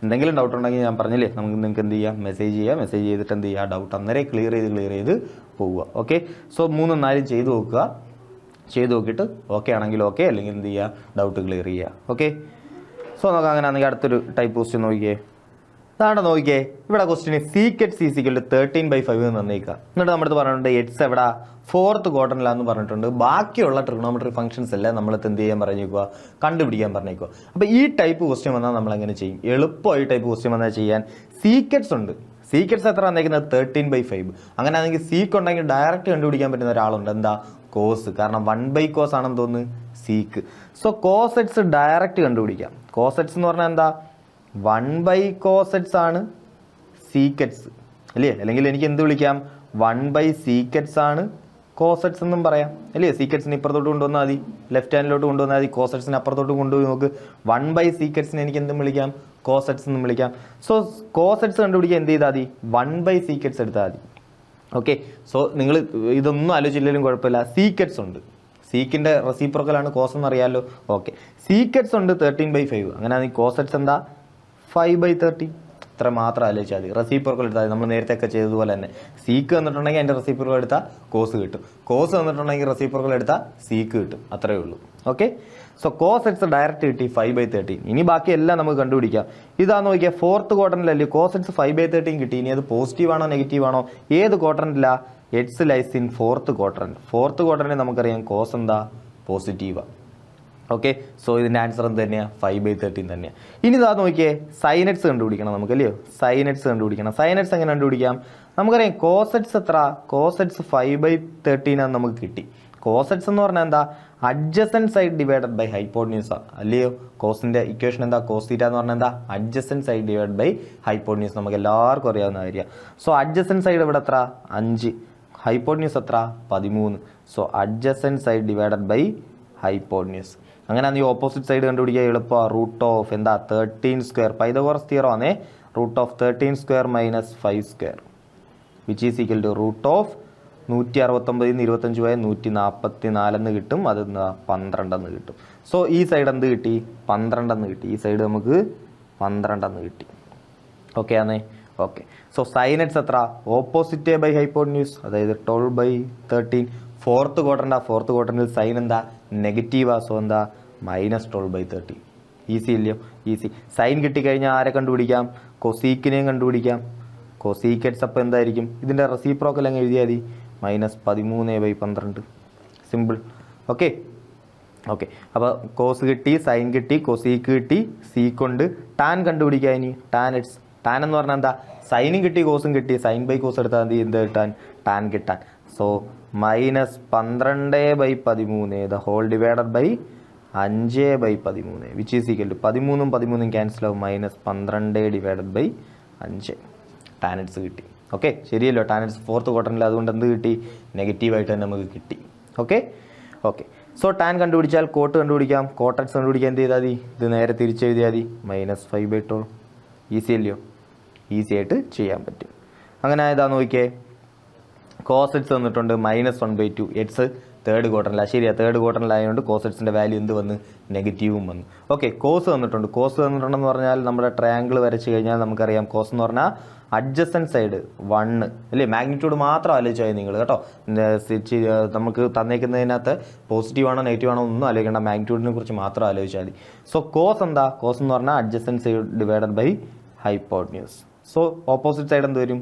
എന്തെങ്കിലും ഡൗട്ട് ഉണ്ടെങ്കിൽ ഞാൻ പറഞ്ഞില്ലേ, നിങ്ങൾക്ക് എന്ത് ചെയ്യാം? മെസ്സേജ് ചെയ്തിട്ട് എന്ത് ചെയ്യുക? ഡൗട്ട് അന്നേരം ക്ലിയർ ചെയ്ത് പോവുക. ഓക്കെ, സോ 3ഉം 4ഉം ചെയ്ത് നോക്കുക. ചെയ്ത് നോക്കിയിട്ട് ഓക്കെ ആണെങ്കിൽ ഓക്കെ, അല്ലെങ്കിൽ എന്ത് ചെയ്യുക? ഡൗട്ട് ക്ലിയർ ചെയ്യുക. ഓക്കെ, സോ നമുക്ക് അങ്ങനെ ആണെങ്കിൽ അടുത്തൊരു ടൈപ്പ് ക്വസ്റ്റ്യൻ നോക്കിയേ. അതാണ് നോക്കിയേ, ഇവിടെ ക്വസ്റ്റ്യൻ സീക്കറ്റ് ഈസ് ഈക്വൽ ടു 13/5 എന്ന് തന്നേക്കുക. എന്നിട്ട് നമ്മുടെ അടുത്ത് പറഞ്ഞിട്ടുണ്ട് എക്സ് എവിടെ? ഫോർത്ത് ക്വാഡ്രന്റിലാന്ന് പറഞ്ഞിട്ടുണ്ട്. ബാക്കിയുള്ള ട്രിഗണോമെട്രി ഫംഗ്ഷൻസ് എല്ലാം നമ്മളത് എന്ത് ചെയ്യാൻ പറഞ്ഞേക്കുക? കണ്ടുപിടിക്കാൻ പറഞ്ഞേക്കുക. അപ്പോൾ ഈ ടൈപ്പ് ക്വസ്റ്റ്യൻ വന്നാൽ നമ്മൾ എങ്ങനെ ചെയ്യും? എളുപ്പമായി ടൈപ്പ് ക്വസ്റ്റ്യൻ വന്നാൽ ചെയ്യാൻ സീക്കറ്റ്സ് ഉണ്ട്. സീക്കറ്റ്സ് എത്ര വന്നേക്കുന്നത്? 13/5. അങ്ങനെ ആണെങ്കിൽ സീക്ക് ഉണ്ടെങ്കിൽ ഡയറക്റ്റ് കണ്ടുപിടിക്കാൻ പറ്റുന്ന ഒരാളുണ്ട്. എന്താ? കോസ്. കാരണം 1/cos ആണെന്ന് തോന്നുന്നു സീക്ക്. സോ കോസെറ്റ്സ് ഡയറക്റ്റ് കണ്ടുപിടിക്കാം. കോസെറ്റ്സ് എന്ന് പറഞ്ഞാൽ എന്താ? 1/cosets ആണ് സീക്കറ്റ്സ് അല്ലേ? അല്ലെങ്കിൽ എനിക്ക് എന്ത് വിളിക്കാം? 1/secets ആണ് കോസെറ്റ്സ് എന്നും പറയാം അല്ലേ? സീക്കറ്റ്സിന് ഇപ്പുറത്തോട്ട് കൊണ്ടുവന്നാൽ മതി, ലെഫ്റ്റ് ഹാൻഡിലോട്ട് കൊണ്ടുവന്നാൽ മതി. കോസെറ്റ്സിന് അപ്പുറത്തോട്ട് കൊണ്ടുപോയി നോക്ക്. 1/secetsനെ എനിക്ക് എന്തും വിളിക്കാം? കോസെറ്റ്സ് എന്നും വിളിക്കാം. സോ കോസെറ്റ്സ് കണ്ടുപിടിക്കാൻ എന്ത് ചെയ്താൽ മതി? 1/secets എടുത്താൽ മതി. ഓക്കെ, സോ നിങ്ങൾ ഇതൊന്നും ആലോചിച്ചില്ലെങ്കിലും കുഴപ്പമില്ല. സീക്കറ്റ്സ് ഉണ്ട്. സീക്കിൻ്റെ റെസിപ്രോക്കലാണ് കോസ് എന്ന് അറിയാമല്ലോ. ഓക്കെ, സീക്കറ്റ്സ് ഉണ്ട് 13/5. അങ്ങനെ കോസെറ്റ്സ് എന്താ? 5/30. ഇത്ര മാത്രം ആലോചിച്ചാൽ മതി. റെസിപ്രോക്കൽ എടുത്താൽ നമ്മൾ നേരത്തെ ഒക്കെ ചെയ്തതുപോലെ തന്നെ സീക്ക് തന്നിട്ടുണ്ടെങ്കിൽ അതിൻ്റെ റെസിപ്രോക്കൽ എടുത്താൽ കോസ് കിട്ടും, കോസ് തന്നിട്ടുണ്ടെങ്കിൽ റെസിപ്രോക്കൽ എടുത്താൽ സീക്ക് കിട്ടും, അത്രയേ ഉള്ളൂ. Okay, so cos x direct കിട്ടി 5/13. ഇനി ബാക്കി എല്ലാം നമുക്ക് കണ്ടുപിടിക്കാം. ഇതാ നോക്കിയാൽ ഫോർത്ത് ക്വാഡ്രന്റിലല്ലേ കോസ് എക്സ് 5/13 കിട്ടി. ഇനി അത് പോസിറ്റീവ് ആണോ നെഗറ്റീവ് ആണോ? ഏത് ക്വാഡ്രന്റിലാ? X lies in fourth quadrant. Fourth quadrant നമുക്കറിയാം കോസ് എന്താ? പോസിറ്റീവാണ്. ഓക്കെ, സോ ഇതിൻ്റെ ആൻസർ എന്ത് തന്നെയാണ്? 5/13 തന്നെയാണ്. ഇനി ഇതാ നോക്കിയേ, സൈനറ്റ്സ് കണ്ടുപിടിക്കണം നമുക്ക്, അല്ലയോ? സൈനറ്റ്സ് കണ്ടുപിടിക്കണം. സൈനറ്റ്സ് എങ്ങനെ കണ്ടുപിടിക്കാം? നമുക്കറിയാം കോസെറ്റ്സ് എത്ര? കോസെറ്റ്സ് 5/13 ആണ് നമുക്ക് കിട്ടി. കോസെറ്റ്സ് എന്ന് പറഞ്ഞാൽ എന്താ? Adjacent side divided by hypotenuse ആണ്, അല്ലയോ? കോസിൻ്റെ ഇക്വേഷൻ എന്താ? കോസ് തീറ്റ എന്ന് പറഞ്ഞാൽ എന്താ? Adjacent side divide by hypotenuse. നമുക്ക് എല്ലാവർക്കും അറിയാവുന്ന കാര്യമാണ്. സോ അഡ്ജസൻറ്റ് സൈഡ് ഇവിടെ എത്ര? 5. ഹൈപ്പോട്ടന്യൂസ് എത്ര? 13. So adjacent side divided by hypotenuse. അങ്ങനെയാണെങ്കിൽ ഓപ്പോസിറ്റ് സൈഡ് കണ്ടുപിടിക്കുക എളുപ്പമാണ്. റൂട്ട് ഓഫ് എന്താ? 13² പൈതഗോറസ് തിയറം ആണേ. Root of 13² minus 5² which is equal to root of 169 25 പോയാൽ 144 കിട്ടും. അത് 12 കിട്ടും. സോ ഈ സൈഡ് എന്ത് കിട്ടി? 12 കിട്ടി. ഈ സൈഡ് നമുക്ക് 12 കിട്ടി. ഓക്കെ ആണേ? ഓക്കെ, സോ സൈനറ്റ്സ് എത്ര? ഓപ്പോസിറ്റ് ബൈ ഹൈപ്പോട്ടന്യൂസ്, അതായത് 12/13. ഫോർത്ത് ക്വാഡ്രൻ്റാ. ഫോർത്ത് ക്വാഡ്രൻറ്റിൽ സൈൻ എന്താ? നെഗറ്റീവാ. സോ എന്താ? -12/13. ഈസി ഇല്ലയോ? ഈസി. സൈൻ കിട്ടിക്കഴിഞ്ഞാൽ ആരെ കണ്ടുപിടിക്കാം? കൊസീക്കിനെയും കണ്ടുപിടിക്കാം. കൊസീക്കറ്റ്സ് അപ്പം എന്തായിരിക്കും? ഇതിൻ്റെ റെസിപ്രോക്കൽ അങ്ങ് എഴുതിയാൽ മതി, -13/12. സിമ്പിൾ. ഓക്കെ ഓക്കെ, അപ്പോൾ കോസ് കിട്ടി, സൈൻ കിട്ടി, കൊസീക്ക് കിട്ടി, സീക്കൊണ്ട് ടാൻ കണ്ടുപിടിക്കുക. ഇനി ടാൻ എക്സ്. ടാൻ എന്ന് പറഞ്ഞാൽ എന്താ? സൈനും കിട്ടി, കോസും കിട്ടി. സൈൻ ബൈ കോസ് എടുത്താൽ മതി എന്ത് കിട്ടാൻ? ടാൻ കിട്ടാൻ. So -12/13 the whole divided by 5/13 which is equal to 13 cancel ആവും, -12 ഡിവൈഡഡ് ബൈ 5. ടാനറ്റ്സ് കിട്ടി. ഓക്കെ, ശരിയല്ലോ? ടാനറ്റ്സ് ഫോർത്ത് ക്വാഡ്രന്റിൽ, അതുകൊണ്ട് എന്ത് കിട്ടി? നെഗറ്റീവായിട്ട് തന്നെ നമുക്ക് കിട്ടി. ഓക്കെ ഓക്കെ, സോ ടാൻ കണ്ടുപിടിച്ചാൽ കോട്ട് കണ്ടുപിടിക്കാം. കോട്ടക്സ് കണ്ടുപിടിക്കാൻ എന്ത് ചെയ്താൽ മതി? ഇത് നേരെ തിരിച്ചെഴുതിയാൽ മതി, -5/12. ഈസി അല്ലയോ? ഈസി ആയിട്ട് ചെയ്യാൻ പറ്റും. അങ്ങനെ ഇതാ നോക്കിയേ, കോസെറ്റ്സ് തന്നിട്ടുണ്ട് -1/2. എക്സ് തേർഡ് ക്വാഡ്രന്റിലാണ്. ശരിയാ, തേർഡ് ക്വാഡ്രന്റിലായതുകൊണ്ട് കോസെറ്റ്സിൻ്റെ വാല്യൂ എന്ത് വന്ന്? നെഗറ്റീവും വന്നു. ഓക്കെ, കോസ് തന്നിട്ടുണ്ട്. കോസ് തന്നിട്ടുണ്ടെന്ന് പറഞ്ഞാൽ നമ്മുടെ ട്രയാങ്കിൾ വരച്ച് കഴിഞ്ഞാൽ നമുക്കറിയാം കോസ് എന്ന് പറഞ്ഞാൽ അഡ്ജസൻറ്റ് സൈഡ് 1 അല്ലേ? മാഗ്നിറ്റ്യൂഡ് മാത്രം ആലോചിച്ചാൽ നിങ്ങൾ കേട്ടോ. നമുക്ക് തന്നേക്കുന്നതിനകത്ത് പോസിറ്റീവ് ആണോ നെഗറ്റീവ് ആണോ ഒന്നും ആലോചിക്കേണ്ട, മാഗ്നിറ്റ്യൂഡിനെ കുറിച്ച് മാത്രം ആലോചിച്ചാൽ മതി. സോ കോസ് എന്താ? കോസ് എന്ന് പറഞ്ഞാൽ adjacent side divided by hypotenuse. So opposite side എന്ത് വരും?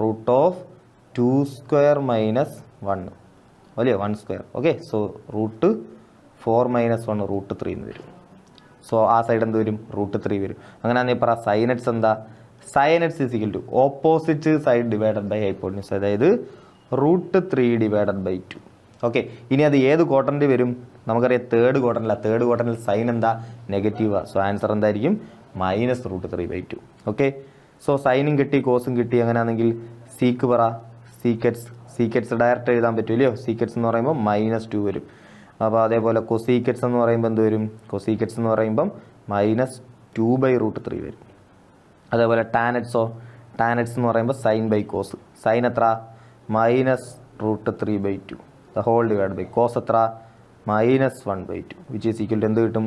റൂട്ട് ഓഫ് 2² മൈനസ് 1 അല്ലേ? 1². ഓക്കെ, സോ റൂട്ട് 4 - 1 റൂട്ട് 3 എന്ന് വരും. സോ ആ സൈഡ് എന്ത് വരും? റൂട്ട് 3 വരും. അങ്ങനെയാണെങ്കിൽ പറ സൈനറ്റ്സ് എന്താ? Sine x is equal to opposite side divided by hypotenuse, അതായത് റൂട്ട് 3 ഡിവൈഡഡ് ബൈ 2. ഓക്കെ, ഇനി അത് ഏത് ക്വാഡ്രന്റ് വരും? നമുക്കറിയാം തേർഡ് ക്വാഡ്രന്റിലാണ്. തേർഡ് ക്വാഡ്രന്റിൽ സൈൻ എന്താ? നെഗറ്റീവാണ്. സോ ആൻസർ എന്തായിരിക്കും? -√3/2. ഓക്കെ, സോ സൈനും കിട്ടി, കോസും കിട്ടി. അങ്ങനെയാണെങ്കിൽ സീക്ക് പറ. സീക്കറ്റ്സ് ഡയറക്റ്റ് എഴുതാൻ പറ്റില്ലയോ? സീക്കറ്റ്സ് എന്ന് പറയുമ്പോൾ -2 വരും. അപ്പോൾ അതേപോലെ കൊസീക്കറ്റ്സ് എന്ന് പറയുമ്പോൾ എന്ത് വരും? കൊസീക്കറ്റ്സ് എന്ന് പറയുമ്പം -2/√3 വരും. അതേപോലെ ടാനറ്റ്സോ? ടാനറ്റ്സ് എന്ന് പറയുമ്പോൾ സൈൻ ബൈ കോസ്. സൈൻ എത്ര? -√3/2 the whole divide by cos എത്ര? -1/2 വിച്ച് ഈസ് ഈക്വൽ ടു എന്ത് കിട്ടും?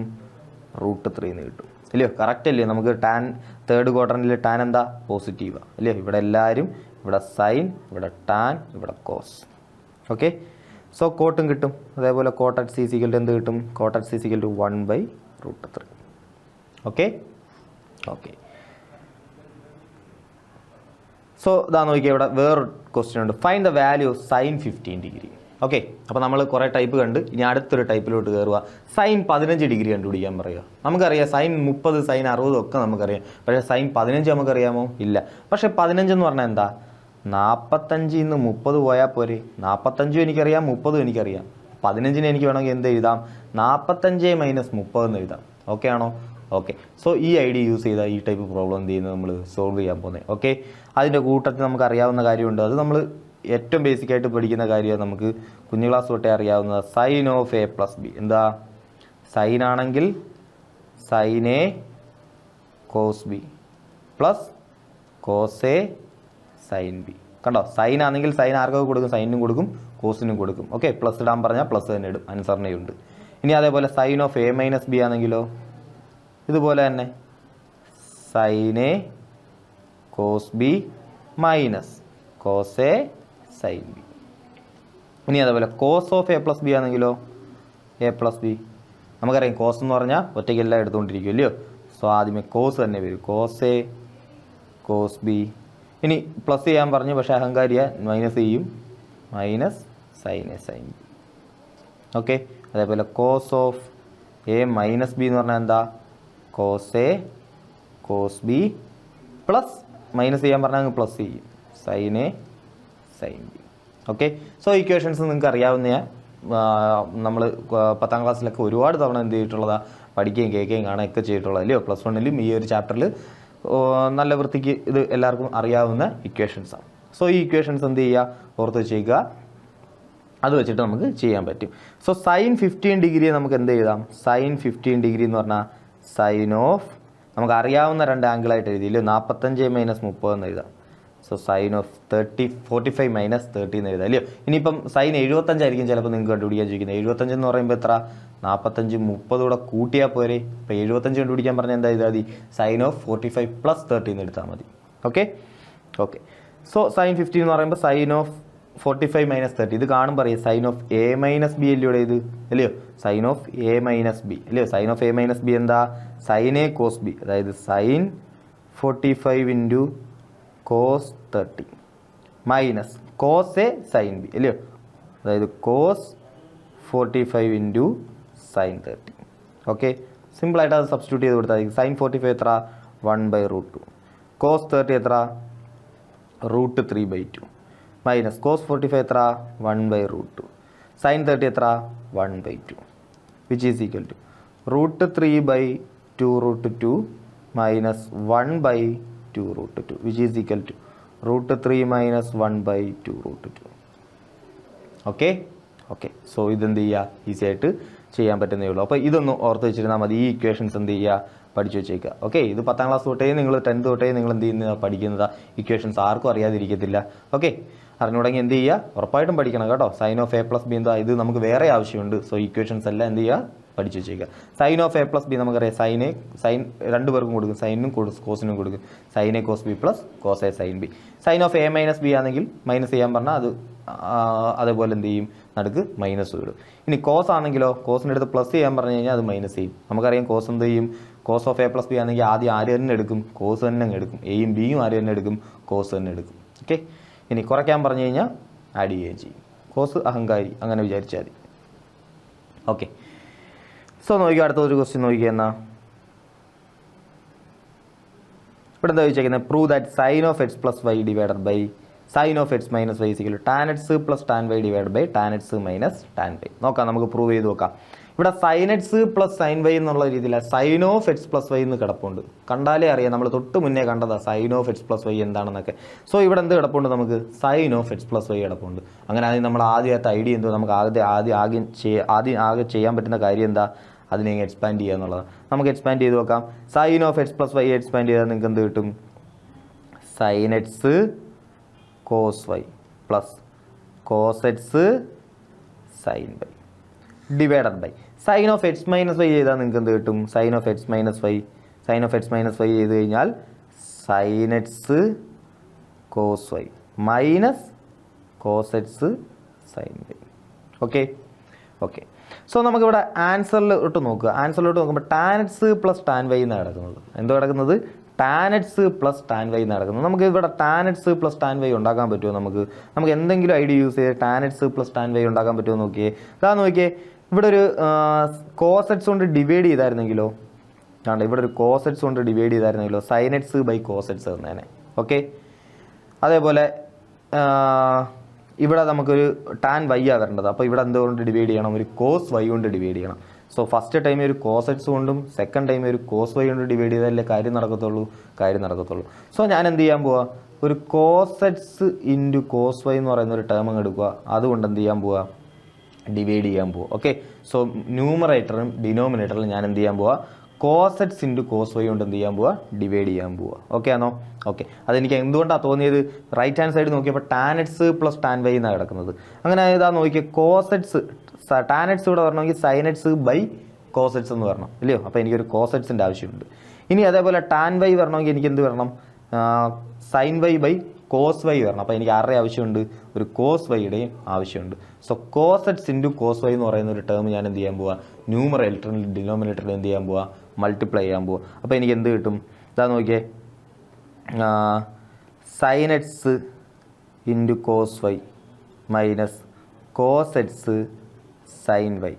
√3 എന്ന് കിട്ടും. ഇല്ലയോ? കറക്റ്റ് അല്ലേ? നമുക്ക് ടാൻ തേർഡ് ക്വാഡ്രന്റിൽ ടാൻ എന്താ? പോസിറ്റീവാണ് അല്ലയോ? ഇവിടെ എല്ലാവരും, ഇവിടെ സൈൻ, ഇവിടെ ടാൻ, ഇവിടെ കോസ്. ഓക്കെ, സോ കോട്ടും കിട്ടും. അതേപോലെ കോട്ടക്സ് ഈസ് ഈക്വൽ ടു എന്ത് കിട്ടും? Cot x is equal to 1/√3. Okay okay, so ഇതാ നോക്കിയാൽ ഇവിടെ വേറൊരു ക്വസ്റ്റ്യൻ ഉണ്ട്. Find the value of sine 15 degree. Okay, അപ്പോൾ നമ്മൾ കുറേ ടൈപ്പ് കണ്ട് ഇനി അടുത്തൊരു ടൈപ്പിലോട്ട് കയറുക. സൈൻ 15 ഡിഗ്രി കണ്ടുപിടിക്കാൻ പറയുക. നമുക്കറിയാം സൈൻ 30, സൈൻ 60 ഒക്കെ നമുക്കറിയാം. പക്ഷേ സൈൻ 15 നമുക്കറിയാമോ? ഇല്ല. പക്ഷേ 15 എന്ന് പറഞ്ഞാൽ എന്താ? 45 നിന്ന് 30 പോയാൽ പോരെ? 45 എനിക്കറിയാം, 30 എനിക്കറിയാം. 15 എനിക്ക് വേണമെങ്കിൽ എന്ത് എഴുതാം? 45 - 30 എന്ന് എഴുതാം. ഓക്കെ ആണോ? ഓക്കെ, സോ ഈ ഐഡിയ യൂസ് ചെയ്താൽ ഈ ടൈപ്പ് പ്രോബ്ലം എന്ത് ചെയ്യുന്നത്? നമ്മൾ സോൾവ് ചെയ്യാൻ പോകുന്നത്. ഓക്കെ, അതിൻ്റെ കൂട്ടത്തിൽ നമുക്ക് അറിയാവുന്ന കാര്യമുണ്ട്. അത് നമ്മൾ ഏറ്റവും ബേസിക്കായിട്ട് പഠിക്കുന്ന കാര്യമാണ്. നമുക്ക് കുഞ്ഞു ക്ലാസ് തൊട്ടേ അറിയാവുന്നത് സൈൻ ഓഫ് A + B. എന്താ? സൈൻ ആണെങ്കിൽ sine A cos B plus cos A sine B. കണ്ടോ? സൈൻ ആണെങ്കിൽ സൈൻ ആർക്കൊക്കെ കൊടുക്കും? സൈനും കൊടുക്കും, കോസിനും കൊടുക്കും. ഓക്കെ, പ്ലസ് ഇടാൻ പറഞ്ഞാൽ പ്ലസ് തന്നെ ഇടും, അനുസരണയുണ്ട്. ഇനി അതേപോലെ സൈൻ ഓഫ് A - B ആണെങ്കിലോ ഇതുപോലെ തന്നെ sine A cos B minus cos A sine b. ഇനി അതേപോലെ cos of A plus b ആണെങ്കിലോ എ പ്ലസ് ബി. നമുക്കറിയാം കോസ് എന്ന് പറഞ്ഞാൽ ഒറ്റയ്ക്കെല്ലാം എടുത്തുകൊണ്ടിരിക്കും അല്ലയോ. സോ ആദ്യമേ കോസ് തന്നെ വരും, കോസ് എ കോസ് ബി. ഇനി പ്ലസ് ചെയ്യാൻ പറഞ്ഞു, പക്ഷേ അഹങ്കാരിയ മൈനസ് ചെയ്യും, minus sine A sine B. Okay. അതേപോലെ cos of A minus B എന്ന് പറഞ്ഞാൽ എന്താ, cos A cos B plus minus ചെയ്യാൻ പറഞ്ഞാൽ അങ്ങ് പ്ലസ് ചെയ്യും, sine A sine B. Okay. So equations നിങ്ങൾക്ക് അറിയാവുന്ന നമ്മൾ 10ാം ക്ലാസ്സിലൊക്കെ ഒരുപാട് തവണ എന്ത് ചെയ്തിട്ടുള്ളതാണ്, പഠിക്കുകയും കേൾക്കുകയും കാണുകയൊക്കെ ചെയ്തിട്ടുള്ളത് അല്ലയോ. പ്ലസ് 1ലും ഈ ഒരു ചാപ്റ്ററിൽ നല്ല വൃത്തിക്ക് ഇത് എല്ലാവർക്കും അറിയാവുന്ന ഇക്വേഷൻസാണ്. സോ ഈ ഇക്വേഷൻസ് എന്ത് ചെയ്യുക, ഓർത്ത് വെച്ചേക്കുക, അത് വെച്ചിട്ട് നമുക്ക് ചെയ്യാൻ പറ്റും. സോ സൈൻ 15 ഡിഗ്രി നമുക്ക് എന്ത് എഴുതാം, സൈൻ 15 ഡിഗ്രി എന്ന് പറഞ്ഞാൽ സൈൻ ഓഫ് നമുക്ക് അറിയാവുന്ന രണ്ട് ആംഗിളായിട്ട് എഴുതിയില്ലോ, 45 മൈനസ് 30 എന്ന് എഴുതാം. സോ സൈൻ ഓഫ് 45 മൈനസ് 30 എന്ന് എഴുതാം അല്ലയോ. ഇനിയിപ്പം സൈൻ 75 ആയിരിക്കും ചിലപ്പോൾ നിങ്ങൾക്ക് കണ്ടുപിടിക്കാൻ ചോദിക്കുന്നത്. 75 എന്ന് പറയുമ്പോൾ എത്ര, 45 30 കൂടെ കൂട്ടിയാൽ പോരെ. ഇപ്പോൾ 75 കണ്ടുപിടിക്കാൻ പറഞ്ഞാൽ എന്താ എഴുതാൽ മതി, സൈൻ ഓഫ് 45 പ്ലസ് 30 എന്ന് എടുത്താൽ മതി. Okay okay. സോ സൈൻ 15 എന്ന് പറയുമ്പോൾ സൈൻ ഓഫ് 45 മൈനസ് 30. ഇത് കാണുമ്പോൾ അറിയാം sine of A minus B അല്ലയോ ഇത് അല്ലയോ, sine of A minus B അല്ലയോ. Sine of A minus B എന്താ, സൈൻ എ കോസ് ബി, അതായത് sine 45 into cos 30 minus cos A sine B അല്ലയോ, അതായത് കോസ് 45 ഇൻറ്റു സൈൻ 30. ഓക്കെ. സിമ്പിളായിട്ട് അത് സബ്സ്റ്റിറ്റ്യൂട്ട് ചെയ്ത് കൊടുത്താൽ മതി. സൈൻ 45 എത്ര, 1/√2. കോസ് 30 എത്ര, √3/2 മൈനസ് കോസ് 45 എത്ര, 1/√2. സൈൻ 30 എത്ര, 1/2 which is equal to √3/2√2 minus 1/2√2 which is equal to √3 minus 1/2√2. Okay okay. So ഇതെന്ത് ചെയ്യുക, ഈസി ആയിട്ട് ചെയ്യാൻ പറ്റുന്നേ ഉള്ളൂ. അപ്പോൾ ഇതൊന്ന് ഓർത്ത് വെച്ചിരുന്നാൽ മതി. ഈ ഇക്വേഷൻസ് എന്ത് ചെയ്യുക, പഠിച്ചു വെച്ചേക്കുക. ഓക്കെ. ഇത് 10ാം ക്ലാസ് തൊട്ടേ നിങ്ങൾ 10th തൊട്ടേ നിങ്ങൾ എന്ത് ചെയ്യുന്ന പഠിക്കുന്നത് ഇക്വേഷൻസ് ആർക്കും അറിയാതിരിക്കത്തില്ല. ഓക്കെ. അറിഞ്ഞുടങ്ങി എന്ത് ചെയ്യുക, ഉറപ്പായിട്ടും പഠിക്കണം കേട്ടോ. Sine of A plus b എന്താ, ഇത് നമുക്ക് വേറെ ആവശ്യമുണ്ട്. സോ ഇക്വേഷൻസ് എല്ലാം എന്ത് ചെയ്യുക, പഠിച്ചു വെച്ചേക്കുക. Sine of A plus b നമുക്കറിയാം, സൈൻ രണ്ടുപേർക്കും കൊടുക്കും, സൈനും കോസിനും കൊടുക്കും. Sine A cos B plus cos A sine b. Sine of A minus b ആണെങ്കിൽ മൈനസ് ചെയ്യാൻ പറഞ്ഞാൽ അത് അതേപോലെ എന്ത് ചെയ്യും, നടുക്ക് മൈനസ് വിടും. ഇനി കോസ് ആണെങ്കിലോ, കോസിൻ്റെ അടുത്ത് പ്ലസ് ചെയ്യാൻ പറഞ്ഞു കഴിഞ്ഞാൽ അത് മൈനസ് ചെയ്യും. നമുക്കറിയാം കോസ് എന്ത് ചെയ്യും, cos of A plus b ആണെങ്കിൽ ആദ്യം ആര് തന്നെ എടുക്കും, കോസ് തന്നെ എടുക്കും. എയും ബിയും ആര് തന്നെ എടുക്കും, കോസ് തന്നെ എടുക്കും. ഓക്കെ. ഇനി കുറയ്ക്കാൻ പറഞ്ഞു കഴിഞ്ഞാൽ ആഡ് ചെയ്യുകയും ചെയ്യും. കോസ് അഹങ്കാരി, അങ്ങനെ വിചാരിച്ചാൽ മതി. ഓക്കെ. സോ നോക്കിയാൽ അടുത്ത ഒരു ക്വസ്റ്റ്യൻ നോക്കിയാൽ എന്നാ, ഇവിടെ എന്താ ചോദിച്ചേക്കുന്നത്, prove that sine of x plus y divided by sine of x minus y equal to tan x plus tan y divide by tan x minus tan y. നോക്കാം, നമുക്ക് പ്രൂവ് ചെയ്ത് നോക്കാം. ഇവിടെ sine x plus sine y എന്നുള്ള രീതിയിൽ sine of x plus y എന്ന് കിടപ്പുണ്ട്. കണ്ടാലേ അറിയാം, നമ്മൾ തൊട്ട് മുന്നേ കണ്ടതാ sine of x plus y എന്താണെന്നൊക്കെ. സോ ഇവിടെ എന്ത് കിടപ്പുണ്ട്, നമുക്ക് sign of x plus y കിടപ്പുണ്ട്. അങ്ങനെ ആദ്യം നമ്മൾ ആദ്യത്തെ ഐഡിയ എന്തോ, നമുക്ക് ആദ്യം ആകെ ചെയ്യാൻ പറ്റുന്ന കാര്യം എന്താ, അതിനെ എക്സ്പാൻഡ് ചെയ്യുക എന്നുള്ളത്. നമുക്ക് എക്സ്പാൻഡ് ചെയ്ത് നോക്കാം. Sine of x plus y expand ചെയ്താൽ നിങ്ങൾക്ക് എന്ത് കിട്ടും, sine x cos y plus cos x sine y divided by sine of x minus y ചെയ്താൽ നിങ്ങൾക്ക് എന്ത് കിട്ടും, sine of x minus y ചെയ്ത് കഴിഞ്ഞാൽ sine x cos y minus cos x sine y. Okay okay. So നമുക്കിവിടെ ആൻസറിലോട്ട് നോക്കുമ്പോൾ tan x plus tan y എന്നാണ് കിടക്കുന്നത്. എന്തോ കിടക്കുന്നത്, tan x plus tan y എന്നാണ് കിടക്കുന്നത്. നമുക്ക് ഇവിടെ tan x plus tan y ഉണ്ടാക്കാൻ പറ്റുമോ, നമുക്ക് എന്തെങ്കിലും ഐഡിയ യൂസ് ചെയ്ത് tan x plus tan y ഉണ്ടാക്കാൻ പറ്റുമോ നോക്കിയേ. അതാ നോക്കിയേ, ഇവിടെ ഒരു കോസ് എക്സ് കൊണ്ട് ഡിവൈഡ് ചെയ്തായിരുന്നെങ്കിലോ, ഇവിടെ ഒരു കോസ് എക്സ് കൊണ്ട് ഡിവൈഡ് ചെയ്തായിരുന്നെങ്കിലോ sine X by cos x തന്നേനെ. ഓക്കെ. അതേപോലെ ഇവിടെ നമുക്കൊരു ടാൻ വൈ ആ വരേണ്ടത്. അപ്പോൾ ഇവിടെ എന്തുകൊണ്ട് ഡിവൈഡ് ചെയ്യണം, ഒരു കോസ് വൈ കൊണ്ട് ഡിവൈഡ് ചെയ്യണം. സോ ഫസ്റ്റ് ടൈം ഒരു കോസ് എക്സ് കൊണ്ടും സെക്കൻഡ് ടൈം ഒരു കോസ് വൈ കൊണ്ട് ഡിവൈഡ് ചെയ്താലേ കാര്യം നടക്കത്തുള്ളൂ. സോ ഞാൻ എന്ത് ചെയ്യാൻ പോവാ, ഒരു cos x into cos y എന്ന് പറയുന്ന ഒരു ടേം അങ്ങ് എടുക്കുക. അതുകൊണ്ട് എന്ത് ചെയ്യാൻ പോവാ, ഡിവൈഡ് ചെയ്യാൻ പോവുക. ഓക്കെ. സോ ന്യൂമറേറ്ററും ഡിനോമിനേറ്ററിലും ഞാൻ എന്ത് ചെയ്യാൻ പോവാ, cos x into cos y കൊണ്ട് എന്ത് ചെയ്യാൻ പോവാ, ഡിവൈഡ് ചെയ്യാൻ പോവുക. ഓക്കെ ആണോ? ഓക്കെ. അതെനിക്ക് എന്തുകൊണ്ടാണ് തോന്നിയത്, റൈറ്റ് ഹാൻഡ് സൈഡ് നോക്കിയപ്പോൾ tan x plus tan y എന്നാണ് കിടക്കുന്നത്. അങ്ങനെ ഇതാ നോക്കിയാൽ കോസ് എക്സ്, ടാൻ എക്സ് ഇവിടെ വരണമെങ്കിൽ sine X by cos x എന്ന് വരണം, ഇല്ലയോ? അപ്പോൾ എനിക്കൊരു കോസ് എക്സിൻ്റെ ആവശ്യമുണ്ട്. ഇനി അതേപോലെ ടാൻ വൈ വരണമെങ്കിൽ എനിക്ക് എന്ത് വരണം, sine y by cos y വരണം. അപ്പോൾ എനിക്ക് ആരുടെ ആവശ്യമുണ്ട്? ഒരു കോസ് വൈയുടെയും ആവശ്യമുണ്ട്. So cos x into cos y എന്ന് പറയുന്ന ഒരു ടേം ഞാൻ എന്ത് ചെയ്യാൻ പോവാ? ന്യൂമറേറ്ററിൽ ഡിനോമിനേറ്ററിൽ എന്ത് ചെയ്യാൻ പോവാ? മൾട്ടിപ്ലൈ ചെയ്യാൻ പോവാ. അപ്പോൾ എനിക്ക് എന്ത് കിട്ടും? ഇതാ നോക്കിയേ, sine x into cos y minus cos x sine y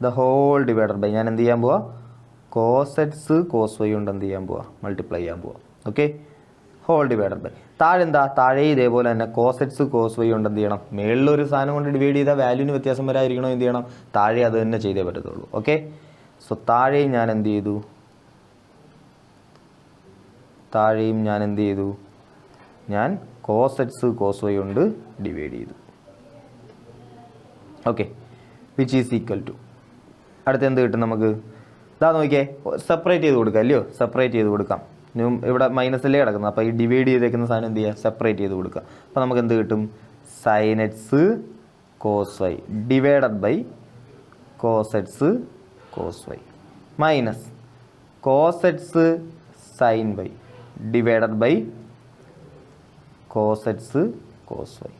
the whole divided by ഞാൻ എന്ത് ചെയ്യാൻ പോവാ? കോസ് എക്സ് കോസ് വൈ കൊണ്ട് എന്ത് ചെയ്യാൻ പോവാ? മൾട്ടിപ്ലൈ ചെയ്യാൻ പോവാ. ഓക്കെ, ഹോൾ ഡിവൈഡഡ് ബൈ താഴെ എന്താ? താഴെ ഇതേപോലെ തന്നെ കോസ് എക്സ് കോസ് വൈ കൊണ്ട് എന്ത് ചെയ്യണം? മേളിലൊരു സാധനം കൊണ്ട് ഡിവൈഡ് ചെയ്താൽ വാല്യൂവിന് വ്യത്യാസം വരാതിരിക്കണോ? എന്ത് ചെയ്യണം? താഴെ അത് തന്നെ ചെയ്തേ പറ്റത്തുള്ളൂ. ഓക്കെ, സോ താഴെയും ഞാൻ എന്ത് ചെയ്തു? ഞാൻ കോസ് എക്സ് കോസ് വൈ കൊണ്ട് ഡിവൈഡ് ചെയ്തു. Okay, which is equal to അടുത്ത് എന്ത് കിട്ടും നമുക്ക്? ഇതാ നോക്കിയേ, സെപ്പറേറ്റ് ചെയ്ത് കൊടുക്കാം അല്ലയോ? സെപ്പറേറ്റ് ചെയ്ത് കൊടുക്കാം. ഇവിടെ മൈനസിലേ കിടക്കുന്നത്, അപ്പോൾ ഈ ഡിവൈഡ് ചെയ്തേക്കുന്ന സാധനം എന്ത് ചെയ്യുക? സെപ്പറേറ്റ് ചെയ്ത് കൊടുക്കുക. അപ്പോൾ നമുക്ക് എന്ത് കിട്ടും? Sine x cos y divided by cos x cos y minus cos x sine y divided by cos x cos y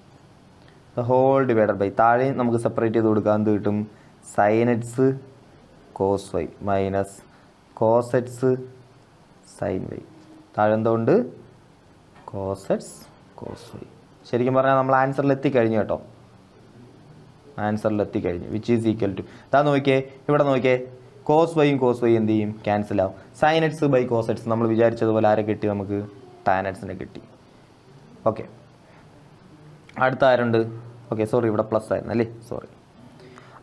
the whole divided by താഴെ നമുക്ക് സെപ്പറേറ്റ് ചെയ്ത് കൊടുക്കാം. എന്ത് കിട്ടും? Sine x cos y minus cos x sine y താഴെ എന്തുകൊണ്ട്? Cos x cos y. ശരിക്കും പറഞ്ഞാൽ നമ്മൾ ആൻസറിൽ എത്തിക്കഴിഞ്ഞു കേട്ടോ. വിച്ച് ഈസ് ഈക്വൽ ടു ഇതാ നോക്കിയേ, ഇവിടെ നോക്കിയേ, കോസ് വൈയും കോസ് വൈ എന്ത് ചെയ്യും? ക്യാൻസൽ ആവും. Sine X by cos x നമ്മൾ വിചാരിച്ചതുപോലെ ആരെ കിട്ടി? നമുക്ക് ടാൻ എക്സിനെ കിട്ടി. ഓക്കെ, അടുത്ത ആരുണ്ട്? ഓക്കെ, സോറി, ഇവിടെ പ്ലസ് ആയിരുന്നു അല്ലേ? സോറി.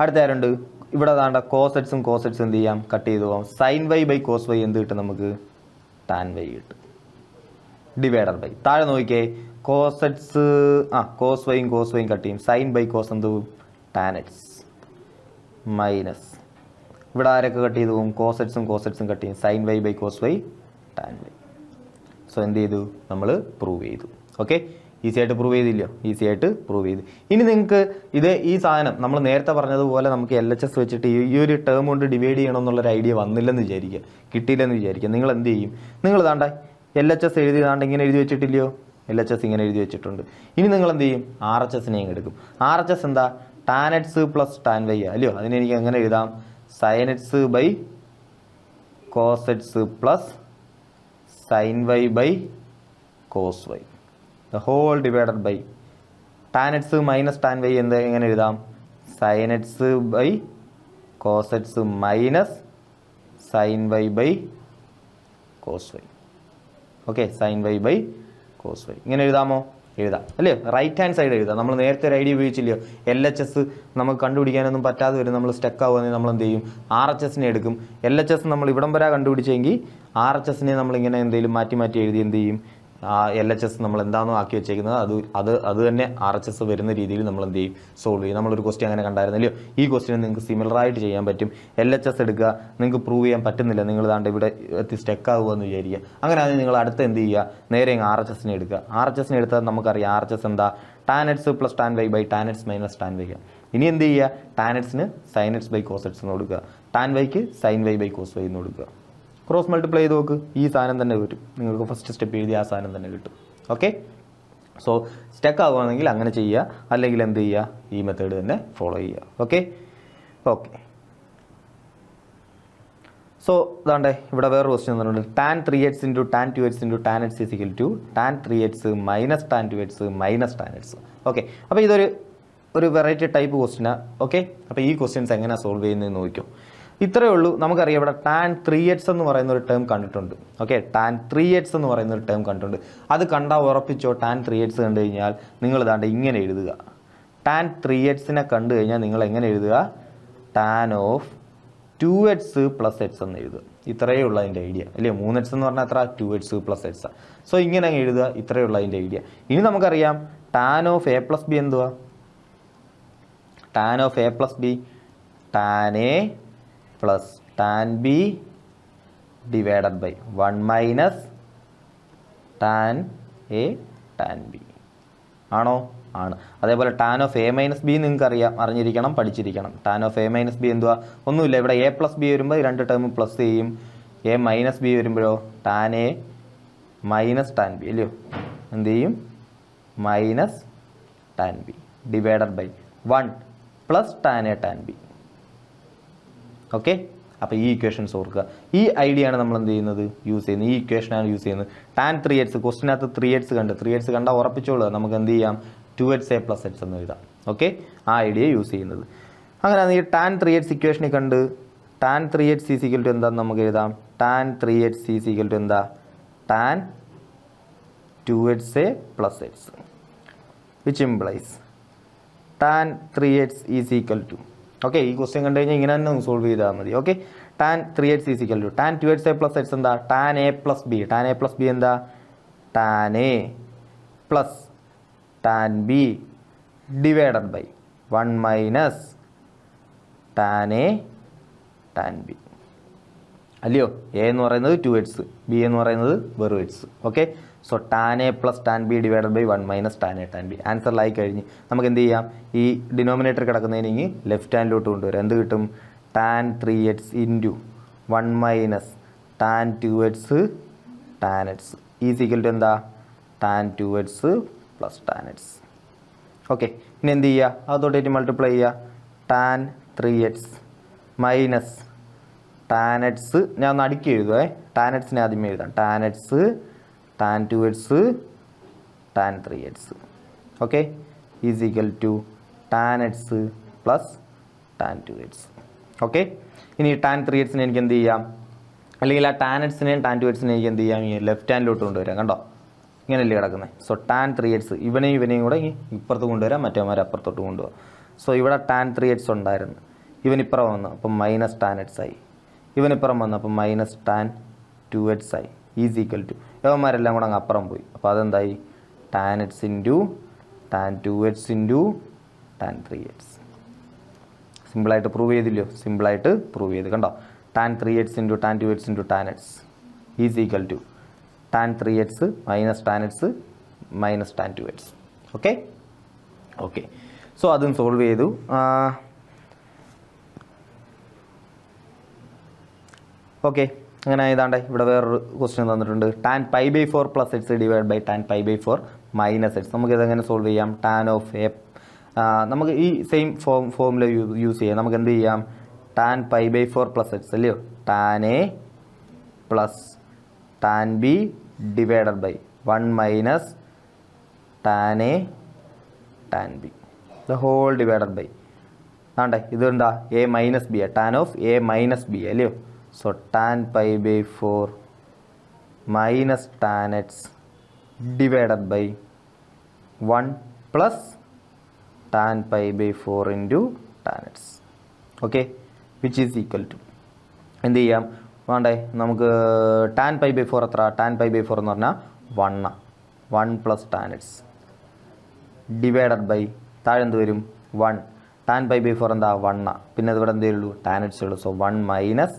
അടുത്ത ആരുണ്ട്? ഇവിടെ താണ്ട കോസ് എക്സും കോസ് എക്സും എന്ത് ചെയ്യാം? കട്ട് ചെയ്ത് പോകാം. Sine y by cos y എന്ത് കിട്ടും നമുക്ക്? ടാൻ വൈ കിട്ടും. ഡിവൈഡഡ് ബൈ താഴെ നോക്കിയേ, കോസ് എക്സ് കോസ് വൈയും കോസ് വൈയും കട്ട് ചെയ്യും. സൈൻ ബൈ കോസ് എന്ത്? ടാൻ എക്സ് മൈനസ് ഇവിടെ ആരൊക്കെ കട്ട് ചെയ്ത് പോകും? കോസ് എക്സും കോസ് എക്സും കട്ട് ചെയ്യും. Sine y by cos y tan y. So എന്ത് ചെയ്തു? നമ്മൾ പ്രൂവ് ചെയ്തു. ഓക്കെ, ഈസി ആയിട്ട് പ്രൂവ് ചെയ്തില്ലയോ? ഈസി ആയിട്ട് പ്രൂവ് ചെയ്തു. ഇനി നിങ്ങൾക്ക് ഈ സാധനം നമ്മൾ നേരത്തെ പറഞ്ഞതുപോലെ നമുക്ക് LHS വെച്ചിട്ട് ഈ ഒരു ടേം കൊണ്ട് ഡിവൈഡ് ചെയ്യണം എന്നുള്ളൊരു ഐഡിയ വന്നില്ലെന്ന് വിചാരിക്കുക, കിട്ടിയില്ലെന്ന് വിചാരിക്കുക. നിങ്ങൾ എന്ത് ചെയ്യും? നിങ്ങൾ താണ്ട LHS എഴുതിയതാണ്ട് ഇങ്ങനെ എഴുതി വെച്ചിട്ടില്ലയോ? LHS ഇങ്ങനെ എഴുതി വെച്ചിട്ടുണ്ട്. ഇനി നിങ്ങൾ എന്ത് ചെയ്യും? RHSനെയും എടുക്കും. RHS എന്താ? Tan x plus tan y അല്ലയോ? അതിനെ എനിക്ക് എങ്ങനെ എഴുതാം? Sine X by cos x plus sine y by cos y the whole divided by tan x minus tan y എങ്ങനെ എഴുതാം? Sine X by cos x minus sine y by cos y. Okay, sine y by cos y ഇങ്ങനെ എഴുതാമോ? എഴുതാം അല്ലേ? Right hand side എഴുതാം. നമ്മൾ നേരത്തെ ഒരു ഐഡിയ ഉപയോഗിച്ചില്ലയോ? LHS നമുക്ക് കണ്ടുപിടിക്കാനൊന്നും പറ്റാതെ വരും, നമ്മൾ സ്റ്റക്ക് ആവുകയാണെങ്കിൽ നമ്മൾ എന്ത് ചെയ്യും? RHSനെ എടുക്കും. LHS നമ്മൾ ഇവിടം വരെ കണ്ടുപിടിച്ചെങ്കിൽ RHSനെ നമ്മളിങ്ങനെ എന്തെങ്കിലും മാറ്റി എഴുതി എന്ത് ചെയ്യും? LHS നമ്മൾ എന്താണോ ആക്കി വെച്ചേക്കുന്നത് അത് തന്നെ RHS വരുന്ന രീതിയിൽ നമ്മൾ എന്ത് ചെയ്യും? സോൾവ് ചെയ്യും. നമ്മളൊരു ക്വസ്റ്റ്യൻ അങ്ങനെ കണ്ടായിരുന്നല്ലോ. ഈ ക്വസ്റ്റ്യൻ നിങ്ങൾക്ക് സിമിലറായിട്ട് ചെയ്യാൻ പറ്റും. LHS എടുക്കുക, നിങ്ങൾക്ക് പ്രൂവ് ചെയ്യാൻ പറ്റുന്നില്ല, നിങ്ങൾ താണ്ട് ഇവിടെ സ്റ്റക്ക് ആകുമെന്ന് വിചാരിക്കുക. അങ്ങനെ ആണെങ്കിൽ നിങ്ങൾ അടുത്ത് എന്ത് ചെയ്യുക? നേരെ RHSനെ എടുക്കുക. RHSനെ എടുത്താൽ നമുക്കറിയാം RHS എന്താ? Tan x plus tan y by tan x minus tan y. ഇനി എന്ത് ചെയ്യുക? ടാൻ എക്സിന് sine X by cos x എന്ന് കൊടുക്കുക, ടാൻ വൈക്ക് sine y by cos y എന്ന് കൊടുക്കുക. ക്രോസ് മൾട്ടിപ്ലൈ ചെയ്ത് നോക്ക്, ഈ സാധനം തന്നെ വരും. നിങ്ങൾക്ക് ഫസ്റ്റ് സ്റ്റെപ്പ് എഴുതി ആ സാധനം തന്നെ കിട്ടും. ഓക്കെ, സോ സ്റ്റക്ക് ആവുകയാണെങ്കിൽ അങ്ങനെ ചെയ്യുക, അല്ലെങ്കിൽ എന്ത് ചെയ്യുക? ഈ മെത്തേഡ് തന്നെ ഫോളോ ചെയ്യുക. ഓക്കെ. സോ ഇതാണ്ടേ ഇവിടെ വേറൊരു ക്വസ്റ്റ്യൻ തന്നിട്ടുണ്ട്. Tan 3x into tan 2x into tan x is equal to tan 3x minus tan 2x minus tan x. Okay, അപ്പോൾ ഇതൊരു വെറൈറ്റി ടൈപ്പ് ക്വസ്റ്റ്യനാണ്. ഓക്കെ, അപ്പോൾ ഈ ക്വസ്റ്റ്യൻസ് എങ്ങനെയാണ് സോൾവ് ചെയ്യുന്നതെന്ന് നോക്കും. ഇത്രയേ ഉള്ളൂ. നമുക്കറിയാം ഇവിടെ ടാൻ 3x എന്ന് പറയുന്ന ഒരു ടേം കണ്ടിട്ടുണ്ട്. ഓക്കെ, ടാൻ 3x എന്ന് പറയുന്ന ഒരു ടേം കണ്ടിട്ടുണ്ട്. അത് കണ്ടാൽ ഉറപ്പിച്ചോ, ടാൻ 3x കണ്ടു കഴിഞ്ഞാൽ നിങ്ങൾ ഇതാണ്ട് ഇങ്ങനെ എഴുതുക. ടാൻ 3xനെ കണ്ടു കഴിഞ്ഞാൽ നിങ്ങൾ എങ്ങനെ എഴുതുക? Tan of 2x plus X എന്ന് എഴുതുക. ഇത്രയേ ഉള്ളൂ അതിൻ്റെ ഐഡിയ അല്ലേ? 3x എന്ന് പറഞ്ഞാൽ എത്ര? 2x plus X. സോ ഇങ്ങനെ അങ്ങ് എഴുതുക. ഇത്രയേ ഉള്ളൂ അതിൻ്റെ ഐഡിയ. ഇനി നമുക്കറിയാം tan of A plus B എന്തുവാ? Tan of A plus B tan A plus tan B divided by 1 minus tan A tan B. ആണോ? ആണ്. അതേപോലെ tan of A minus B നിങ്ങൾക്ക് അറിഞ്ഞിരിക്കണം, പഠിച്ചിരിക്കണം. Tan of A minus B എന്തുവാ? ഒന്നുമില്ല, ഇവിടെ എ പ്ലസ് ബി വരുമ്പോൾ രണ്ട് ടേം പ്ലസ് ചെയ്യും. എ മൈനസ് ബി വരുമ്പോഴോ tan A minus tan B അല്ലയോ, എന്ത് ചെയ്യും, minus tan B divided by 1 plus tan A tan b. Okay, അപ്പോൾ ഈ ഇക്വേഷൻസ് ഓർക്കുക. ഈ ഐഡിയ ആണ് നമ്മൾ എന്ത് ചെയ്യുന്നത്, യൂസ് ചെയ്യുന്നത്. ഈ ഇക്വേഷനാണ് യൂസ് ചെയ്യുന്നത്. ടാൻ 3x, ക്വസ്റ്റിനകത്ത് 3x കണ്ട്, 3x കണ്ടാൽ ഉറപ്പിച്ചോളുക, നമുക്ക് എന്ത് ചെയ്യാം, 2xa + x എന്ന് എഴുതാം. ഓക്കെ, ആ ഐഡിയ യൂസ് ചെയ്യുന്നത്. അങ്ങനെ ഈ ടാൻ 3x ഇക്വേഷനിൽ കണ്ട് ടാൻ 3x = എന്താണെന്ന് നമുക്ക് എഴുതാം. ടാൻ 3x = എന്താ, tan 2xa + x, which implies tan 3x = okay, ഈ ക്വസ്റ്റ്യൻ കണ്ടു കഴിഞ്ഞാൽ ഇങ്ങനെ തന്നെ സോൾവ് ചെയ്താൽ മതി. Okay, tan 3x = tan 2xa + x എന്താ, tan a + b. Tan a + b എന്താ, tan a plus tan b divided by 1 minus tan a tan b അല്ലയോ. a എന്ന് പറയുന്നത് 2x, b എന്ന് പറയുന്നത് വെറും x. Okay, so tan a plus tan b divided by 1 minus tan a tan b. ആൻസറിലായി കഴിഞ്ഞ് നമുക്ക് എന്ത് ചെയ്യാം, ഈ ഡിനോമിനേറ്റർ കിടക്കുന്നതിന് ലെഫ്റ്റ് ഹാൻഡിലോട്ട് കൊണ്ടുവരാം. എന്ത് കിട്ടും, tan 3x into 1 minus tan 2x tan x = എന്താ, tan 2x plus tan x. Okay, ഇനി എന്ത് ചെയ്യുക, അതോട്ടായിട്ട് മൾട്ടിപ്ലൈ ചെയ്യുക. Tan 3x minus tan x, ഞാൻ ഒന്ന് അടുക്കി എഴുതുവേ, ടാൻ എക്സിനെ ആദ്യമേ എഴുതാം. Tan x tan 2x tan 3x. Okay, = tan x plus tan 2x. Okay, ഇനി ടാൻ 3xനെ എനിക്ക് എന്ത് ചെയ്യാം, അല്ലെങ്കിൽ ആ ടാൻ എക്സിനെയും ടാൻ 2xനെയും എനിക്ക് എന്ത് ചെയ്യാം, ഈ ലെഫ്റ്റ് ഹാൻഡിലോട്ട് കൊണ്ടുവരാം. കണ്ടോ, ഇങ്ങനെയല്ലേ കിടക്കുന്നത്. സോ ടാൻ 3x ഇവനെയും കൂടെ ഇപ്പുറത്ത് കൊണ്ടുവരാം, മറ്റേമാരെ അപ്പുറത്തോട്ട് കൊണ്ടുപോകാം. സോ ഇവിടെ ടാൻ 3x ഉണ്ടായിരുന്നു, ഇവനിപ്പുറം വന്നു, അപ്പം മൈനസ് ടാൻ x ആയി. ഇവനിപ്പുറം വന്നു, അപ്പം മൈനസ് ടാൻ 2x ആയി. = ഇവന്മാരെല്ലാം കൂടെ അങ്ങ് അപ്പുറം പോയി. അപ്പോൾ അതെന്തായി, tan x into tan 2x into tan 3x. സിമ്പിളായിട്ട് പ്രൂവ് ചെയ്തില്ലയോ, സിമ്പിളായിട്ട് പ്രൂവ് ചെയ്ത്. കണ്ടോ, tan 3x into tan 2x into tan x = tan 3x minus tan x minus tan 2x. Okay okay, so അതും സോൾവ് ചെയ്തു. ഓക്കെ, അങ്ങനെ ഏതാണ്ട് ഇവിടെ വേറൊരു ക്വസ്റ്റ്യൻ തന്നിട്ടുണ്ട്. Tan π/4 plus x divide by tan π/4 minus x. നമുക്ക് ഇതെങ്ങനെ സോൾവ് ചെയ്യാം, ടാൻ ഓഫ് എ, നമുക്ക് ഈ സെയിം ഫോമുല യൂസ് ചെയ്യാം. നമുക്ക് എന്ത് ചെയ്യാം, ടാൻ π/4 പ്ലസ് x അല്ലയോ, tan A plus tan B divided by 1 minus tan A tan B the whole divided by, ആണ്ടേ ഇതെന്താ, A minus B, tan of A minus B അല്ലയോ. So tan π/4 minus tan x divided by 1 plus tan π/4 into tan x. Okay, which is equal to എന്ത് ചെയ്യാം, വേണ്ടേ നമുക്ക് tan π/4 എത്ര, tan π/4 എന്ന് പറഞ്ഞാൽ 1 plus tan x divided by താഴെ എന്ത് വരും 1. ടാൻ π/4 എന്താ 1, പിന്നെ ഇവിടെ എന്തേ ഉള്ളൂ, ടാൻ എക്സ് ഉള്ളൂ. So 1 minus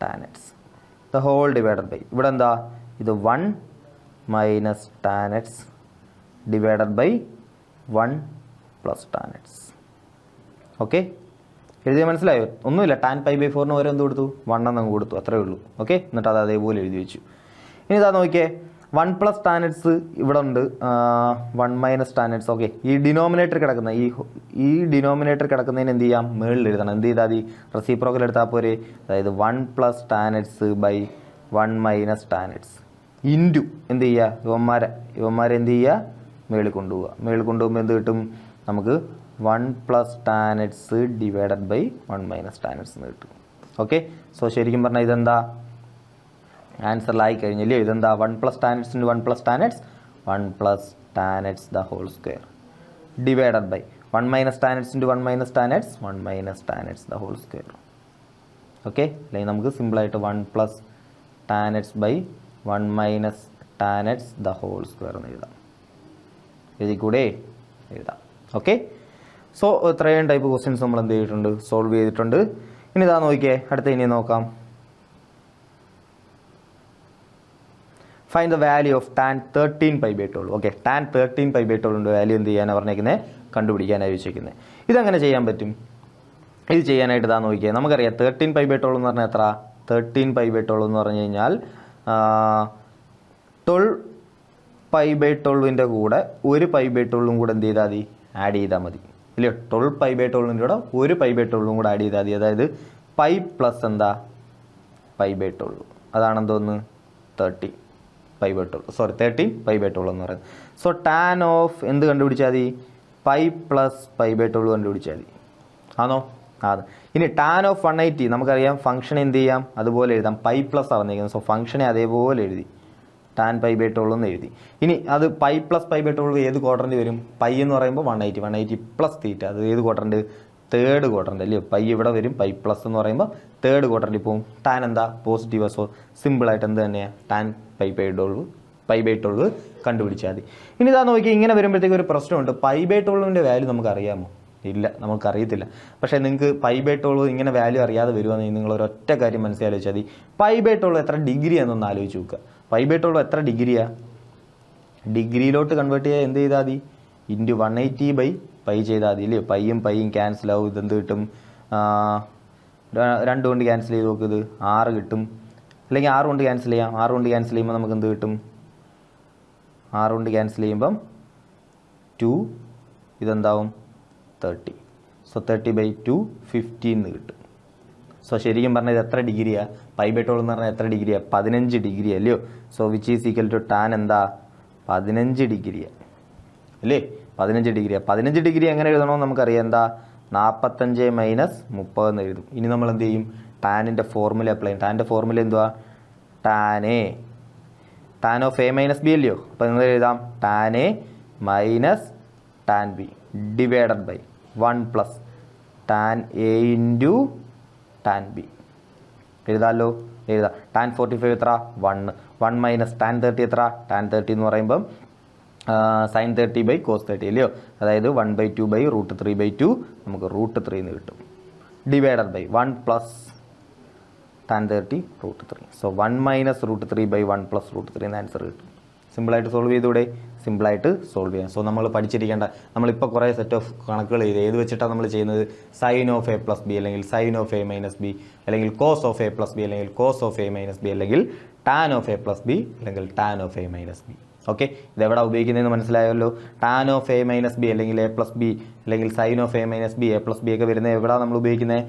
tan x the whole divided by, ഇവിടെ എന്താ ഇത് 1 minus tan x divided by 1 plus tan x. Okay, എഴുതിയാൽ മനസ്സിലായോ, ഒന്നുമില്ല. ടാൻ π/4 ഓരോ എന്ത് കൊടുത്തു, 1 എന്നങ്ങ് കൊടുത്തു, അത്രേ ഉള്ളൂ. ഓക്കെ, എന്നിട്ട് അത് അതേപോലെ എഴുതി വെച്ചു. ഇനി ഇതാ നോക്കിയേ, 1 പ്ലസ് ടാൻ എക്സ് ഇവിടെ ഉണ്ട്, 1 മൈനസ് ടാൻ എക്സ്. ഓക്കെ, ഈ ഡിനോമിനേറ്റർ കിടക്കുന്ന ഈ ഡിനോമിനേറ്റർ കിടക്കുന്നതിന് എന്ത് ചെയ്യാം, മുകളിൽ എഴുതണം. എന്ത് ചെയ്താൽ മതി, റെസിപ്രോക്കൽ എടുത്താൽ പോരെ. അതായത് 1 plus tan x by 1 minus tan x into എന്ത് ചെയ്യുക, ഇവന്മാരെ എന്ത് ചെയ്യുക, മുകളിൽ കൊണ്ടുപോവുക. മുകളിൽ കൊണ്ടുപോകുമ്പോൾ എന്ത് കിട്ടും നമുക്ക്, 1 plus tan x divided by 1 minus tan x എന്ന് കിട്ടും. ഓക്കെ, സോ ശരിക്കും പറഞ്ഞാൽ ഇതെന്താ ആൻസറിലായി കഴിഞ്ഞില്ലേ, ഇതെന്താ 1 plus tan x into 1 plus tan x 1 plus tan x the whole square divided by 1 minus tan x into 1 minus tan x 1 minus tan x the whole square. Okay, അല്ലെങ്കിൽ നമുക്ക് സിമ്പിളായിട്ട് 1 plus tan x by 1 minus tan x the whole square എന്ന് എഴുതാം. എഴുതിക്കൂടെ, എഴുതാം. Okay, so ഇത്രയും type questions നമ്മൾ എന്ത് ചെയ്തിട്ടുണ്ട്, സോൾവ് ചെയ്തിട്ടുണ്ട്. ഇനി ഇതാ നോക്കിയേ, അടുത്ത ഇനി നോക്കാം. Find the value of tan 13π/12. Okay, tan 13π/12 value എന്ത് ചെയ്യാനാണ് പറഞ്ഞേക്കുന്നത്, കണ്ടുപിടിക്കാനായി വെച്ചേക്കുന്നത്. ഇതെങ്ങനെ ചെയ്യാൻ പറ്റും, ഇത് ചെയ്യാനായിട്ട് ഇതാ നോക്കിയേ, നമുക്കറിയാം 13π/12 എന്ന് പറഞ്ഞാൽ എത്ര, 13π/12 എന്ന് പറഞ്ഞു കഴിഞ്ഞാൽ 12π/12 കൂടെ ഒരു π/12 കൂടെ എന്ത് ചെയ്താൽ മതി, ആഡ് ചെയ്താൽ മതി ഇല്ലയോ. 12π/12 കൂടെ ഒരു π/12 കൂടെ ആഡ് ചെയ്താൽ മതി. അതായത് പൈ പ്ലസ് എന്താ π/12, അതാണെന്തോന്ന് 13π/12 എന്ന് പറയുന്നത്. സോ ടാൻ ഓഫ് എന്ത് കണ്ടുപിടിച്ചാൽ മതി, പൈ പ്ലസ് π/12 കണ്ടുപിടിച്ചാൽ മതി. ആണോ? അത്. ഇനി ടാൻ ഓഫ് 180 നമുക്കറിയാം, ഫംഗ്ഷൻ എന്ത് ചെയ്യാം, അതുപോലെ എഴുതാം. Pi plus ആവുന്നേക്കുന്നത്. സോ ഫംഗ്ഷനെ അതേപോലെ എഴുതി ടാൻ π/12 എന്ന് എഴുതി. ഇനി അത് പൈ പ്ലസ് π/12 ഏത് ക്വാഡ്രന്റ് വരും? പൈ എന്ന് പറയുമ്പോൾ 180 പ്ലസ് തീറ്റ, അത് ഏത് ക്വാഡ്രന്റ്? തേർഡ് ക്വാഡ്രന്റ് അല്ലയോ. പൈ ഇവിടെ വരും, പൈ പ്ലസ് എന്ന് പറയുമ്പോൾ തേർഡ് ക്വാഡ്രന്റിൽ പോകും. ടാൻ എന്താ, പോസിറ്റീവ്. സോ സിമ്പിളായിട്ട് എന്ത് തന്നെയാണ്, ടാൻ π/12 കണ്ടുപിടിച്ചാൽ മതി. ഇനി ഇതാ നോക്കി, ഇങ്ങനെ വരുമ്പോഴത്തേക്ക് ഒരു പ്രശ്നമുണ്ട്. π/12 വാല്യൂ നമുക്ക് അറിയാമോ? ഇല്ല, നമുക്കറിയത്തില്ല. പക്ഷേ നിങ്ങൾക്ക് π/12 ഇങ്ങനെ വാല്യൂ അറിയാതെ വരുവാണെങ്കിൽ നിങ്ങൾ ഒരൊറ്റ കാര്യം മനസ്സിലാലോചിച്ചാൽ മതി. π/12 എത്ര ഡിഗ്രിയാണെന്നൊന്ന് ആലോചിച്ച് നോക്കുക. π/12 എത്ര ഡിഗ്രിയാ? ഡിഗ്രിയിലോട്ട് കൺവേർട്ട് ചെയ്യാൻ എന്ത് ചെയ്താൽ മതി, ഇൻറ്റു 180/π ചെയ്താൽ മതി ഇല്ലേ. പൈയും ക്യാൻസൽ ആവും. ഇതെന്ത് കിട്ടും, 2 കൊണ്ട് ക്യാൻസൽ ചെയ്ത് നോക്ക്, ഇത് 6 കിട്ടും. അല്ലെങ്കിൽ 6 കൊണ്ട് ക്യാൻസൽ ചെയ്യാം. 6 കൊണ്ട് ക്യാൻസൽ ചെയ്യുമ്പോൾ നമുക്ക് എന്ത് കിട്ടും, 6 കൊണ്ട് ക്യാൻസൽ ചെയ്യുമ്പം 2, ഇതെന്താവും 30. സോ 30/2 15 കിട്ടും. സോ ശരിക്കും പറഞ്ഞാൽ ഇത് എത്ര ഡിഗ്രിയാണ്? π/12 എന്ന് പറഞ്ഞാൽ എത്ര ഡിഗ്രിയാണ്? 15 ഡിഗ്രി അല്ലയോ. So which is equal to tan എന്താ, 15 ഡിഗ്രിയാണ് അല്ലേ. 15 ഡിഗ്രിയാണ്. 15 ഡിഗ്രി എങ്ങനെ എഴുതണമെന്ന് നമുക്കറിയാം. എന്താ, 45 - 30 എന്ന് എഴുതും. ഇനി നമ്മൾ എന്ത് ചെയ്യും, ടാനിൻ്റെ ഫോർമുല അപ്ലൈ ചെയ്യും. ടാനിൻ്റെ ഫോർമുല എന്തുവാ, ടാൻ ഓഫ് a - b അല്ലയോ. അപ്പോൾ നിങ്ങൾ എഴുതാം tan a minus tan b divided by 1 plus tan a into tan b. എഴുതാമല്ലോ, എഴുതാം. ടാൻ 45 എത്ര, 1 മൈനസ് ടാൻ 30 എത്ര, ടാൻ 30 എന്ന് പറയുമ്പം sin 30/cos 30 അല്ലയോ. അതായത് 1/2/√3/2 നമുക്ക് √3 എന്ന് കിട്ടും. Divided by 1 plus tan 30 √3. So 1 minus √3/1 plus √3 എന്ന് ആൻസർ കിട്ടും. സിമ്പിളായിട്ട് സോൾവ് ചെയ്തൂടെ? സിമ്പിളായിട്ട് സോൾവ് ചെയ്യാം. സോ നമ്മൾ പഠിച്ചിരിക്കേണ്ട, നമ്മളിപ്പോൾ കുറേ സെറ്റ് ഓഫ് കണക്കുകൾ ചെയ്ത് ഏത് വെച്ചിട്ടാണ് നമ്മൾ ചെയ്യുന്നത്, sine of a plus B, അല്ലെങ്കിൽ sine of a minus B, അല്ലെങ്കിൽ cos of a plus B, അല്ലെങ്കിൽ cos of a minus B, അല്ലെങ്കിൽ tan of a plus B, അല്ലെങ്കിൽ tan of a minus B. Okay, ഇതെവിടെ ഉപയോഗിക്കുന്നതെന്ന് മനസ്സിലായല്ലോ. Tan of a minus B, അല്ലെങ്കിൽ a plus B, അല്ലെങ്കിൽ sine of a minus B, a plus B ഒക്കെ വരുന്നത് എവിടെയാണ് നമ്മൾ ഉപയോഗിക്കുന്നത്?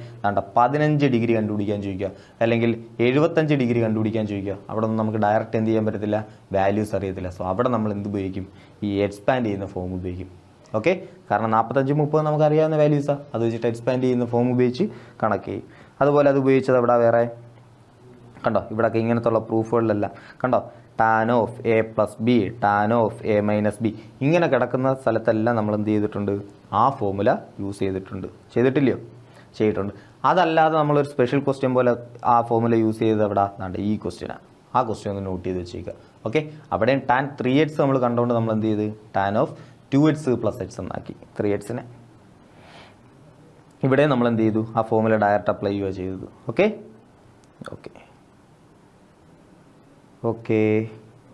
15 ഡിഗ്രി കണ്ടുപിടിക്കാൻ ചോദിക്കുക, അല്ലെങ്കിൽ 75 ഡിഗ്രി കണ്ടുപിടിക്കാൻ ചോദിക്കുക. അവിടെ ഒന്നും നമുക്ക് ഡയറക്റ്റ് എന്ത് ചെയ്യാൻ പറ്റത്തില്ല, വാല്യൂസ് അറിയത്തില്ല. സോ അവിടെ നമ്മൾ എന്ത് ഉപയോഗിക്കും, ഈ എക്സ്പാൻഡ് ചെയ്യുന്ന ഫോം ഉപയോഗിക്കും. ഓക്കെ, കാരണം 45, 30 നമുക്ക് അറിയാവുന്ന വാല്യൂസാണ്. അത് വെച്ചിട്ട് എക്സ്പാൻഡ് ചെയ്യുന്ന ഫോം ഉപയോഗിച്ച് കണക്ക് ചെയ്യും. അതുപോലെ അത് ഉപയോഗിച്ചത് എവിടെ വേറെ കണ്ടോ, ഇവിടെയൊക്കെ ഇങ്ങനത്തുള്ള പ്രൂഫുകളിലെല്ലാം കണ്ടോ, tan of a plus B, tan of a minus B, ഇങ്ങനെ കിടക്കുന്ന സ്ഥലത്തെല്ലാം നമ്മൾ എന്ത് ചെയ്തിട്ടുണ്ട്, ആ ഫോമുല യൂസ് ചെയ്തിട്ടില്ലയോ? ചെയ്തിട്ടുണ്ട്. അതല്ലാതെ നമ്മളൊരു സ്പെഷ്യൽ ക്വസ്റ്റ്യൻ പോലെ ആ ഫോമുല യൂസ് ചെയ്ത് എവിടെ നാണ്ട് ഈ ക്വസ്റ്റ്യനാണ്. ആ ക്വസ്റ്റ്യൻ ഒന്ന് നോട്ട് ചെയ്ത് വെച്ചേക്കുക. ഓക്കെ, അവിടെയും ടാൻ 3x നമ്മൾ കണ്ടുകൊണ്ട് നമ്മൾ എന്ത് ചെയ്ത്, tan of 2x plus x എന്നാക്കി 3xനെ. ഇവിടെ നമ്മൾ എന്ത് ചെയ്തു, ആ ഫോമുല ഡയറക്റ്റ് അപ്ലൈ ചെയ്യുക ചെയ്തത്. ഓക്കെ ഓക്കെ ഓക്കെ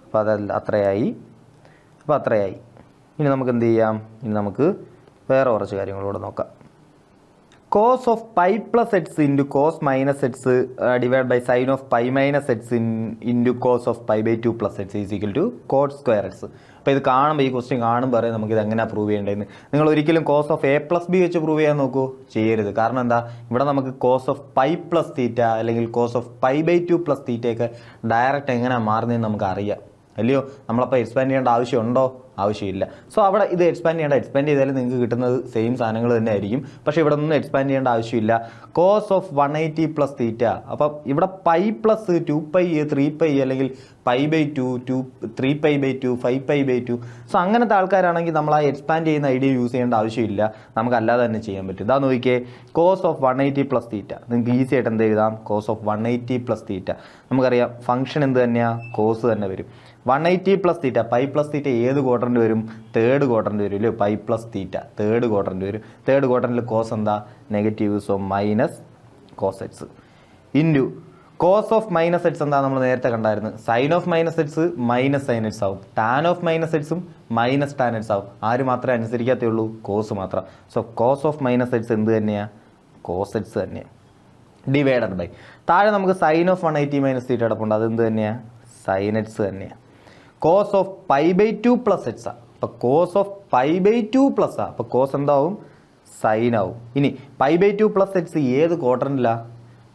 അപ്പോൾ അതല്ല അത്രയായി. ഇനി നമുക്ക് എന്ത് ചെയ്യാം, ഇനി നമുക്ക് വേറെ കുറച്ച് കാര്യങ്ങളൂടെ നോക്കാം. Cos of pi plus x into cos minus x divide by sine of pi minus x into cos of π/2 plus x is equal to cot square x. അപ്പോൾ ഇത് കാണുമ്പോൾ, ഈ ക്വസ്റ്റ്യൻ കാണുമ്പോൾ പറയാം നമുക്ക് ഇത് എങ്ങനെയാണ് പ്രൂവ് ചെയ്യേണ്ടതെന്ന്. നിങ്ങൾ ഒരിക്കലും cos of a plus b വെച്ച് പ്രൂവ് ചെയ്യാൻ നോക്കൂ, ചെയ്യരുത്. കാരണം എന്താ, ഇവിടെ നമുക്ക് cos of pi plus theta, അല്ലെങ്കിൽ കോസ് ഓഫ് π/2 പ്ലസ് തീറ്റയൊക്കെ ഡയറക്റ്റ് എങ്ങനെയാണ് മാറുന്നതെന്ന് നമുക്ക് അറിയാം അല്ലയോ. നമ്മളപ്പോൾ എക്സ്പാൻഡ് ചെയ്യേണ്ട ആവശ്യമുണ്ടോ? ആവശ്യമില്ല. സോ അവിടെ ഇത് എക്സ്പാൻഡ് ചെയ്താലും നിങ്ങൾക്ക് കിട്ടുന്നത് സെയിം സാധനങ്ങൾ തന്നെ ആയിരിക്കും. പക്ഷേ ഇവിടെ ഒന്നും എക്സ്പാൻഡ് ചെയ്യേണ്ട ആവശ്യമില്ല. കോസ് ഓഫ് 180 പ്ലസ് തീറ്റ, അപ്പം ഇവിടെ പൈ പ്ലസ് 2π 3π, അല്ലെങ്കിൽ π/2 3π/2 5π/2. സോ അങ്ങനത്തെ ആൾക്കാരാണെങ്കിൽ നമ്മൾ ആ എക്സ്പാൻഡ് ചെയ്യുന്ന ഐഡിയ യൂസ് ചെയ്യേണ്ട ആവശ്യമില്ല, നമുക്ക് അല്ലാതെ തന്നെ ചെയ്യാൻ പറ്റും. ഇതാ നോക്കിയേ, കോസ് ഓഫ് 180 പ്ലസ് തീറ്റ നിങ്ങൾക്ക് ഈസി ആയിട്ട് എന്ത് എഴുതാം, കോസ് ഓഫ് 180 പ്ലസ് തീറ്റ. നമുക്കറിയാം ഫംഗ്ഷൻ എന്ത് തന്നെയാണ്, കോസ് തന്നെ വരും. 180 plus theta, pi plus theta ഏത് ക്വാഡ്രന്റ് വരും, തേർഡ് ക്വാഡ്രന്റ് വരും അല്ലേ. Pi plus theta third quadrant വരും. തേർഡ് ക്വാഡ്രന്റിൽ കോസ് എന്താ, negative. So minus cos x into cos of minus x എന്താ, നമ്മൾ നേരത്തെ കണ്ടായിരുന്നു. Sine of minus x minus sine x ആവും. ടാൻ ഓഫ് മൈനസ് എക്സും മൈനസ് ടാൻ എക്സ് ആവും. ആര് മാത്രമേ അനുസരിക്കാത്തുള്ളൂ, കോസ് മാത്രം. So cos of minus x എന്ത് തന്നെയാണ്, കോസ് എക്സ് തന്നെയാണ്. ഡിവൈഡഡ് ബൈ താഴെ നമുക്ക് സൈൻ ഓഫ് 180 മൈനസ് തീറ്റ കിടപ്പുണ്ട്, അതെന്ത് തന്നെയാണ്, സൈൻ എക്സ് തന്നെയാണ്. Cos of pi by two plus x ആ. അപ്പോൾ cos of pi by two plus ആ. അപ്പോൾ കോസ് എന്താവും? സൈൻ ആവും. ഇനി pi by two plus x ഏത് ക്വാഡ്രന്റിലാ?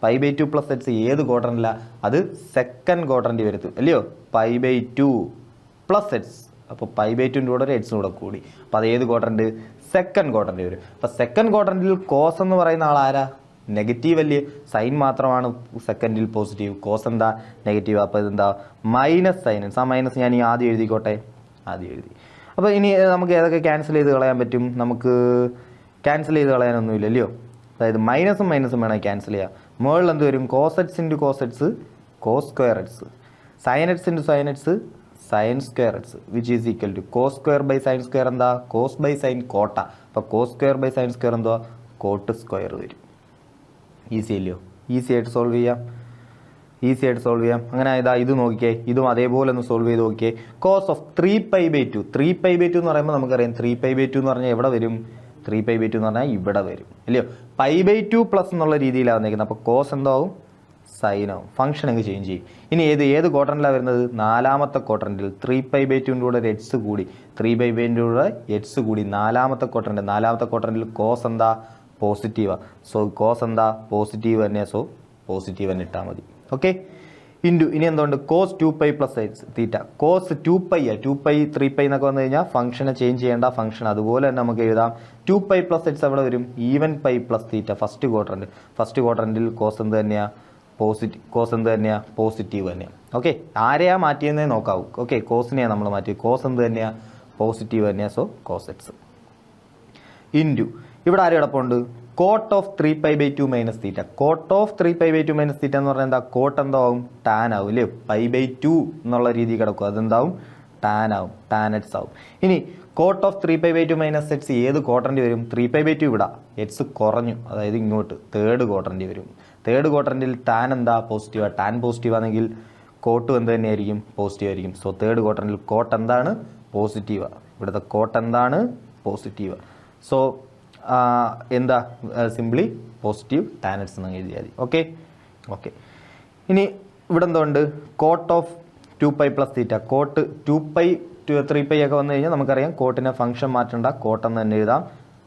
Pi by two plus x ഏത് ക്വാഡ്രന്റിലാ? അത് സെക്കൻഡ് ക്വാഡ്രന്റിൽ വരുത്തും അല്ലയോ? Pi by two plus x. അപ്പോൾ പൈ ബൈ ടുൻ്റെ കൂടെ ഒരു എക്സിന് കൂടെ കൂടി. അപ്പോൾ അത് ഏത് ക്വാഡ്രന്റ്? സെക്കൻഡ് ക്വാഡ്രന്റ് വരും. അപ്പോൾ സെക്കൻഡ് ക്വാഡ്രന്റിൽ കോസ് എന്ന് പറയുന്ന ആളാരാ? നെഗറ്റീവ് അല്ലേ? സൈൻ മാത്രമാണ് സെക്കൻഡിൽ പോസിറ്റീവ്. കോസ് എന്താ? നെഗറ്റീവ്. അപ്പോൾ ഇതെന്താ? Minus sine X. ആ മൈനസ് ഞാൻ ഈ ആദ്യം എഴുതിക്കോട്ടെ. ആദ്യം എഴുതി. അപ്പോൾ ഇനി നമുക്ക് ഏതൊക്കെ ക്യാൻസൽ ചെയ്ത് കളയാൻ പറ്റും? നമുക്ക് ക്യാൻസൽ ചെയ്ത് കളയാനൊന്നുമില്ല അല്ലയോ? അതായത് മൈനസും മൈനസും വേണമെങ്കിൽ ക്യാൻസൽ ചെയ്യാം. മുകളിൽ എന്ത് വരും? Cos x into cos x cos square x. Sine x into sine x sine square x which is equal to cos square by sine square എന്താ? Cos by sine cot. അപ്പോൾ cos square by sine square എന്തുവാ? Cot square വരും. Easy അല്ലയോ? Easy ആയിട്ട് solve ചെയ്യാം. Easy ആയിട്ട് solve ചെയ്യാം. അങ്ങനെ ഇതാ ഇത് നോക്കിക്കേ. ഇതും അതേപോലെ ഒന്ന് സോൾവ് ചെയ്ത് നോക്കിയേ. Cos of 3π/2. 3π/2 എന്ന് പറയുമ്പോൾ നമുക്കറിയാം 3π/2 എന്ന് പറഞ്ഞാൽ എവിടെ വരും? 3π/2 എന്ന് പറഞ്ഞാൽ ഇവിടെ വരും അല്ലയോ? π/2 പ്ലസ് എന്നുള്ള രീതിയിലാണ് വന്നിരിക്കുന്നത്. അപ്പോൾ കോസ് എന്താവും? സൈനാവും. ഫംഗ്ഷൻ അങ്ങ് ചേഞ്ച് ചെയ്യും. ഇനി ഏത് ക്വാഡ്രന്റിലാണ് വരുന്നത്? നാലാമത്തെ ക്വാഡ്രന്റിൽ 3π/2ൻ്റെ കൂടെ ഒരു എക്സ് കൂടി 3π/2ൻ്റെ കൂടെ എക്സ് കൂടി നാലാമത്തെ ക്വാഡ്രന്റിൽ കോസ് എന്താ? പോസിറ്റീവാണ്. സോ കോസ് എന്താ? പോസിറ്റീവ് തന്നെ. സോ പോസിറ്റീവ് തന്നെ ഇട്ടാൽ മതി. ഓക്കെ. ഇൻറ്റു ഇനി എന്തുകൊണ്ട്? കോസ് 2π പ്ലസ് എക്സ് തീറ്റ. കോസ് 2π 2π 3π എന്നൊക്കെ വന്നു കഴിഞ്ഞാൽ ഫംഗ്ഷനെ ചേഞ്ച് ചെയ്യേണ്ട. ഫംഗ്ഷൻ അതുപോലെ തന്നെ നമുക്ക് എഴുതാം. 2π പ്ലസ് എക്സ് എവിടെ വരും? Even pi plus theta. First ക്വാഡ്രന്റിൽ കോസ് എന്ത് തന്നെയാണ്? കോസ് എന്ത് തന്നെയാണ്? പോസിറ്റീവ് തന്നെയാണ്. ഓക്കെ. ആരെയാ മാറ്റിയെന്നേ നോക്കാവൂ. ഓക്കെ. കോസിനെയാണ് നമ്മൾ മാറ്റി. കോസ് എന്ത് തന്നെയാണ്? പോസിറ്റീവ് തന്നെയാണ്. സോ കോസ് എക്സ് ഇൻറ്റു ഇവിടെ ആരും കിടപ്പുണ്ട്? Cot of 3π/2 minus theta. Cot of 3π/2 minus theta എന്ന് പറഞ്ഞാൽ എന്താ? കോട്ട് എന്താവും? ടാൻ ആവും അല്ലേ? π/2 എന്നുള്ള രീതി കിടക്കും. അതെന്താവും? ടാൻ ആവും. ടാൻ എക്സ് ആവും. ഇനി കോട്ട് ഓഫ് 3π/2 മൈനസ് എക്സ് ഏത് ക്വാഡ്രന്റ് വരും? 3π/2 ഇവിടെ എക്സ് കുറഞ്ഞു, അതായത് ഇങ്ങോട്ട് തേർഡ് ക്വാഡ്രന്റ് വരും. തേർഡ് ക്വാഡ്രന്റിൽ ടാൻ എന്താ? പോസിറ്റീവാണ്. ടാൻ പോസിറ്റീവ് ആണെങ്കിൽ കോട്ടും എന്ത് തന്നെയായിരിക്കും? പോസിറ്റീവ് ആയിരിക്കും. സോ തേർഡ് ക്വാഡ്രന്റിൽ കോട്ട് എന്താണ്? പോസിറ്റീവാണ്. ഇവിടുത്തെ കോട്ട് എന്താണ്? പോസിറ്റീവ്. സോ എന്താ? സിംപ്ലി പോസിറ്റീവ് ടാൻ എക്സ് എന്ന് എഴുതിയാൽ മതി. ഓക്കെ. ഓക്കെ. ഇനി ഇവിടെ എന്തുകൊണ്ട്? Cot of 2π plus theta. Cot 2π 3π ഒക്കെ വന്നു കഴിഞ്ഞാൽ നമുക്കറിയാം കോട്ടിനെ ഫംഗ്ഷൻ മാറ്റേണ്ട. കോട്ടെന്ന് തന്നെ എഴുതാം.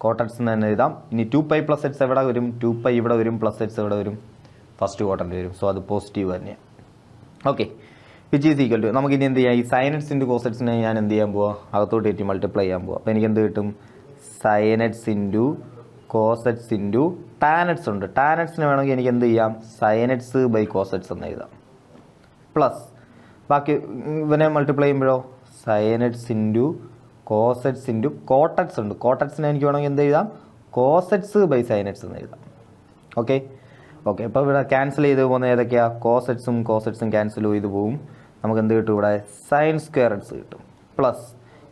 കോട്ട് എക്സ് എന്ന് തന്നെ എഴുതാം. ഇനി 2π പ്ലസ് എക്സ് എവിടെ വരും? 2π ഇവിടെ വരും. പ്ലസ് എക്സ് എവിടെ വരും? ഫസ്റ്റ് ക്വാഡ്രന്റ് വരും. സോ അത് പോസിറ്റീവ് തന്നെയാണ്. Okay. Which is equal to നമുക്ക് ഇനി എന്ത് ചെയ്യാം? ഈ സൈൻ എക്സ് ഇൻറ്റു കോസ് എക്സിനെ ഞാൻ എന്ത് ചെയ്യാൻ പോവാം? അകത്തോട്ട് കയറ്റി മൾട്ടിപ്ലൈ ചെയ്യാൻ പോവാം. അപ്പോൾ എനിക്ക് എന്ത് കിട്ടും? Sine x into cos x into tan x ഉണ്ട്. ടാൻ എക്സിന് വേണമെങ്കിൽ എനിക്ക് എന്ത് ചെയ്യാം? Sine X by cos x എന്ന് എഴുതാം. പ്ലസ് ബാക്കി ഇവനെ മൾട്ടിപ്ലൈ ചെയ്യുമ്പോഴോ? Sine x into cos x into cot x ഉണ്ട്. കോട്ട് എക്സിനെ എനിക്ക് വേണമെങ്കിൽ എന്ത് എഴുതാം? Cos X by sine x എന്ന് എഴുതാം. ഓക്കെ. ഓക്കെ. അപ്പോൾ ഇവിടെ ക്യാൻസൽ ചെയ്ത് പോകുന്ന ഏതൊക്കെയാണ്? കോസ് എക്സും ക്യാൻസൽ ചെയ്ത് പോവും. നമുക്ക് എന്ത് കിട്ടും? ഇവിടെ സൈൻ സ്ക്വയർ എക്സ് കിട്ടും. പ്ലസ്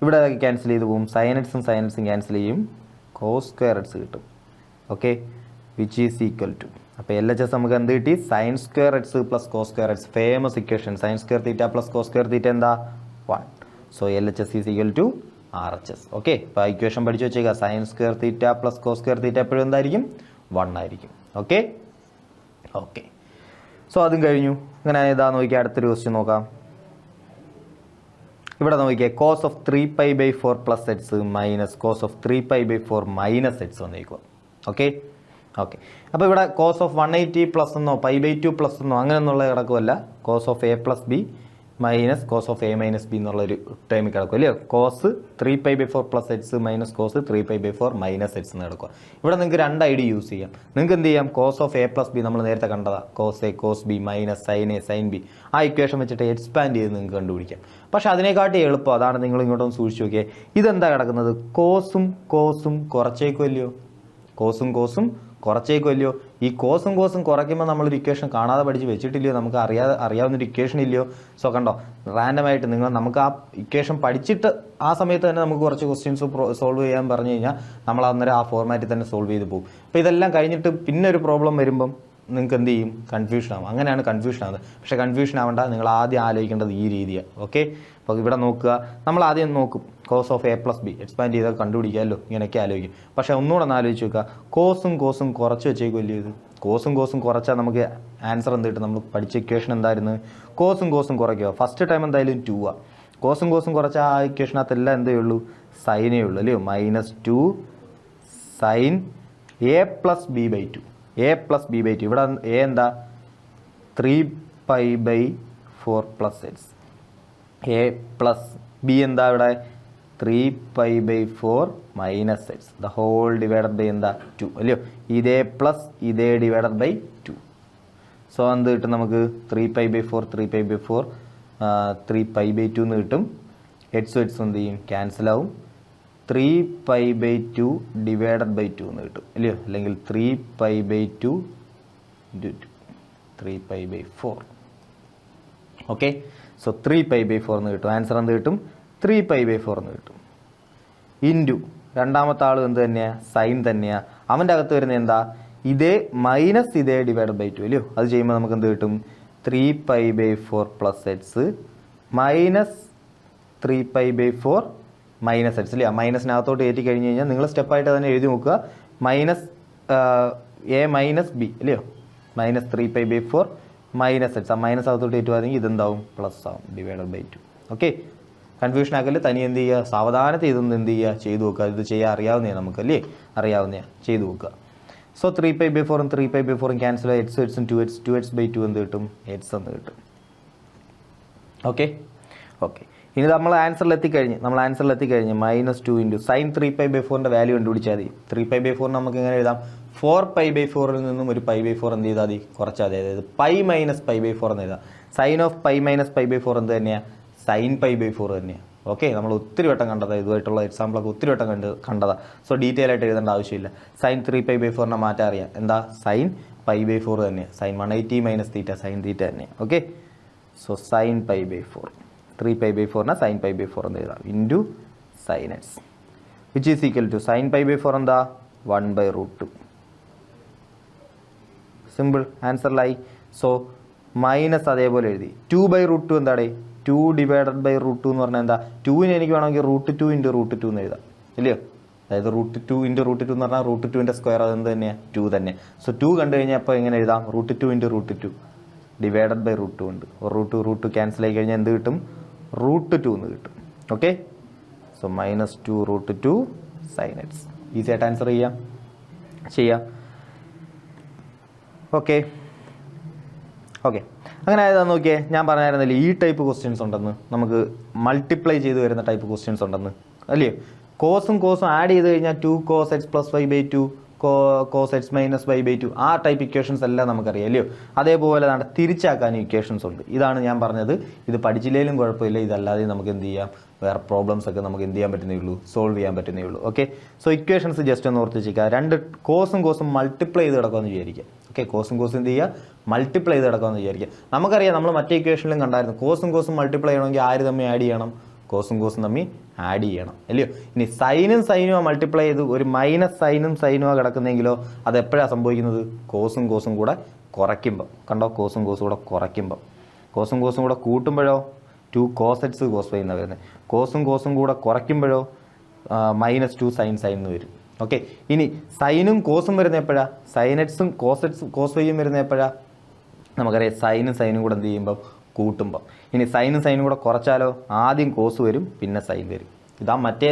ഇവിടെ ഏതൊക്കെ ക്യാൻസൽ ചെയ്ത് പോവും? സൈൻ എക്സും ക്യാൻസൽ ചെയ്യും. കോസ് സ്ക്വയർ എക്സ് കിട്ടും. Okay. Which is equal to അപ്പോൾ LHS നമുക്ക് എന്ത് കിട്ടി? Sine square x plus cos square x. Famous equation. Sine square theta plus cos square theta എന്താ? 1. So LHS is equal to RHS. Okay. അപ്പോൾ equation പഠിച്ചു വെച്ചേക്കുക. Sine square theta plus cos square theta എപ്പോഴും എന്തായിരിക്കും? 1 ആയിരിക്കും. Okay. Okay. So അതും കഴിഞ്ഞു. ഇങ്ങനെ ഇതാ നോക്കിയാൽ അടുത്തൊരു ക്വസ്റ്റ്യൻ നോക്കാം. ഇവിടെ നോക്കിയേ. Cos of 3π/4 plus x minus cos of 3π/4 minus x വന്നിരിക്കുക. ഓക്കെ. ഓക്കെ. അപ്പോൾ ഇവിടെ കോസ് ഓഫ് 180 പ്ലസ് എന്നോ π/2 പ്ലസ് എന്നോ അങ്ങനെ എന്നുള്ള കിടക്കുമല്ല. Cos of a plus B minus cos of a minus B എന്നുള്ളൊരു ടൈമിൽ കിടക്കും അല്ലയോ? Cos 3π/4 plus x minus cos 3π/4 minus x എന്ന് കിടക്കുക. ഇവിടെ നിങ്ങൾക്ക് 2 ഐഡിയ യൂസ് ചെയ്യാം. നിങ്ങൾക്ക് എന്ത് ചെയ്യാം? Cos of a plus b നമ്മൾ നേരത്തെ കണ്ടതാണ്. Cos A cos B minus sine A sine b. ആ ഇക്വേഷൻ വെച്ചിട്ട് എക്സ്പാൻഡ് ചെയ്ത് നിങ്ങൾക്ക് കണ്ടുപിടിക്കാം. പക്ഷെ അതിനെക്കാട്ടി എളുപ്പം അതാണ്. നിങ്ങൾ ഇങ്ങോട്ടൊന്ന് സൂക്ഷിച്ച് നോക്കിയേ. ഇതെന്താ കിടക്കുന്നത്? കോസും കുറച്ചേക്കുമല്ലയോ? കോസും കുറച്ചേക്കുമല്ലയോ? ഈ കോസും കുറയ്ക്കുമ്പോൾ നമ്മളൊരു ഇക്വേഷൻ കാണാതെ പഠിച്ച് വെച്ചിട്ടില്ലയോ? നമുക്ക് അറിയാവുന്നൊരു ഇക്വേഷൻ ഇല്ലയോ? സോ കണ്ടോ, റാൻഡമായിട്ട് നമുക്ക് ആ ഇക്വേഷൻ പഠിച്ചിട്ട് ആ സമയത്ത് തന്നെ നമുക്ക് കുറച്ച് ക്വസ്റ്റ്യൻസ് സോൾവ് ചെയ്യാൻ പറഞ്ഞു കഴിഞ്ഞാൽ നമ്മൾ അന്നേരം ആ ഫോർമാറ്റിൽ തന്നെ സോൾവ് ചെയ്ത് പോകും. അപ്പോൾ ഇതെല്ലാം കഴിഞ്ഞിട്ട് പിന്നെ ഒരു പ്രോബ്ലം വരുമ്പം നിങ്ങൾക്ക് എന്ത് ചെയ്യും? കൺഫ്യൂഷൻ ആവും. അങ്ങനെയാണ് കൺഫ്യൂഷൻ ആവുന്നത്. പക്ഷേ കൺഫ്യൂഷൻ ആവേണ്ട. നിങ്ങൾ ആദ്യം ആലോചിക്കേണ്ടത് ഈ രീതിയാണ്. ഓക്കെ. അപ്പോൾ ഇവിടെ നോക്കുക. നമ്മൾ ആദ്യം നോക്കും cos of a plus B expand ചെയ്താൽ കണ്ടുപിടിക്കാമല്ലോ. ഇങ്ങനെയൊക്കെ ആലോചിക്കും. പക്ഷേ ഒന്നുകൂടെ ഒന്ന് ആലോചിച്ച് നോക്കുക. കോസും കുറച്ച് വെച്ചേക്കുമല്ലോ. ഇത് കോസും കുറച്ചാൽ നമുക്ക് ആൻസർ എന്ത് കിട്ടും? നമ്മൾ പഠിച്ച ഇക്വേഷൻ എന്തായിരുന്നു? കോസും കുറയ്ക്കുക. ഫസ്റ്റ് ടൈം എന്തായാലും 2 ആണ്. കോസും കുറച്ച് ആ ഇക്വേഷനകത്തെല്ലാം എന്തേ ഉള്ളൂ, സൈനേ ഉള്ളൂ അല്ലയോ. -2 സൈൻ a+b/2. a+b/2 ഇവിടെ എ എന്താ 3π/4 + x. a പ്ലസ് ബി എന്താ ഇവിടെ 3π/4 - x the whole divided by എന്താ 2 അല്ലയോ. ഇതേ പ്ലസ് ഇതേ ഡിവൈഡഡ് ബൈ 2. സോ എന്ത് കിട്ടും നമുക്ക് 3π/4 3π/2 എന്ന് കിട്ടും. എക്സും എന്ത് ചെയ്യും, ക്യാൻസൽ ആവും. 3π/2 ഡിവൈഡഡ് ബൈ 2 എന്ന് കിട്ടും അല്ലയോ, അല്ലെങ്കിൽ 3π/2 3π/4. ഓക്കെ, സോ 3π/4 എന്ന് കിട്ടും. ആൻസർ എന്ത് കിട്ടും, 3π/4 എന്ന് കിട്ടും. ഇൻറ്റു രണ്ടാമത്തെ ആൾ എന്ത് തന്നെയാണ്, സൈൻ തന്നെയാണ്. അവൻ്റെ അകത്ത് വരുന്നത് എന്താ, ഇതേ മൈനസ് ഇതേ ഡിവൈഡ് ബൈ 2 അല്ലയോ. അത് ചെയ്യുമ്പോൾ നമുക്ക് എന്ത് കിട്ടും, 3π/4 + x മൈനസ് 3π/4 - x അല്ലേ. മൈനസിനകത്തോട്ട് കയറ്റി കഴിഞ്ഞ് കഴിഞ്ഞാൽ നിങ്ങൾ സ്റ്റെപ്പായിട്ട് തന്നെ എഴുതി നോക്കുക. മൈനസ് a - b അല്ലയോ, -3π/4 - x. ആ മൈനസ് അകത്തോട്ട് കയറ്റുവാണെങ്കിൽ ഇതെന്താവും, പ്ലസ് ആവും ഡിവൈഡഡ് ബൈ 2. ഓക്കെ, കൺഫ്യൂഷൻ ആക്കല്. തനി എന്ത് ചെയ്യുക, സാവധാനത്തിൽ ഇതൊന്നും എന്ത് ചെയ്യുക, ചെയ്തു നോക്കുക. ഇത് ചെയ്യാൻ അറിയാവുന്നതാണ് നമുക്കല്ലേ, അറിയാവുന്നതാണ്, ചെയ്തു നോക്കുക. സോ 3π/4 3π/4 ക്യാൻസൽ ആയി, x 2x/2 എന്ത് കിട്ടും, x എന്ന് കിട്ടും. ഓക്കെ ഓക്കെ, ഇനി നമ്മൾ ആൻസറിൽ എത്തിക്കഴിഞ്ഞ് -2 ഇൻറ്റു സൈൻ 3π/4 വാല്യൂ കണ്ടുപിടിച്ചാൽ മതി. 3π/4 നമുക്ക് എങ്ങനെ എഴുതാം, 4π/4 നിന്നും ഒരു π/4 എന്ത് ചെയ്താൽ മതി, കുറച്ചാൽ മതി. അതായത് π - π/4 എന്ന് എഴുതാം. സൈൻ ഓഫ് π - π/4 എന്ത് തന്നെയാണ്, സൈൻ π/4 തന്നെയാണ്. ഓക്കെ, നമ്മൾ ഒത്തിരി വട്ടം കണ്ടതാണ്, ഇതുമായിട്ടുള്ള എക്സാമ്പിളൊക്കെ ഒത്തിരി വട്ടം കണ്ടതാണ്. സോ ഡീറ്റെയിൽ ആയിട്ട് എഴുതേണ്ട ആവശ്യമില്ല. സൈൻ 3π/4 മാറ്റാൻ അറിയാം, എന്താ സൈൻ π/4 തന്നെയാണ്. സൈൻ 180 - θ സൈൻ θ തന്നെയാണ്. ഓക്കെ, സോ സൈൻ π/4 3π/4 സൈൻ π/4 എന്ന് എഴുതാം into sine x which is equal to sine π/4 എന്താ 1/√2. സിമ്പിൾ, ആൻസറിലായി. സോ മൈനസ് അതേപോലെ എഴുതി 2/√2 എന്താണ്, 2 ഡിവൈഡഡ് ബൈ √2 എന്ന് പറഞ്ഞാൽ എന്താ, 2ന് എനിക്ക് വേണമെങ്കിൽ √2 × √2 എന്ന് എഴുതാം ഇല്ലയോ. അതായത് √2 × √2 എന്ന് പറഞ്ഞാൽ √2ൻ്റെ സ്ക്വയർ അതെന്ത് തന്നെയാണ്, 2 തന്നെ. സോ 2 കണ്ടു കഴിഞ്ഞാൽ അപ്പോൾ എങ്ങനെ എഴുതാം, √2 × √2 ഡിവൈഡഡ് ബൈ √2 ഉണ്ട്. √2 ക്യാൻസൽ ആയി കഴിഞ്ഞാൽ എന്ത് കിട്ടും, √2 എന്ന് കിട്ടും. Okay, so -2√2 sine x. Easy ആയിട്ട് ആൻസർ ചെയ്യാം. ഓക്കെ ഓക്കെ, അങ്ങനെ ആയതാ നോക്കിയേ. ഞാൻ പറഞ്ഞായിരുന്നില്ലേ ഈ ടൈപ്പ് ക്വസ്റ്റ്യൻസ് ഉണ്ടെന്ന്, നമുക്ക് മൾട്ടിപ്ലൈ ചെയ്ത് വരുന്ന ടൈപ്പ് ക്വസ്റ്റ്യൻസ് ഉണ്ടെന്ന് അല്ലയോ. കോസും ആഡ് ചെയ്ത് കഴിഞ്ഞാൽ 2 cos x + y/2 cos x - y/2 ആ ടൈപ്പ് ഇക്വേഷൻസ് എല്ലാം നമുക്കറിയാം അല്ലയോ. അതേപോലെ തിരിച്ചാക്കാൻ ഇക്വേഷൻസ് ഉണ്ട്. ഇതാണ് ഞാൻ പറഞ്ഞത്, ഇത് പഠിച്ചില്ലെങ്കിലും കുഴപ്പമില്ല, ഇതല്ലാതെ നമുക്ക് എന്ത് ചെയ്യാം, വേറെ പ്രോബ്ലംസ് ഒക്കെ നമുക്ക് എന്ത് ചെയ്യാൻ പറ്റുന്നേ ഉള്ളൂ, സോൾവ് ചെയ്യാൻ പറ്റുന്നേ ഉള്ളൂ. ഓക്കെ, സോ ഇക്വേഷൻസ് ജസ്റ്റ് ഒന്ന് ഓർത്ത് വെച്ചിരിക്കുക. 2 കോസും മൾട്ടിപ്ലൈ ചെയ്ത് കിടക്കുമെന്ന് വിചാരിക്കുക. ഓക്കെ, കോസും എന്ത് ചെയ്യുക, മൾട്ടിപ്ലൈ ചെയ്ത് കിടക്കുമെന്ന് വിചാരിക്കുക. നമുക്കറിയാം, നമ്മൾ മറ്റേ ഇക്വേഷനിലും കണ്ടായിരുന്നു, കോസും മൾട്ടിപ്ലൈ ചെയ്യണമെങ്കിൽ ആര് തമ്മിൽ ആഡ് ചെയ്യണം, കോസും തമ്മിൽ ആഡ് ചെയ്യണം അല്ലയോ. ഇനി സൈനും മൾട്ടിപ്ലൈ ചെയ്ത് ഒരു മൈനസ് സൈനും കിടക്കുന്നെങ്കിലോ അത് എപ്പോഴാണ് സംഭവിക്കുന്നത്, കോസും കൂടെ കുറയ്ക്കുമ്പം. കണ്ടോ, കോസും കൂടെ കുറയ്ക്കുമ്പം. കോസും കൂടെ കൂട്ടുമ്പോഴോ 2 cos x cos y എന്നാണ് വരുന്നത്. കോസും കൂടെ കുറയ്ക്കുമ്പോഴോ -2 സൈൻ എന്ന് വരും. ഓക്കെ, ഇനി സൈനും കോസും വരുന്ന എപ്പോഴാണ്, സൈൻ എക്സും കോസ് വൈയും വരുന്ന എപ്പോഴാണ്, നമുക്കറിയാം സൈനും കൂടെ എന്ത് ചെയ്യുമ്പം കൂട്ടുമ്പം. ഇനി സൈനും കൂടെ കുറച്ചാലോ ആദ്യം കോസ് വരും പിന്നെ സൈൻ വരും. ഇതാ മറ്റേ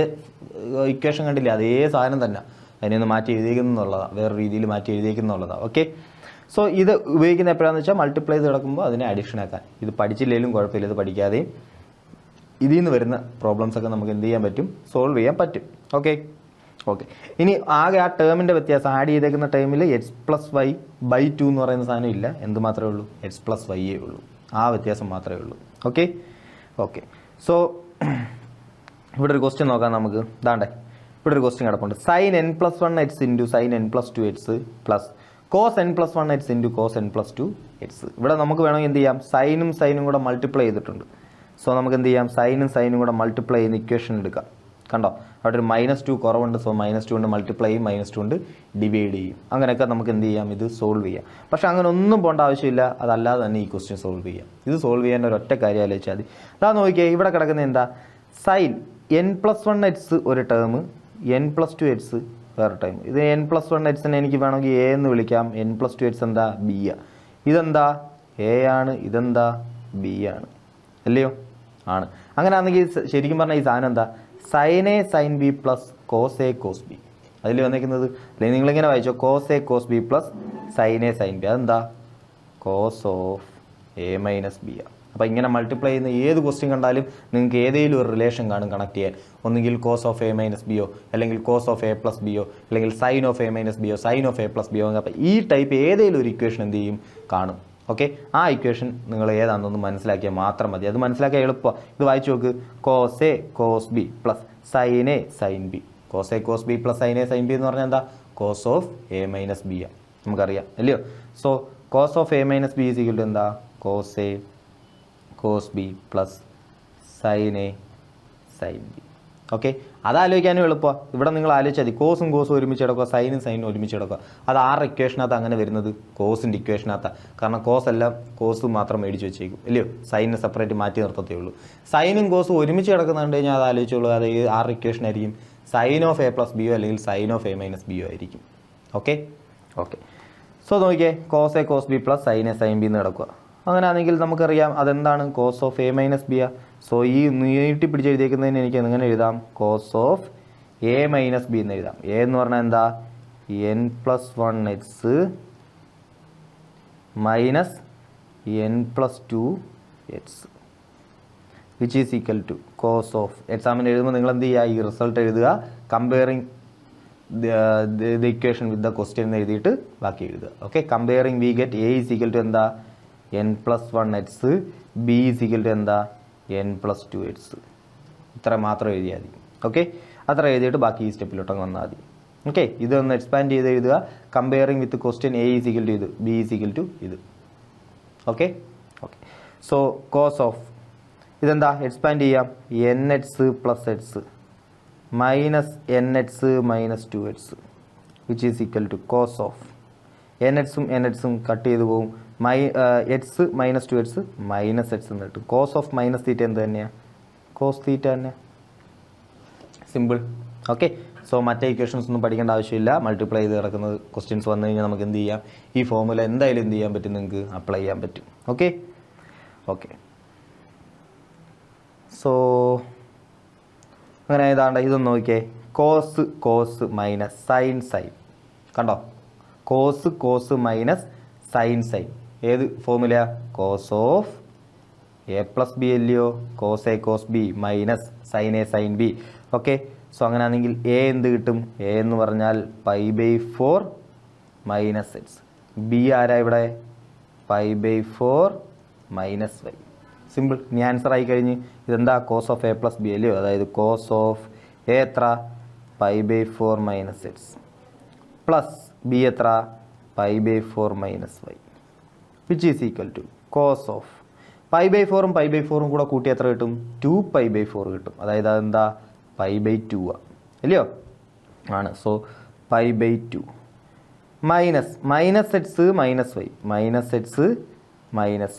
ഇക്വേഷൻ കണ്ടില്ലേ, അതേ സാധനം തന്നെ, അതിനൊന്ന് മാറ്റി എഴുതിയേക്കുന്നുള്ളതാണ്, വേറെ രീതിയിൽ മാറ്റി എഴുതിയേക്കുന്നുള്ളതാണ്. ഓക്കെ, സോ ഇത് ഉപയോഗിക്കുന്ന എപ്പോഴാണെന്ന് വെച്ചാൽ മൾട്ടിപ്ലൈ ചെയ്ത് കിടക്കുമ്പോൾ അതിനെ അഡീഷൻ ആക്കാൻ. ഇത് പഠിച്ചില്ലെങ്കിലും കുഴപ്പമില്ല, ഇത് പഠിക്കാതെയും ഇതിൽ നിന്ന് വരുന്ന പ്രോബ്ലംസ് ഒക്കെ നമുക്ക് എന്ത് ചെയ്യാൻ പറ്റും, സോൾവ് ചെയ്യാൻ പറ്റും. ഓക്കെ, ഇനി ആകെ ആ ടേമിൻ്റെ വ്യത്യാസം, ആഡ് ചെയ്തേക്കുന്ന ടൈമിൽ x+y/2 എന്ന് പറയുന്ന സാധനം ഇല്ല, എന്ത് മാത്രമേ ഉള്ളൂ, x+y ഉള്ളൂ. ആ വ്യത്യാസം മാത്രമേ ഉള്ളൂ. ഓക്കെ, സോ ഇവിടെ ഒരു ക്വസ്റ്റ്യൻ നോക്കാം നമുക്ക്. ഇതാണ്ടേ, ഇവിടെ ഒരു ക്വസ്റ്റ്യൻ കിടപ്പുണ്ട്. sin n+1 x into sin n+2 x plus cos n+1 x into cos n+2 x. ഇവിടെ നമുക്ക് വേണമെങ്കിൽ എന്ത് ചെയ്യാം, സൈനും കൂടെ മൾട്ടിപ്ലൈ ചെയ്തിട്ടുണ്ട്. സോ നമുക്ക് എന്ത് ചെയ്യാം, സൈനും കൂടെ മൾട്ടിപ്ലൈ ചെയ്യുന്ന ഇക്വേഷൻ എടുക്കാം. കണ്ടോ, അവിടെ ഒരു -2 കുറവുണ്ട്. സോ -2 കൊണ്ട് മൾട്ടിപ്ലൈ ചെയ്യും, -2 കൊണ്ട് ഡിവൈഡ് ചെയ്യും. അങ്ങനെയൊക്കെ നമുക്ക് എന്ത് ചെയ്യാം, ഇത് സോൾവ് ചെയ്യാം. പക്ഷെ അങ്ങനെ ഒന്നും പോകേണ്ട ആവശ്യമില്ല, അതല്ലാതെ തന്നെ ഈ ക്വസ്റ്റ്യൻ സോൾവ് ചെയ്യാം. ഇത് സോൾവ് ചെയ്യാൻ ഒരൊറ്റ കാര്യം ആലോചിച്ചാൽ മതി. അതാ നോക്കിയേ, ഇവിടെ കിടക്കുന്ന എന്താ, സൈൻ n+1 x ഒരു ടേം, n+2 x വേറെ ടൈം. ഇത് n+1 x എനിക്ക് വേണമെങ്കിൽ a എന്ന് വിളിക്കാം, n+2 x എന്താ, b. ഇതെന്താ, a ആണ്, ഇതെന്താ, b ആണ് അല്ലയോ. ആണ്. അങ്ങനെയാണെങ്കിൽ ശരിക്കും പറഞ്ഞാൽ ഈ സാധനം എന്താ? Sine A sine B plus cos A cos B. അതിൽ വന്നിരിക്കുന്നത് അല്ലെങ്കിൽ നിങ്ങളിങ്ങനെ വായിച്ചോ, cos A cos B plus sine A sine B. അതെന്താ? Cos of A minus B ആണ്. അപ്പോൾ ഇങ്ങനെ മൾട്ടിപ്ലൈ ചെയ്യുന്ന ഏത് ക്വസ്റ്റ്യൻ കണ്ടാലും നിങ്ങൾക്ക് ഏതെങ്കിലും ഒരു റിലേഷൻ കാണും കണക്ട് ചെയ്യാൻ. ഒന്നുകിൽ കോസ് ഓഫ് എ മൈനസ് ബിയോ, അല്ലെങ്കിൽ കോസ് ഓഫ് എ പ്ലസ് ബിയോ, അല്ലെങ്കിൽ സൈൻ ഓഫ് എ മൈനസ് ബിയോ, സൈൻ ഓഫ് എ പ്ലസ് ബിയോ. അപ്പോൾ ഈ ടൈപ്പ് ഏതെങ്കിലും ഒരു ഇക്വേഷൻ എന്ത് ചെയ്യും? കാണും. ഓക്കെ, ആ ഇക്വേഷൻ നിങ്ങൾ ഏതാണെന്നൊന്ന് മനസ്സിലാക്കിയാൽ മാത്രം മതി. അത് മനസ്സിലാക്കിയാൽ എളുപ്പമാണ്. ഇത് വായിച്ചു നോക്ക്. Cos A cos B plus sine A sine B. Cos A cos B plus sine A sine B എന്ന് പറഞ്ഞാൽ എന്താ? Cos of A minus B ആണ്. നമുക്കറിയാം അല്ലയോ? So cos of A minus B is equal to എന്താ? Cos A cos B plus sine A sine B. Okay, അതാലോചിക്കാനും എളുപ്പമാണ്. ഇവിടെ നിങ്ങൾ ആലോചിച്ചാൽ മതി. കോസും ഒരുമിച്ച് കിടക്കുക, സൈനും സൈനും ഒരുമിച്ച് കിടക്കുക. അത് ആറ് ഇക്വേഷനകത്ത് അങ്ങനെ വരുന്നത്? കോസിൻ്റെ ഇക്വേഷനകത്താണ്. കാരണം കോസ് മാത്രം മേടിച്ച് വെച്ചേക്കും അല്ലയോ? സൈനിനെ സെപ്പറേറ്റ് മാറ്റി നിർത്തത്തേ ഉള്ളൂ. സൈനും കോസും ഒരുമിച്ച് കിടക്കുന്നുണ്ട് കഴിഞ്ഞാൽ അത് ആലോചിച്ചോളൂ. അത് ആറ് ഇക്വേഷൻ ആയിരിക്കും? സൈൻ ഓഫ് എ പ്ലസ് ബിയോ അല്ലെങ്കിൽ സൈൻ ഓഫ് എ മൈനസ് ബിയോ ആയിരിക്കും. ഓക്കെ, സോ നോക്കിയേ, cos A cos B plus sine A sine B എന്ന് കിടക്കുക. അങ്ങനെയാണെങ്കിൽ നമുക്കറിയാം അതെന്താണ്? Cos of A minus B ആ. സോ ഈ നീട്ടി പിടിച്ചെഴുതിയേക്കുന്നതിന് എനിക്ക് എങ്ങനെ എഴുതാം? Cos of A minus B എന്ന് എഴുതാം. എ എന്ന് പറഞ്ഞാൽ എന്താ? N plus 1 minus n plus 2 which is equal to cos of. എക്സാമിന് എഴുതുമ്പോൾ നിങ്ങൾ എന്ത് ചെയ്യുക? ഈ റിസൾട്ട് എഴുതുക, comparing the equation with the question എന്ന് എഴുതിയിട്ട് ബാക്കി എഴുതുക. Okay, comparing we get A is equal to എന്താ? n plus 1 B is equal to എന്താ? n plus 2 ഇത്ര മാത്രം എഴുതിയാൽ മതി. ഓക്കെ, അത്ര എഴുതിയിട്ട് ബാക്കി ഈ സ്റ്റെപ്പിലോട്ടങ്ങ് വന്നാൽ മതി. ഓക്കെ, ഇതൊന്ന് എക്സ്പാൻഡ് ചെയ്ത് എഴുതുക. Comparing with question A is equal to ഇത്, ബി ഈസ് ഈക്വൽ ടു ഇത്. ഓക്കെ, സോ കോസ് ഓഫ് ഇതെന്താ? എക്സ്പാൻഡ് ചെയ്യാം. N x plus x minus n x minus 2 which is equal to cos of n എക്സും cut ചെയ്ത് പോകും. X minus 2 minus x എന്ന് കിട്ടും. Cos of minus theta എന്ത് തന്നെയാണ്? കോസ് തീറ്റ തന്നെ. സിമ്പിൾ. ഓക്കെ, സോ മറ്റേ ഇക്വേഷൻസ് ഒന്നും പഠിക്കേണ്ട ആവശ്യമില്ല. മൾട്ടിപ്ലൈ ചെയ്ത് കിടക്കുന്ന ക്വസ്റ്റ്യൻസ് വന്നു കഴിഞ്ഞാൽ നമുക്ക് എന്ത് ചെയ്യാം? ഈ ഫോർമുല എന്തായാലും എന്ത് ചെയ്യാൻ പറ്റും? നിങ്ങൾക്ക് അപ്ലൈ ചെയ്യാൻ പറ്റും. ഓക്കെ, സോ അങ്ങനെ ഏതാണ്ട് ഇതൊന്ന് നോക്കിയേ. Cos minus sine. കണ്ടോ? Cos minus sine. ഏത് formula? Cos of A plus B അല്ലയോ? Cos A cos B minus sine A sine B. Okay, so അങ്ങനെയാണെങ്കിൽ എ എന്ത് കിട്ടും? എ എന്ന് പറഞ്ഞാൽ π/4 മൈനസ് എക്സ്. ബി ആരാ ഇവിടെ? π/4 മൈനസ് വൈ. സിമ്പിൾ. ഇനി ആൻസർ ആയി കഴിഞ്ഞ് ഇതെന്താ? Cos of A plus B അല്ലയോ? അതായത് കോസ് ഓഫ് എ എത്ര? π/4 മൈനസ് എക്സ് പ്ലസ് ബി എത്ര? π/4 minus y which is equal to cos of π/4 കൂടെ കൂട്ടി എത്ര കിട്ടും? 2π/4 കിട്ടും. അതായത് അതെന്താ? π/2 അല്ലയോ? ആണ്. So π/2 minus x minus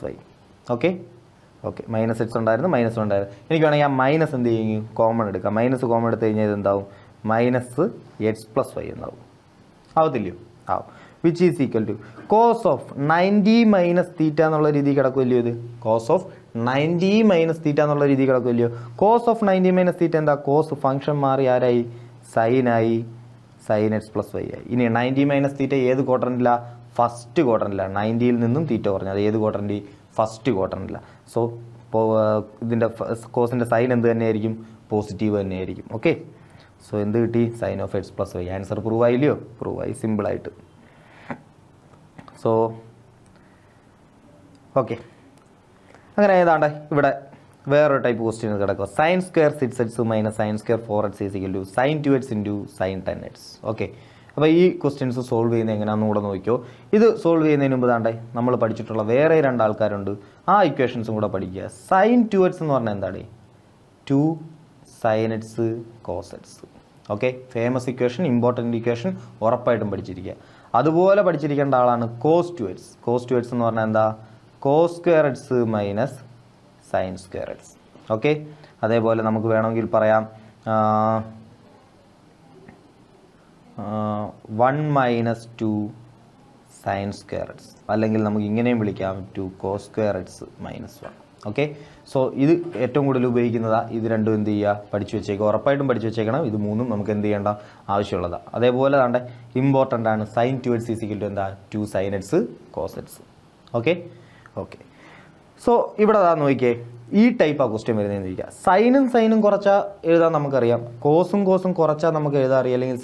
y. Okay, minus x ഉണ്ടായിരുന്നു, മൈനസ് ഉണ്ടായിരുന്നു. എനിക്ക് വേണമെങ്കിൽ ആ മൈനസ് എന്ത് ചെയ്യും? കോമൺ എടുക്കാം. മൈനസ് കോമൺ എടുത്തു കഴിഞ്ഞാൽ ഇതെന്താവും? മൈനസ് എക്സ് പ്ലസ് വൈ എന്നാവും. ആവത്തില്ലയോ? ആവും. Which is equal to cos of 90 minus theta എന്നുള്ള രീതി കിടക്കുമല്ലയോ? ഇത് കോസ് ഓഫ് 90 മൈനസ് തീറ്റ എന്നുള്ള രീതി കിടക്കുമല്ലയോ? കോസ് ഓഫ് 90 മൈനസ് തീറ്റ എന്താ? കോസ് ഫംഗ്ഷൻ മാറി ആരായി? സൈനായി. സൈൻ എക്സ് പ്ലസ് വൈ ആയി. ഇനി 90 മൈനസ് തീറ്റ ഏത് ക്വാഡ്രന്റില? ഫസ്റ്റ് ക്വാഡ്രന്റില. 90യിൽ നിന്നും തീറ്റ കുറഞ്ഞത് ഏത് ക്വാഡ്രന്റ്? ഫസ്റ്റ് ക്വാഡ്രന്റില. സോ ഇതിൻ്റെ കോസിൻ്റെ സൈൻ എന്ത് തന്നെയായിരിക്കും? പോസിറ്റീവ് തന്നെയായിരിക്കും. ഓക്കെ, സോ എന്ത് കിട്ടി? Sine of x plus y. Answer prove ആയില്ലയോ? പ്രൂവ് ആയി, സിമ്പിളായിട്ട്. സോ ഓക്കെ, അങ്ങനെ ഏതാണ്ട് ഇവിടെ വേറൊരു ടൈപ്പ് ക്വസ്റ്റ്യൻ കിടക്കുക. Sine square 6x minus sine square 4x is equal to sine 2x into sine 10x. ഓക്കെ, അപ്പോൾ ഈ ക്വസ്റ്റ്യൻസ് സോൾവ് ചെയ്യുന്നത് എങ്ങനെയാണെന്ന് കൂടെ നോക്കിയോ. ഇത് സോൾവ് ചെയ്യുന്നതിന് മുമ്പ് താണ്ടേ നമ്മൾ പഠിച്ചിട്ടുള്ള വേറെ 2 ആൾക്കാരുണ്ട്. ആ ഇക്വേഷൻസും കൂടെ പഠിക്കുക. സൈൻ 2x എന്ന് പറഞ്ഞാൽ എന്താണ്? 2 sin x cos x. Okay, famous equation, important equation, ഉറപ്പായിട്ടും പഠിച്ചിരിക്കുക. അതുപോലെ പഠിച്ചിരിക്കേണ്ട ആളാണ് കോസ് 2x. കോസ് 2x എന്ന് പറഞ്ഞാൽ എന്താ? Cos square x minus sine square x. Okay, അതേപോലെ നമുക്ക് വേണമെങ്കിൽ പറയാം 1 മൈനസ് 2 സൈൻ സ്ക്വയർ എക്സ്. അല്ലെങ്കിൽ നമുക്ക് ഇങ്ങനെയും വിളിക്കാം 2 cos square x minus 1. Okay. So ഇത് ഏറ്റവും കൂടുതൽ ഉപയോഗിക്കുന്നതാണ്. ഇത് രണ്ടും എന്ത് ചെയ്യുക, പഠിച്ചു വെച്ചേക്കുക, ഉറപ്പായിട്ടും പഠിച്ചു വെച്ചേക്കണം. ഇത് മൂന്നും നമുക്ക് എന്ത് ചെയ്യേണ്ട ആവശ്യമുള്ളതാണ്. അതേപോലെ താണ്ടെ ഇമ്പോർട്ടൻ്റ് ആണ് sin 2x = എന്താ 2 sin x cos x. Okay. So ഇവിടെ നോക്കിയേ, ഈ ടൈപ്പ് ആ ക്വസ്റ്റ്യൻ വരുന്നതെന്ന് ചോദിക്കുക. സൈനും കുറച്ചാൽ എഴുതാൻ നമുക്കറിയാം, കോസും കുറച്ചാൽ നമുക്ക് എഴുതാൻ അറിയാം, അല്ലെങ്കിൽ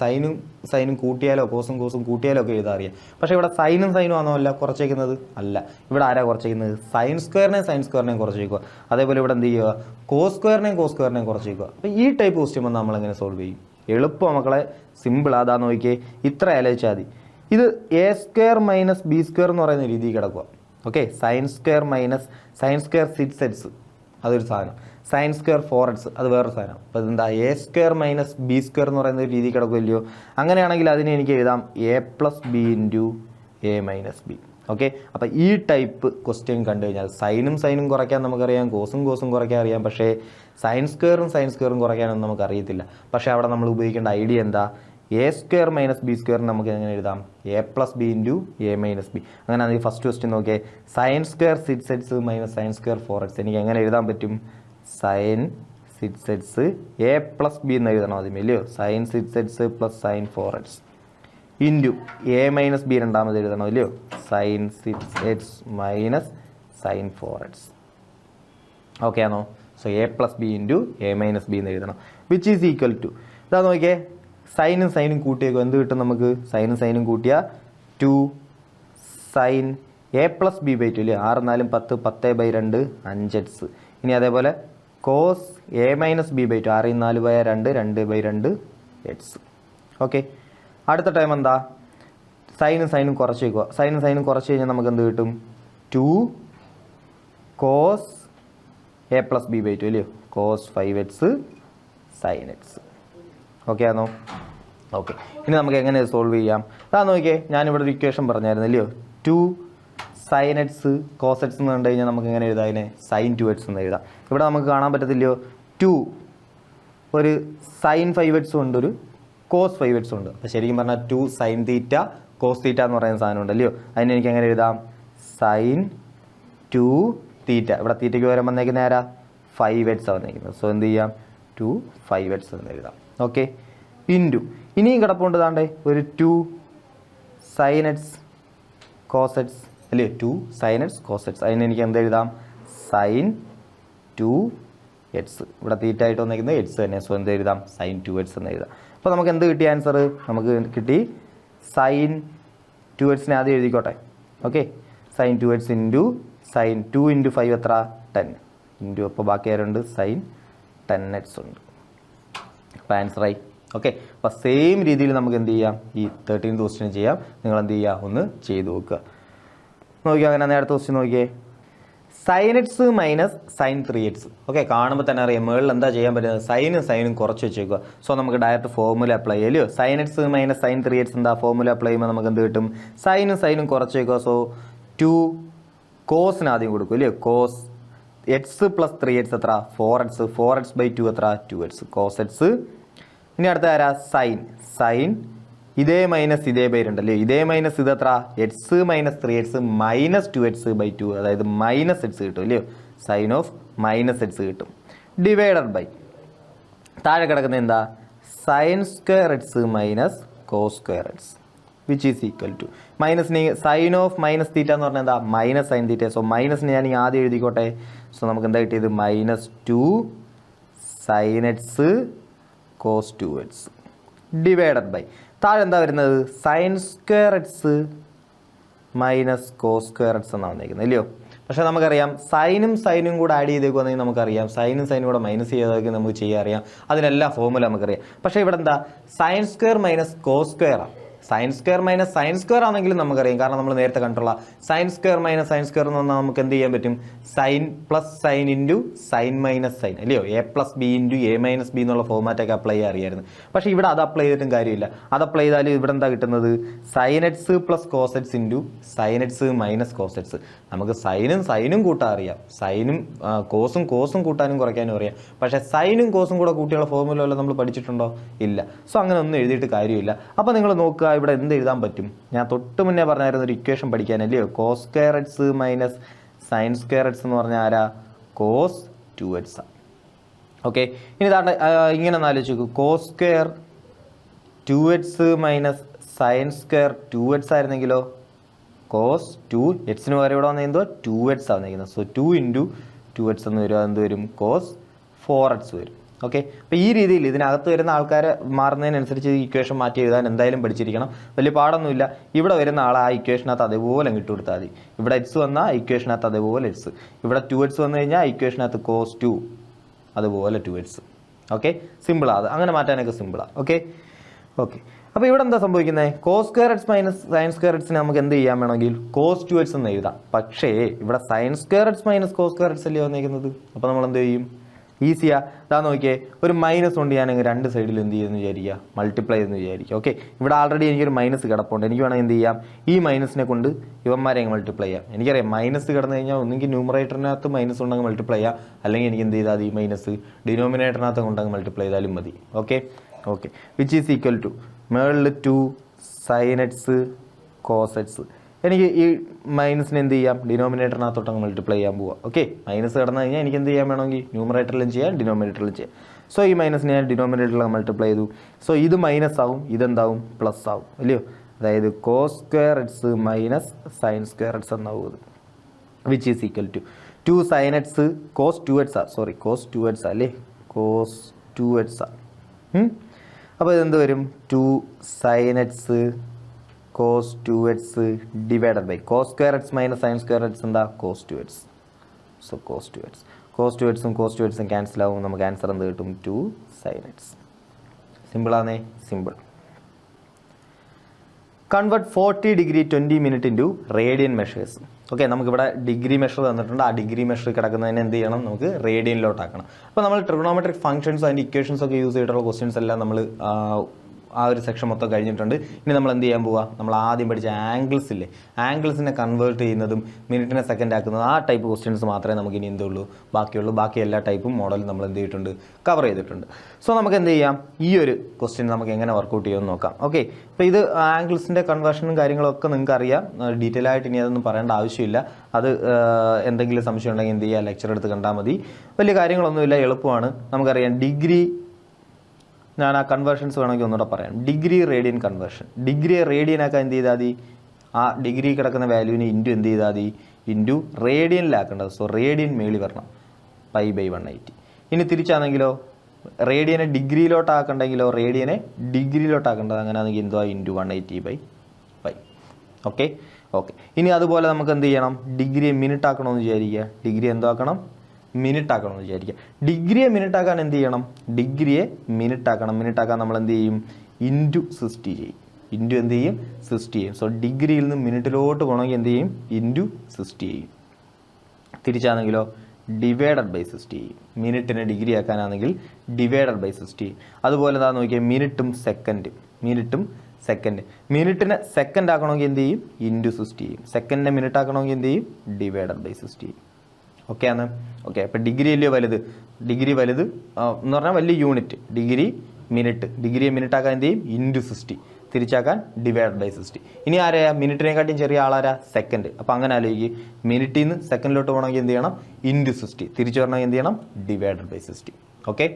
സൈനും കൂട്ടിയാലോ കോസും കൂട്ടിയാലോ ഒക്കെ എഴുതാൻ അറിയാം. പക്ഷേ ഇവിടെ സൈനും ആണോ അല്ല കുറച്ചേക്കുന്നത്? അല്ല. ഇവിടെ ആരാ കുറച്ചേക്കുന്നത്? sin സ്ക്വയറിനെയും കുറച്ചേക്കുക. അതേപോലെ ഇവിടെ എന്ത് ചെയ്യുക, cos സ്ക്വയറിനെയും കുറച്ചേക്കുക. അപ്പോൾ ഈ ടൈപ്പ് ക്വസ്റ്റ്യൻ വന്ന് നമ്മളെങ്ങനെ സോൾവ് ചെയ്യും? എളുപ്പം മക്കളെ, സിമ്പിൾ. അതാ നോക്കിയേ, ഇത്ര ആലോചിച്ചാൽ മതി. ഇത് a² - b² എന്ന് പറയുന്ന രീതിയിൽ കിടക്കുക. ഓക്കെ. sin² - sin² 6x അതൊരു സാധനം, sin² 4x അത് വേറൊരു സാധനം. അപ്പോൾ ഇതെന്താ a² - b² എന്ന് പറയുന്ന ഒരു രീതി കിടക്കുമല്ലയോ? അങ്ങനെയാണെങ്കിൽ അതിനെ എനിക്ക് എഴുതാം a + b × a - b. Okay. അപ്പോൾ ഈ ടൈപ്പ് ക്വസ്റ്റ്യൻ കണ്ടു കഴിഞ്ഞാൽ സൈനും കുറയ്ക്കാൻ നമുക്കറിയാം, കോസും കുറയ്ക്കാൻ അറിയാം. പക്ഷേ sin² കുറയ്ക്കാനൊന്നും നമുക്ക് അറിയത്തില്ല. പക്ഷേ അവിടെ നമ്മൾ ഉപയോഗിക്കേണ്ട ഐഡിയ എന്താ? a² - b² നമുക്ക് എങ്ങനെ എഴുതാം? a + b × a - b. അങ്ങനെ ആണെങ്കിൽ ഫസ്റ്റ് ക്വസ്റ്റ്യൻ നോക്കിയേ, sin² 6x - sin² 4x എനിക്ക് എങ്ങനെ എഴുതാൻ പറ്റും? sin 6x a + b എന്ന് എഴുതണം ആദ്യം, ഇല്ലയോ? sin 6x + sin 4x into a - b രണ്ടാമത് എഴുതണം, ഇല്ലയോ? sin 6x - sin 4x. Okay ആണോ? So a + b × a - b എന്ന് എഴുതണം, വിച്ച് ഈസ് ഈക്വൽ ടു ഇതാ നോക്കിയേ, സൈനും കൂട്ടിയേക്കും. എന്ത് കിട്ടും നമുക്ക്? സൈനും കൂട്ടിയാൽ 2 sin a + b/2 ഇല്ലേ? 6 × 4 = 10, 10/2 5x. ഇനി അതേപോലെ cos a - b/2 6 × 4 = 2, 2/2 x. Okay. അടുത്ത ടൈം എന്താ? സൈനും കുറച്ചേക്കുക. സൈനും കുറച്ച് കഴിഞ്ഞാൽ നമുക്ക് എന്ത് കിട്ടും? 2 cos a + b/2 ഇല്ലയോ? cos 5x sin x. Okay ആണോ? ഓക്കെ. ഇനി നമുക്ക് എങ്ങനെ സോൾവ് ചെയ്യാം? അതാ നോക്കിയേ, ഞാനിവിടെ ഒരു ഇക്വേഷൻ പറഞ്ഞായിരുന്നു, ഇല്ലയോ? 2 sin x cos x എന്ന് കണ്ടു കഴിഞ്ഞാൽ നമുക്ക് എങ്ങനെ എഴുതാം? അതിനെ sin 2x എന്ന് എഴുതാം. ഇവിടെ നമുക്ക് കാണാൻ പറ്റത്തില്ലയോ? 2 ഒരു sin 5x ഉണ്ട്, ഒരു cos 5x ഉണ്ട്. അപ്പോൾ ശരിക്കും പറഞ്ഞാൽ 2 sin θ cos θ എന്ന് പറയുന്ന സാധനം ഉണ്ടല്ലയോ? അതിന് എനിക്ക് എങ്ങനെ എഴുതാം? sin 2θ. ഇവിടെ തീറ്റയ്ക്ക് പകരം വന്നേക്കുന്ന ആരാ? 5x വന്നേക്കുന്നത്. സോ എന്ത് ചെയ്യാം? 2 5x എന്ന് എഴുതാം. ഓക്കെ. ഇൻറ്റു ഇനിയും കിടപ്പുണ്ട് താണ്ടേ ഒരു 2 sin x cos x അല്ലേ? 2 sin x cos x. അതിന് എനിക്ക് എന്ത് എഴുതാം? sin 2x. ഇവിടെ തീറ്റ ആയിട്ട് വന്നിരിക്കുന്നത് x തന്നെ. സോ എന്ത് എഴുതാം? sin 2x എന്ന് എഴുതാം. അപ്പോൾ നമുക്ക് എന്ത് കിട്ടിയ ആൻസർ? നമുക്ക് കിട്ടി sin 2x ആദ്യം എഴുതിക്കോട്ടെ. Okay. sin 2x into sin 2 × 5 എത്ര? 10 ഇൻറ്റു അപ്പോൾ ബാക്കി ആരുണ്ട്? sin 10x ഉണ്ട്. അപ്പോൾ ആൻസറായി. ഓക്കെ. അപ്പോൾ സെയിം രീതിയിൽ നമുക്ക് എന്ത് ചെയ്യാം? ഈ 13th ക്വസ്റ്റ്യൻ ചെയ്യാം. നിങ്ങൾ എന്ത് ചെയ്യുക? ഒന്ന് ചെയ്ത് നോക്കുക. നോക്കിയാൽ അങ്ങനെ നേരത്തെ ക്വസ്റ്റ്യൻ നോക്കിയേ, sin x - sin 3x. Okay. കാണുമ്പോൾ തന്നെ അറിയാം മുകളിൽ എന്താ ചെയ്യാൻ പറ്റുന്നത്? സൈനും കുറച്ച് വെച്ചേക്കുക. സോ നമുക്ക് ഡയറക്റ്റ് ഫോർമുല അപ്ലൈ ചെയ്യല്ലോ. sin x - sin 3x എന്താ? ഫോർമുല അപ്ലൈ ചെയ്യുമ്പോൾ നമുക്ക് എന്ത് കിട്ടും? സൈനും കുറച്ച് വെക്കുക. സോ 2 കോസിന് ആദ്യം കൊടുക്കും, ഇല്ലയോ? cos x + 3x എത്ര? 4x. 4x/2 എത്ര? 2x cos x. ഇനി അടുത്ത ആരാ? സൈൻ ഇതേ മൈനസ് ഇതേ പേരുണ്ടല്ലോ, ഇതേ മൈനസ് ഇതെത്ര? x - 3x - 2x/2 അതായത് -x കിട്ടും, ഇല്ലയോ? സൈൻ ഓഫ് -x കിട്ടും. ഡിവൈഡഡ് ബൈ താഴെ കിടക്കുന്ന എന്താ? sin² x - cos² x which is equal to മൈനസിന് സൈൻ ഓഫ് -θ എന്ന് പറഞ്ഞാൽ എന്താ? -sin θ. സോ മൈനസിന് ഞാൻ ആദ്യം എഴുതിക്കോട്ടെ. സോ നമുക്ക് എന്താ കിട്ടിയത്? -2 sin x cos 2x divided by താഴെ എന്താ വരുന്നത്? sin² x - cos² x എന്നാണ് വന്നിരിക്കുന്നത്, ഇല്ലയോ? പക്ഷേ നമുക്കറിയാം സൈനും കൂടെ ആഡ് ചെയ്തേക്കുവാണെങ്കിൽ നമുക്കറിയാം സൈനും കൂടെ മൈനസ് ചെയ്തതൊക്കെ നമുക്ക് ചെയ്യാൻ അറിയാം. അതിനെല്ലാം ഫോർമുല നമുക്കറിയാം. പക്ഷേ ഇവിടെ എന്താ? sin² - cos² sin² - sin² ആണെങ്കിലും നമുക്കറിയാം, കാരണം നമ്മൾ നേരത്തെ കണ്ടുള്ള sin² - sin² എന്ന് പറഞ്ഞാൽ നമുക്ക് എന്ത് ചെയ്യാൻ പറ്റും? Sine plus sine into sine minus sine, അല്ലയോ? a + b × a - b എന്നുള്ള ഫോർമാറ്റൊക്കെ അപ്ലൈ ചെയ്യാൻ അറിയായിരുന്നു. പക്ഷേ ഇവിടെ അത് അപ്ലൈ ചെയ്തിട്ടും കാര്യമില്ല. അത് അപ്ലൈ ചെയ്താൽ ഇവിടെ എന്താ കിട്ടുന്നത്? sin x + cos x into sin x - cos x. നമുക്ക് സൈനും കൂട്ടാൻ അറിയാം, സൈനും കോസും കൂട്ടാനും കുറയ്ക്കാനും അറിയാം. പക്ഷേ സൈനും കോസും കൂടെ കൂട്ടിയുള്ള ഫോർമുല വല്ലതും നമ്മൾ പഠിച്ചിട്ടുണ്ടോ? ഇല്ല. സോ അങ്ങനെ ഒന്നും എഴുതിയിട്ട് കാര്യമില്ല. അപ്പോൾ നിങ്ങൾ നോക്കുക, ഇവിടെ എന്ത് എഴുതാൻ പറ്റും? ഞാൻ തൊട്ട് മുന്നേ പറഞ്ഞായിരുന്നു ഒരു equation പഠിക്കാനല്ലയോ? cos² x - sin² x എന്ന് പറഞ്ഞാൽ ആരാ? കോസ് 2x ആണ്. ഓക്കെ, ഇനി താണ്ട ഇങ്ങനെ ഒന്ന് ആലോചിച്ച് നോക്കൂ. Cos square 2x minus sine square 2x ആയിരുന്നെങ്കിലോ കോസ് 2x പകരം ഇവിടെ വന്ന എന്തോ 2x വന്നിരിക്കുന്നത്. സോ 2 ഇൻറ്റു 2x എന്ന് വരും, അതെന്ത് വരും കോസ് 4x വരും. ഓക്കെ, അപ്പോൾ ഈ രീതിയിൽ ഇതിനകത്ത് വരുന്ന ആൾക്കാർ മാറുന്നതിനനുസരിച്ച് ഈ ഇക്വേഷൻ മാറ്റി എഴുതാൻ എന്തായാലും പഠിച്ചിരിക്കണം. വലിയ പാടൊന്നുമില്ല. ഇവിടെ വരുന്ന ആൾ ആ ഇക്വേഷനകത്ത് അതേപോലെ ഇട്ട് കൊടുത്താൽ മതി. ഇവിടെ എക്സ് വന്നാൽ ഇക്വേഷനകത്ത് അതേപോലെ എക്സ്, ഇവിടെ 2x വന്നു കഴിഞ്ഞാൽ ഇക്വേഷനകത്ത് കോസ് 2 അതുപോലെ 2x. ഓക്കെ, സിമ്പിളാണ് അത്, അങ്ങനെ മാറ്റാനൊക്കെ സിമ്പിളാണ്. ഓക്കെ ഓക്കെ അപ്പോൾ ഇവിടെ എന്താ സംഭവിക്കുന്നത്? Cos square x minus sine square എക്സിന് നമുക്ക് എന്ത് ചെയ്യാൻ വേണമെങ്കിൽ കോസ് 2x എന്ന് എഴുതാം. പക്ഷേ ഇവിടെ sine square x minus cos square x അല്ലേ വന്നിരിക്കുന്നത്. അപ്പോൾ നമ്മൾ എന്ത് ചെയ്യും? ഈസിയാ, ഇതാ നോക്കിയേ, ഒരു മൈനസ് കൊണ്ട് ഞാൻ രണ്ട് സൈഡിൽ എന്ത് ചെയ്യുമെന്ന് വിചാരിക്കുക, മൾട്ടിപ്ലൈ എന്ന് വിചാരിക്കുക. ഓക്കെ, ഇവിടെ ആൾറെഡി എനിക്കൊരു മൈനസ് കിടപ്പുണ്ട്. എനിക്ക് വേണമെങ്കിൽ എന്ത് ചെയ്യാം, ഈ മൈനസിനെ കൊണ്ട് ഇവന്മാരെ മൾട്ടിപ്ലൈ ചെയ്യാം. എനിക്കറിയാം മൈനസ് കിടന്നു കഴിഞ്ഞാൽ ഒന്നെങ്കിൽ ന്യൂമറേറ്ററിനകത്ത് മൈനസ് ഉണ്ടെങ്കിൽ മൾട്ടിപ്ലൈ ചെയ്യാം, അല്ലെങ്കിൽ എനിക്ക് എന്ത് ചെയ്താൽ ഈ മൈനസ് ഡിനോമിനേറ്ററിനകത്ത് കൊണ്ടെങ്കിൽ മൾട്ടിപ്ലൈ ചെയ്താലും മതി. Okay okay which is equal to മേളിൽ 2 സൈൻ എക്സ് കോസ് എക്സ്. എനിക്ക് ഈ മൈനസിന് എന്ത് ചെയ്യാം, ഡിനോമിനേറ്ററിനകത്തോട്ട് മൾട്ടിപ്ലൈ ചെയ്യാൻ പോവുക. ഓക്കെ, മൈനസ് കിടന്നു കഴിഞ്ഞാൽ എനിക്ക് എന്ത് ചെയ്യാൻ വേണമെങ്കിൽ ന്യൂമറേറ്ററിലും ചെയ്യാം ഡിനോമിനേറ്ററിലും ചെയ്യാം. സോ ഈ മൈനസിനെ ഞാൻ ഡിനോമിനേറ്ററിൽ മൾട്ടിപ്ലൈ ചെയ്തു. സോ ഇത് മൈനസ് ആവും, ഇതെന്താവും പ്ലസ് ആവും, അല്ലയോ? അതായത് cos square x minus sine square x എന്നാവും ഇത്. Which is equal to 2 sine x cos 2x sorry cos 2x അല്ലേ, കോസ് 2x അപ്പോൾ ഇതെന്ത് വരും? 2 sine x cos 2x divided by cos square x minus sine square x എന്താ cos 2x. So cos 2x cos 2xും cos 2xും cancel ആവും. നമുക്ക് answer എന്ത് കിട്ടും? 2 സൈൻ എക്സ്. സിമ്പിളാണേ, simple. Convert 40 degree 20 minute into radian measures. Okay, നമുക്കിവിടെ degree measure തന്നിട്ടുണ്ട്. ആ ഡിഗ്രി മെഷർ കിടക്കുന്നതിന് എന്ത് ചെയ്യണം? നമുക്ക് റേഡിയനിലോട്ടാക്കണം. അപ്പോൾ നമ്മൾ ട്രിഗണോമെട്രിക് ഫംഗ്ഷൻസ് അതിൻ്റെ ഇക്വേഷൻസ് ഒക്കെ യൂസ് ചെയ്തിട്ടുള്ള ക്വസ്റ്റ്യൻസ് എല്ലാം നമ്മൾ ആ ഒരു സെക്ഷൻ മൊത്തം കഴിഞ്ഞിട്ടുണ്ട്. ഇനി നമ്മൾ എന്ത് ചെയ്യാൻ പോവുക? നമ്മൾ ആദ്യം പഠിച്ച ആംഗിൾസ് ഇല്ലേ, ആംഗിൾസിനെ കൺവേർട്ട് ചെയ്യുന്നതും മിനിറ്റിനെ സെക്കൻഡ് ആക്കുന്നതും ആ ടൈപ്പ് ക്വസ്റ്റ്യൻസ് മാത്രമേ നമുക്ക് ഇനി എന്തുള്ളൂ ബാക്കിയുള്ളൂ. ബാക്കി എല്ലാ ടൈപ്പും മോഡലും നമ്മൾ എന്ത് ചെയ്തിട്ടുണ്ട്, കവർ ചെയ്തിട്ടുണ്ട്. സോ നമുക്ക് എന്ത് ചെയ്യാം, ഈ ഒരു ക്വസ്റ്റ്യൻ നമുക്ക് എങ്ങനെ വർക്കൗട്ട് ചെയ്യുമെന്ന് നോക്കാം. ഓക്കെ, അപ്പോൾ ഇത് ആംഗിൾസിൻ്റെ കൺവേർഷനും കാര്യങ്ങളൊക്കെ നിങ്ങൾക്ക് അറിയാം. ഡീറ്റെയിൽ ആയിട്ട് ഇനി അതൊന്നും പറയേണ്ട ആവശ്യമില്ല. അത് എന്തെങ്കിലും സംശയം ഉണ്ടെങ്കിൽ എന്ത് ചെയ്യുക, ലെക്ചർ എടുത്ത് കണ്ടാൽ മതി. വലിയ കാര്യങ്ങളൊന്നുമില്ല, എളുപ്പമാണ്. നമുക്കറിയാം ഡിഗ്രി, ഞാൻ ആ കൺവേർഷൻസ് വേണമെങ്കിൽ ഒന്നുകൂടെ പറയാം. ഡിഗ്രി റേഡിയൻ കൺവേർഷൻ, ഡിഗ്രി റേഡിയനാക്കാൻ എന്ത് ചെയ്താൽ മതി, ആ ഡിഗ്രി കിടക്കുന്ന വാല്യൂവിന് ഇൻറ്റു എന്ത് ചെയ്താൽ മതി, ഇൻറ്റു റേഡിയനിലാക്കേണ്ടത്. സോ റേഡിയൻ മേളി വരണം, π/180. ഇനി തിരിച്ചാണെങ്കിലോ റേഡിയനെ ഡിഗ്രിയിലോട്ടാക്കണ്ടെങ്കിലോ റേഡിയനെ ഡിഗ്രിയിലോട്ടാക്കേണ്ടത് അങ്ങനെയാണെങ്കിൽ എന്തുവാ, ഇൻറ്റു 180/π. ഓക്കെ ഓക്കെ ഇനി അതുപോലെ നമുക്ക് എന്ത് ചെയ്യണം, ഡിഗ്രിയെ മിനിറ്റ് ആക്കണമെന്ന് വിചാരിക്കുക. ഡിഗ്രി എന്താക്കണം, മിനിറ്റ് ആക്കണമെന്ന് വിചാരിക്കുക. ഡിഗ്രിയെ മിനിറ്റ് ആക്കാൻ എന്ത് ചെയ്യണം, ഡിഗ്രിയെ മിനിറ്റ് ആക്കണം. മിനിറ്റ് ആക്കാൻ നമ്മൾ എന്ത് ചെയ്യും, ഇൻറ്റു 60 ചെയ്യും. ഇൻറ്റു എന്ത് ചെയ്യും, 60 ചെയ്യും. സോ ഡിഗ്രിയിൽ നിന്ന് മിനിറ്റിലോട്ട് പോകണമെങ്കിൽ എന്ത് ചെയ്യും, ഇൻറ്റു 60 ചെയ്യും. തിരിച്ചാണെങ്കിലോ ഡിവൈഡഡ് ബൈ 60 ചെയ്യും. മിനിറ്റിനെ ഡിഗ്രി ആക്കാനാണെങ്കിൽ ഡിവൈഡഡ് ബൈ 60 ചെയ്യും. അതുപോലെ എന്താ നോക്കിയാൽ മിനിറ്റും സെക്കൻഡ്, മിനിറ്റിനെ സെക്കൻഡ് ആക്കണമെങ്കിൽ എന്ത് ചെയ്യും, ഇൻറ്റു 60 ചെയ്യും. സെക്കൻഡിനെ മിനിറ്റ് ആക്കണമെങ്കിൽ എന്ത് ചെയ്യും, ഡിവൈഡഡ് ബൈ 60 ചെയ്യും. ഓക്കെ ആണ്. ഓക്കെ, അപ്പോൾ ഡിഗ്രി അല്ലയോ വലുത്, ഡിഗ്രി വലുത് എന്ന് പറഞ്ഞാൽ വലിയ യൂണിറ്റ്. ഡിഗ്രി മിനിറ്റ് ആക്കാൻ എന്ത് ചെയ്യും, ഇൻറ്റു 60, തിരിച്ചാക്കാൻ ഡിവൈഡ് ബൈ 60. ഇനി ആരെയാ, മിനിറ്റിനെക്കാട്ടിയും ചെറിയ ആളാരാ, സെക്കൻഡ്. അപ്പോൾ അങ്ങനെ ആലോചിക്കും, മിനിറ്റിൽ നിന്ന് സെക്കൻഡിലോട്ട് പോകണമെങ്കിൽ എന്ത് ചെയ്യണം, ഇൻറ്റു 60, തിരിച്ചു വരണമെങ്കിൽ എന്ത് ചെയ്യണം, divide by 60. Okay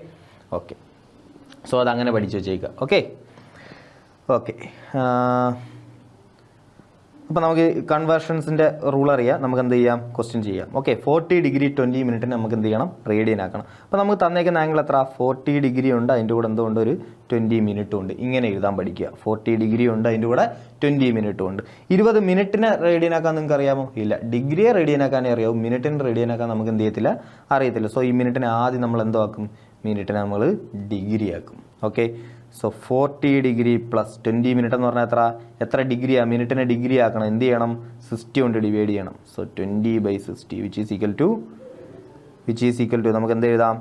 okay so അതങ്ങനെ പഠിച്ചു വെച്ചേക്കുക. ഓക്കെ ഓക്കെ അപ്പോൾ നമുക്ക് കൺവേർഷൻസിൻ്റെ റൂൾ അറിയാം. നമുക്ക് എന്ത് ചെയ്യാം, ക്വസ്റ്റ്യൻ ചെയ്യാം. ഓക്കെ, 40 ഡിഗ്രി 20 മിനിറ്റിന് നമുക്ക് എന്ത് ചെയ്യണം, റേഡിയൻ ആക്കണം. അപ്പോൾ നമുക്ക് തന്നേക്കുന്ന ആംഗിൾ എത്ര, 40 ഡിഗ്രി ഉണ്ട്, അതിൻ്റെ കൂടെ എന്തുകൊണ്ട് ഒരു 20 മിനിറ്റും ഉണ്ട്. ഇങ്ങനെ എഴുതാൻ പഠിക്കുക. 40 ഡിഗ്രി ഉണ്ട്, അതിൻ്റെ കൂടെ 20 മിനിറ്റും ഉണ്ട്. 20 മിനിറ്റിനെ റേഡിയൻ ആക്കാൻ നിങ്ങൾക്ക് അറിയാമോ? ഇല്ല. ഡിഗ്രിയെ റേഡിയൻ ആക്കാനേ അറിയാവും, മിനിറ്റിന് റേഡിയൻ ആക്കാൻ നമുക്ക് എന്ത് ചെയ്യത്തില്ല, അറിയത്തില്ല. സോ ഈ മിനിറ്റിനെ ആദ്യം നമ്മൾ എന്തോ ആക്കും, മിനിറ്റിനെ നമ്മൾ ഡിഗ്രി ആക്കും. Okay, so 40 degree plus 20 minute എന്ന് പറഞ്ഞാൽ എത്ര ഡിഗ്രിയാണ്, മിനിറ്റിനെ ഡിഗ്രി ആക്കണം. എന്ത് ചെയ്യണം, 60 കൊണ്ട് ഡിവൈഡ് ചെയ്യണം. So 20/60 which is equal to നമുക്ക് എന്ത് എഴുതാം,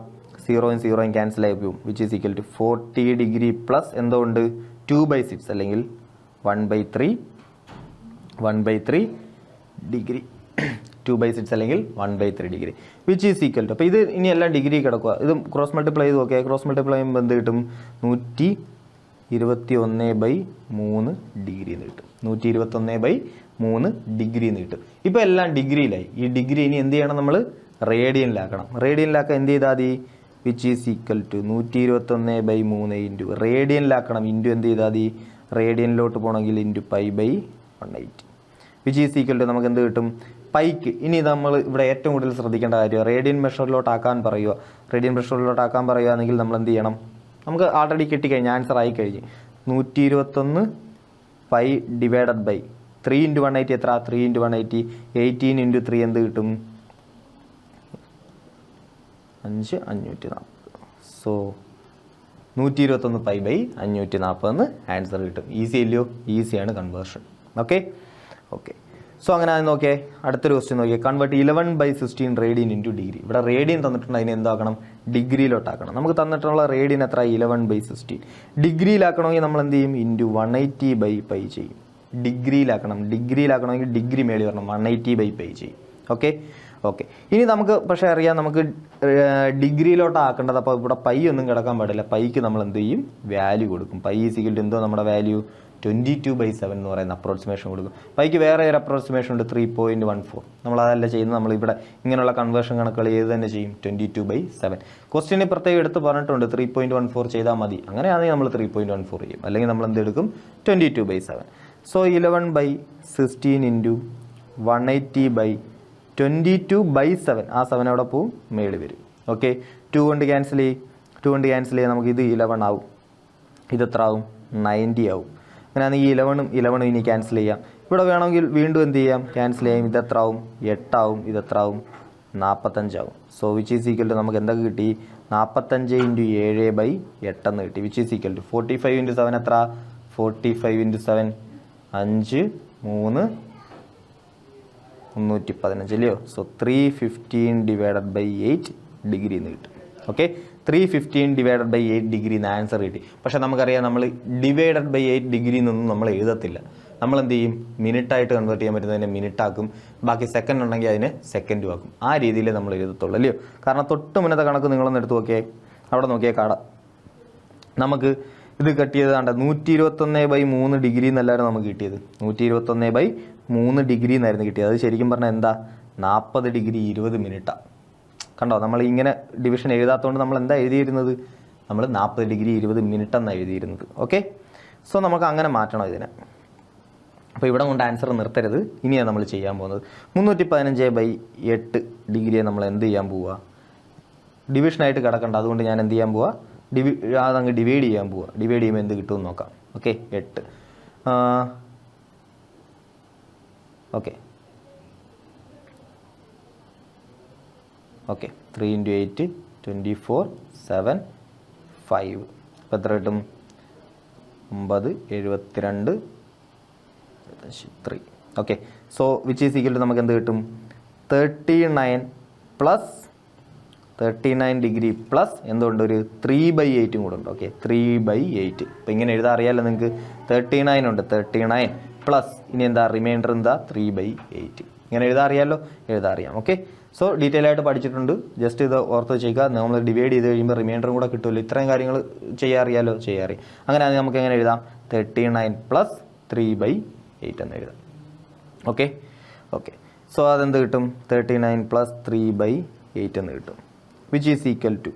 0 ക്യാൻസൽ ആയി പോകും. Which is equal to 40 degree plus എന്തുകൊണ്ട് 2/6 അല്ലെങ്കിൽ 1/3 ഡിഗ്രി. 2/6 അല്ലെങ്കിൽ 1/3 degree which is equal to, അപ്പോൾ ഇത് ഇനി എല്ലാം ഡിഗ്രി കിടക്കുക. ഇത് ക്രോസ് മൾട്ടിപ്ലൈ ചെയ്ത് നോക്കിയാൽ ക്രോസ് മൾട്ടിപ്ലൈ ചെയ്യുമ്പോൾ എന്ത് കിട്ടും, 121/3 ഡിഗ്രി എന്ന് കിട്ടും. 121/3 ഡിഗ്രി എന്ന് കിട്ടും. ഇപ്പോൾ എല്ലാം ഡിഗ്രിയിലായി. ഈ ഡിഗ്രി ഇനി എന്ത് ചെയ്യണം, നമ്മൾ റേഡിയനിലാക്കണം. റേഡിയനിലാക്കാൻ എന്ത് ചെയ്താൽ മതി? Which is equal to 121/3 into റേഡിയനിലാക്കണം. ഇൻറ്റു എന്ത് ചെയ്താൽ മതി? റേഡിയനിലോട്ട് പോകണമെങ്കിൽ into π/180 which is equal to നമുക്ക് എന്ത് കിട്ടും? പൈക്ക്. ഇനി നമ്മൾ ഇവിടെ ഏറ്റവും കൂടുതൽ ശ്രദ്ധിക്കേണ്ട കാര്യം റേഡിയൻ മെഷറിലോട്ടാക്കാൻ പറയുക. റേഡിയൻ മെഷറിലോട്ടാക്കാൻ പറയുകയാണെങ്കിൽ നമ്മൾ എന്ത് ചെയ്യണം? നമുക്ക് ആൾറെഡി കിട്ടിക്കഴിഞ്ഞ് ആൻസർ ആയി കഴിഞ്ഞ് 121 π ഡിവൈഡഡ് ബൈ 3 × 180 എത്ര? 3 × 180 18 × 3 എന്ത് കിട്ടും? 540. സോ 121 π/540 എന്ന് ആൻസർ കിട്ടും. ഈസി അല്ലയോ? ഈസിയാണ് കൺവേർഷൻ. ഓക്കെ. സോ അങ്ങനെ നോക്കിയേ. അടുത്തൊരു ക്വസ്റ്റ്യൻ നോക്കിയേ. Convert 11/16 radian into degree. ഇവിടെ റേഡിയൻ തന്നിട്ടുണ്ട്, അതിനെ എന്താക്കണം? ഡിഗ്രിയിലോട്ടാക്കണം. നമുക്ക് തന്നിട്ടുള്ള റേഡിയൻ എത്ര? 11/16. ഡിഗ്രിയിലാക്കണമെങ്കിൽ നമ്മൾ എന്ത് ചെയ്യും? ഇൻറ്റു 180/π ചെയ്യും. ഡിഗ്രിയിലാക്കണമെങ്കിൽ ഡിഗ്രി മേളിൽ വരണം, 180/π ചെയ്യും. ഓക്കെ. ഇനി നമുക്ക് പക്ഷേ അറിയാം നമുക്ക് ഡിഗ്രിയിലോട്ടാക്കേണ്ടത്. അപ്പോൾ ഇവിടെ പൈ ഒന്നും കിടക്കാൻ പാടില്ല. പൈക്ക് നമ്മൾ എന്ത് ചെയ്യും? വാല്യൂ കൊടുക്കും. പൈ ഈസിക്കൽ ടു എന്തോ നമ്മുടെ വാല്യൂ 22/7 എന്ന് പറയുന്ന അപ്രോക്സിമേഷൻ കൊടുക്കും. പൈക്ക് വേറെ ഒരു അപ്രോക്സിമേഷൻ ഉണ്ട് 3.14. നമ്മളതല്ല ചെയ്യുന്നത്. നമ്മളിവിടെ ഇങ്ങനെയുള്ള കൺവേർഷൻ കണക്കുകൾ ഏത് തന്നെ ചെയ്യും? 22/7. ക്വസ്റ്റ്യന് പ്രത്യേകം എടുത്ത് പറഞ്ഞിട്ടുണ്ട് 3.14 ചെയ്താൽ മതി. അങ്ങനെയാണെങ്കിൽ നമ്മൾ 3.14 ചെയ്യും. അല്ലെങ്കിൽ നമ്മൾ എന്ത് എടുക്കും? 22/7. So 11/16 into 180/22/7. ആ 7 അവിടെ പോവും, മേളിൽ വരും. ഓക്കെ. 2 കൊണ്ട് ക്യാൻസൽ ചെയ്യും. നമുക്ക് ഇത് 11 ആവും. ഇതെത്ര ആവും? 90 ആവും. അങ്ങനെയാണെങ്കിൽ 11 ഇനി ക്യാൻസൽ ചെയ്യാം. ഇവിടെ വേണമെങ്കിൽ വീണ്ടും എന്ത് ചെയ്യാം? ക്യാൻസൽ ചെയ്യാം. ഇതെത്ര ആവും? 8 ആവും. ഇതെത്ര ആവും? 45 ആവും. So which is equal to നമുക്ക് എന്തൊക്കെ കിട്ടി? 45 × 7/8 എന്ന് കിട്ടി. വിച്ച് ഈസ് ഈക്വൽ ടു 45 × 7 എത്ര? 45 × 7 5 3 315 അല്ലയോ? സോ 315/8 ഡിഗ്രി എന്ന് കിട്ടും. ഓക്കെ. 315/8 ഡിഗ്രി എന്ന് ആൻസർ കിട്ടി. പക്ഷെ നമുക്കറിയാം നമ്മൾ /8 ഡിഗ്രി എന്നൊന്നും നമ്മൾ എഴുതത്തില്ല. നമ്മൾ എന്ത് ചെയ്യും? മിനിറ്റായിട്ട് കൺവേർട്ട് ചെയ്യാൻ പറ്റുന്നതിനെ മിനിറ്റാക്കും, ബാക്കി സെക്കൻഡ് ഉണ്ടെങ്കിൽ അതിനെ സെക്കൻഡും ആക്കും. ആ രീതിയിൽ നമ്മൾ എഴുതത്തുള്ളൂ അല്ലയോ? കാരണം തൊട്ട് മുന്നത്തെ കണക്ക് നിങ്ങളൊന്ന് എടുത്ത് നോക്കിയേ. അവിടെ നോക്കിയേ കാട. നമുക്ക് ഇത് കിട്ടിയത് കണ്ട 121/3 ഡിഗ്രി എന്നല്ലായിരുന്നു നമുക്ക് കിട്ടിയത്. 121/3 ഡിഗ്രി എന്നായിരുന്നു കിട്ടിയത്. അത് ശരിക്കും പറഞ്ഞാൽ എന്താ? 40 ഡിഗ്രി 20 മിനിറ്റാണ്. കണ്ടോ? നമ്മൾ ഇങ്ങനെ ഡിവിഷൻ എഴുതാത്തതുകൊണ്ട് നമ്മൾ എന്താ എഴുതിയിരുന്നത്? നമ്മൾ 40 ഡിഗ്രി 20 മിനിറ്റ് എന്നാണ് എഴുതിയിരുന്നത്. ഓക്കെ. സോ നമുക്ക് അങ്ങനെ മാറ്റണം ഇതിനെ. അപ്പോൾ ഇവിടെ കൊണ്ട് ആൻസർ നിർത്തരുത്. ഇനിയാണ് നമ്മൾ ചെയ്യാൻ പോകുന്നത് 315/8 ഡിഗ്രിയെ നമ്മൾ എന്ത് ചെയ്യാൻ പോവുക? ഡിവിഷനായിട്ട് കിടക്കണ്ട. അതുകൊണ്ട് ഞാൻ എന്ത് ചെയ്യാൻ പോവുക? അതങ്ങ് ഡിവൈഡ് ചെയ്യാൻ പോവുക. ഡിവൈഡ് ചെയ്യുമ്പോൾ എന്ത് കിട്ടുമെന്ന് നോക്കാം. ഓക്കെ. 8. ഓക്കെ. 3 × 8 24 7 5. അപ്പോൾ എത്ര കിട്ടും? 9 72 3. Okay. So which is equal to നമുക്ക് എന്ത് കിട്ടും? 39 ഡിഗ്രി പ്ലസ് എന്തുകൊണ്ട്? ഒരു 3/8 കൂടെ ഉണ്ട്. ഓക്കെ. 3/8. ഇപ്പോൾ ഇങ്ങനെ എഴുതാൻ അറിയാമല്ലോ നിങ്ങൾക്ക്. 39 ഉണ്ട്. 39 പ്ലസ് ഇനി എന്താ? റിമൈൻഡർ എന്താ? 3/8. ഇങ്ങനെ എഴുതാൻ അറിയാം. ഓക്കെ. സോ ഡീറ്റെയിൽ ആയിട്ട് പഠിച്ചിട്ടുണ്ട്. ജസ്റ്റ് ഇത് ഓർത്ത് വെച്ചേക്കുക. നമ്മൾ ഡിവൈഡ് ചെയ്ത് കഴിയുമ്പോൾ റിമൈൻഡറും കൂടെ കിട്ടുമല്ലോ. ഇത്രയും കാര്യങ്ങൾ ചെയ്യാൻ അറിയാം. അങ്ങനെയാണെങ്കിൽ നമുക്ക് എങ്ങനെ എഴുതാം? 39 പ്ലസ് 3/8 എന്ന് എഴുതാം. ഓക്കെ. സോ അതെന്ത് കിട്ടും? 39 പ്ലസ് 3/8 എന്ന് കിട്ടും. വിച്ച് ഈസ് ഈക്വൽ ടു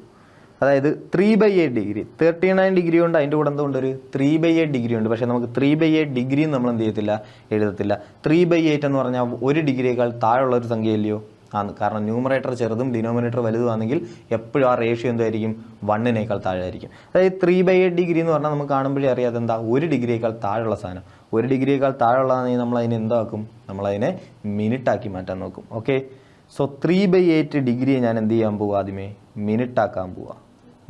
അതായത് 3/8 ഡിഗ്രി. 39 ഡിഗ്രി ഉണ്ട്, അതിൻ്റെ കൂടെ എന്തുകൊണ്ട്? ഒരു 3/8 ഡിഗ്രി ഉണ്ട്. പക്ഷേ നമുക്ക് 3/8 ഡിഗ്രി നമ്മൾ എന്ത് ചെയ്യത്തില്ല? എഴുതത്തില്ല. 3/8 എന്ന് പറഞ്ഞാൽ 1 ഡിഗ്രിയേക്കാൾ താഴെയുള്ള ഒരു സംഖ്യയല്ലയോ ആണ്. കാരണം ന്യൂമറേറ്റർ ചെറുതും ഡിനോമിനേറ്റർ വലുതുമാണെങ്കിൽ എപ്പോഴും ആ റേഷ്യോ എന്തായിരിക്കും? 1-നേക്കാൾ താഴെ ആയിരിക്കും. അതായത് 3/8 ഡിഗ്രി എന്ന് പറഞ്ഞാൽ നമുക്ക് കാണുമ്പോഴേ അറിയാതെ എന്താ? 1 ഡിഗ്രിയേക്കാൾ താഴെയുള്ള സാധനം. 1 ഡിഗ്രിയേക്കാൾ താഴെയുള്ളതാണെങ്കിൽ നമ്മൾ അതിനെ എന്താക്കും? നമ്മളതിനെ മിനിറ്റാക്കി മാറ്റാൻ നോക്കും. ഓക്കെ. സോ 3/8 ഡിഗ്രിയെ ഞാൻ എന്ത് ചെയ്യാൻ പോവുക? ആദ്യമേ മിനിറ്റാക്കാൻ പോവുക.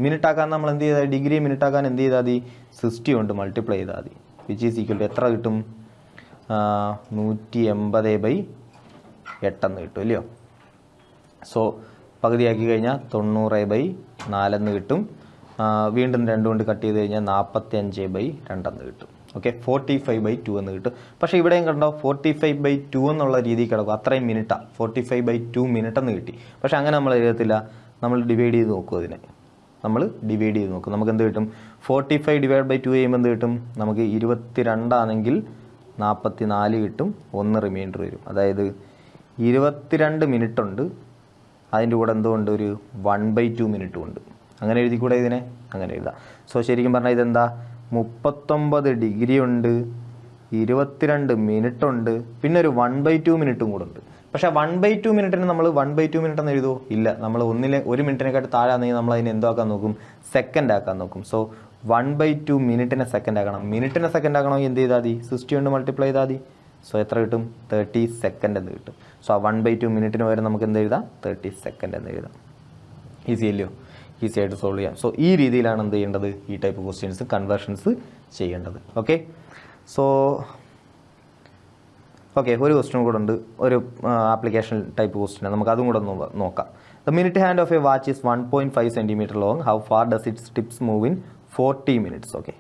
മിനിറ്റാക്കാൻ നമ്മൾ എന്ത് ചെയ്താൽ? ഡിഗ്രിയെ മിനിറ്റാക്കാൻ എന്ത് ചെയ്താൽ മതി? 60 കൊണ്ട് മൾട്ടിപ്ലൈ ചെയ്താൽ മതി. വിച്ച് ഈസ് ഈക്വൽ ടു എത്ര കിട്ടും? 180/8 എന്ന് കിട്ടും അല്ലയോ? സോ പകുതിയാക്കി കഴിഞ്ഞാൽ 90/4 എന്ന് കിട്ടും. വീണ്ടും 2 കൊണ്ട് കട്ട് ചെയ്ത് കഴിഞ്ഞാൽ 45/2 എന്ന് കിട്ടും. ഓക്കെ. 45/2 എന്ന് കിട്ടും. പക്ഷേ ഇവിടെയും കണ്ടോ 45/2 എന്നുള്ള രീതിയിൽ കിടക്കും. അത്രയും മിനിറ്റാണ്. 45/2 മിനിറ്റ് എന്ന് കിട്ടി. പക്ഷേ അങ്ങനെ നമ്മൾ എഴുതത്തില്ല. നമ്മൾ ഡിവൈഡ് ചെയ്ത് നോക്കും. അതിനെ നമ്മൾ ഡിവൈഡ് ചെയ്ത് നോക്കും. നമുക്ക് എന്ത് കിട്ടും? 45/2 ചെയ്യുമ്പോൾ എന്ത് കിട്ടും? നമുക്ക് 22 ആണെങ്കിൽ 44 കിട്ടും. 1 റിമൈൻഡർ വരും. അതായത് 22 മിനിറ്റ് ഉണ്ട്. അതിൻ്റെ കൂടെ എന്തുകൊണ്ട് ഒരു 1/2 മിനിറ്റും ഉണ്ട്. അങ്ങനെ എഴുതിക്കൂടെ ഇതിനെ? അങ്ങനെ എഴുതാം. സോ ശരിക്കും പറഞ്ഞാൽ ഇതെന്താ, 39 ഡിഗ്രി ഉണ്ട്, 22 മിനിറ്റ് ഉണ്ട്, പിന്നെ ഒരു 1/2 മിനിറ്റും കൂടെ ഉണ്ട്. പക്ഷേ 1/2 മിനിറ്റിന് നമ്മൾ 1/2 മിനിറ്റ് എന്ന് എഴുതുമോ? ഇല്ല. നമ്മൾ 1 മിനിറ്റിനെക്കാട്ട് താഴെ ആണെങ്കിൽ നമ്മൾ അതിനെ എന്താക്കാൻ നോക്കും? സെക്കൻഡ് ആക്കാൻ നോക്കും. സോ 1/2 മിനിറ്റിനെ സെക്കൻഡ് ആക്കണം. മിനിറ്റിനെ സെക്കൻഡ് ആക്കണമെങ്കിൽ എന്ത് ചെയ്താൽ മതി? 60 കൊണ്ട് മൾട്ടിപ്ലൈ ചെയ്താൽ മതി. സോ എത്ര കിട്ടും? 30 സെക്കൻഡ് എന്ന് കിട്ടും. സോ ആ 1/2 മിനിറ്റിന് വരെ നമുക്ക് എന്ത് എഴുതാം? 30 സെക്കൻഡ് എന്ന് എഴുതാം. ഈസി അല്ലയോ? ഈസി ആയിട്ട് സോൾവ് ചെയ്യാം. സോ ഈ രീതിയിലാണ് എന്ത് ചെയ്യേണ്ടത്? ഈ ടൈപ്പ് ക്വസ്റ്റ്യൻസ് കൺവേർഷൻസ് ചെയ്യേണ്ടത്. ഓക്കെ. സോ ഒരു ക്വസ്റ്റ്യൻ കൂടെ ഉണ്ട്, ഒരു ആപ്ലിക്കേഷൻ ടൈപ്പ് ക്വസ്റ്റ്യൻ. നമുക്ക് അതും കൂടെ നോക്കാം. The minute hand of A watch is 1.5 centimetre long. How far does it's tips move in 40 minutes? Okay,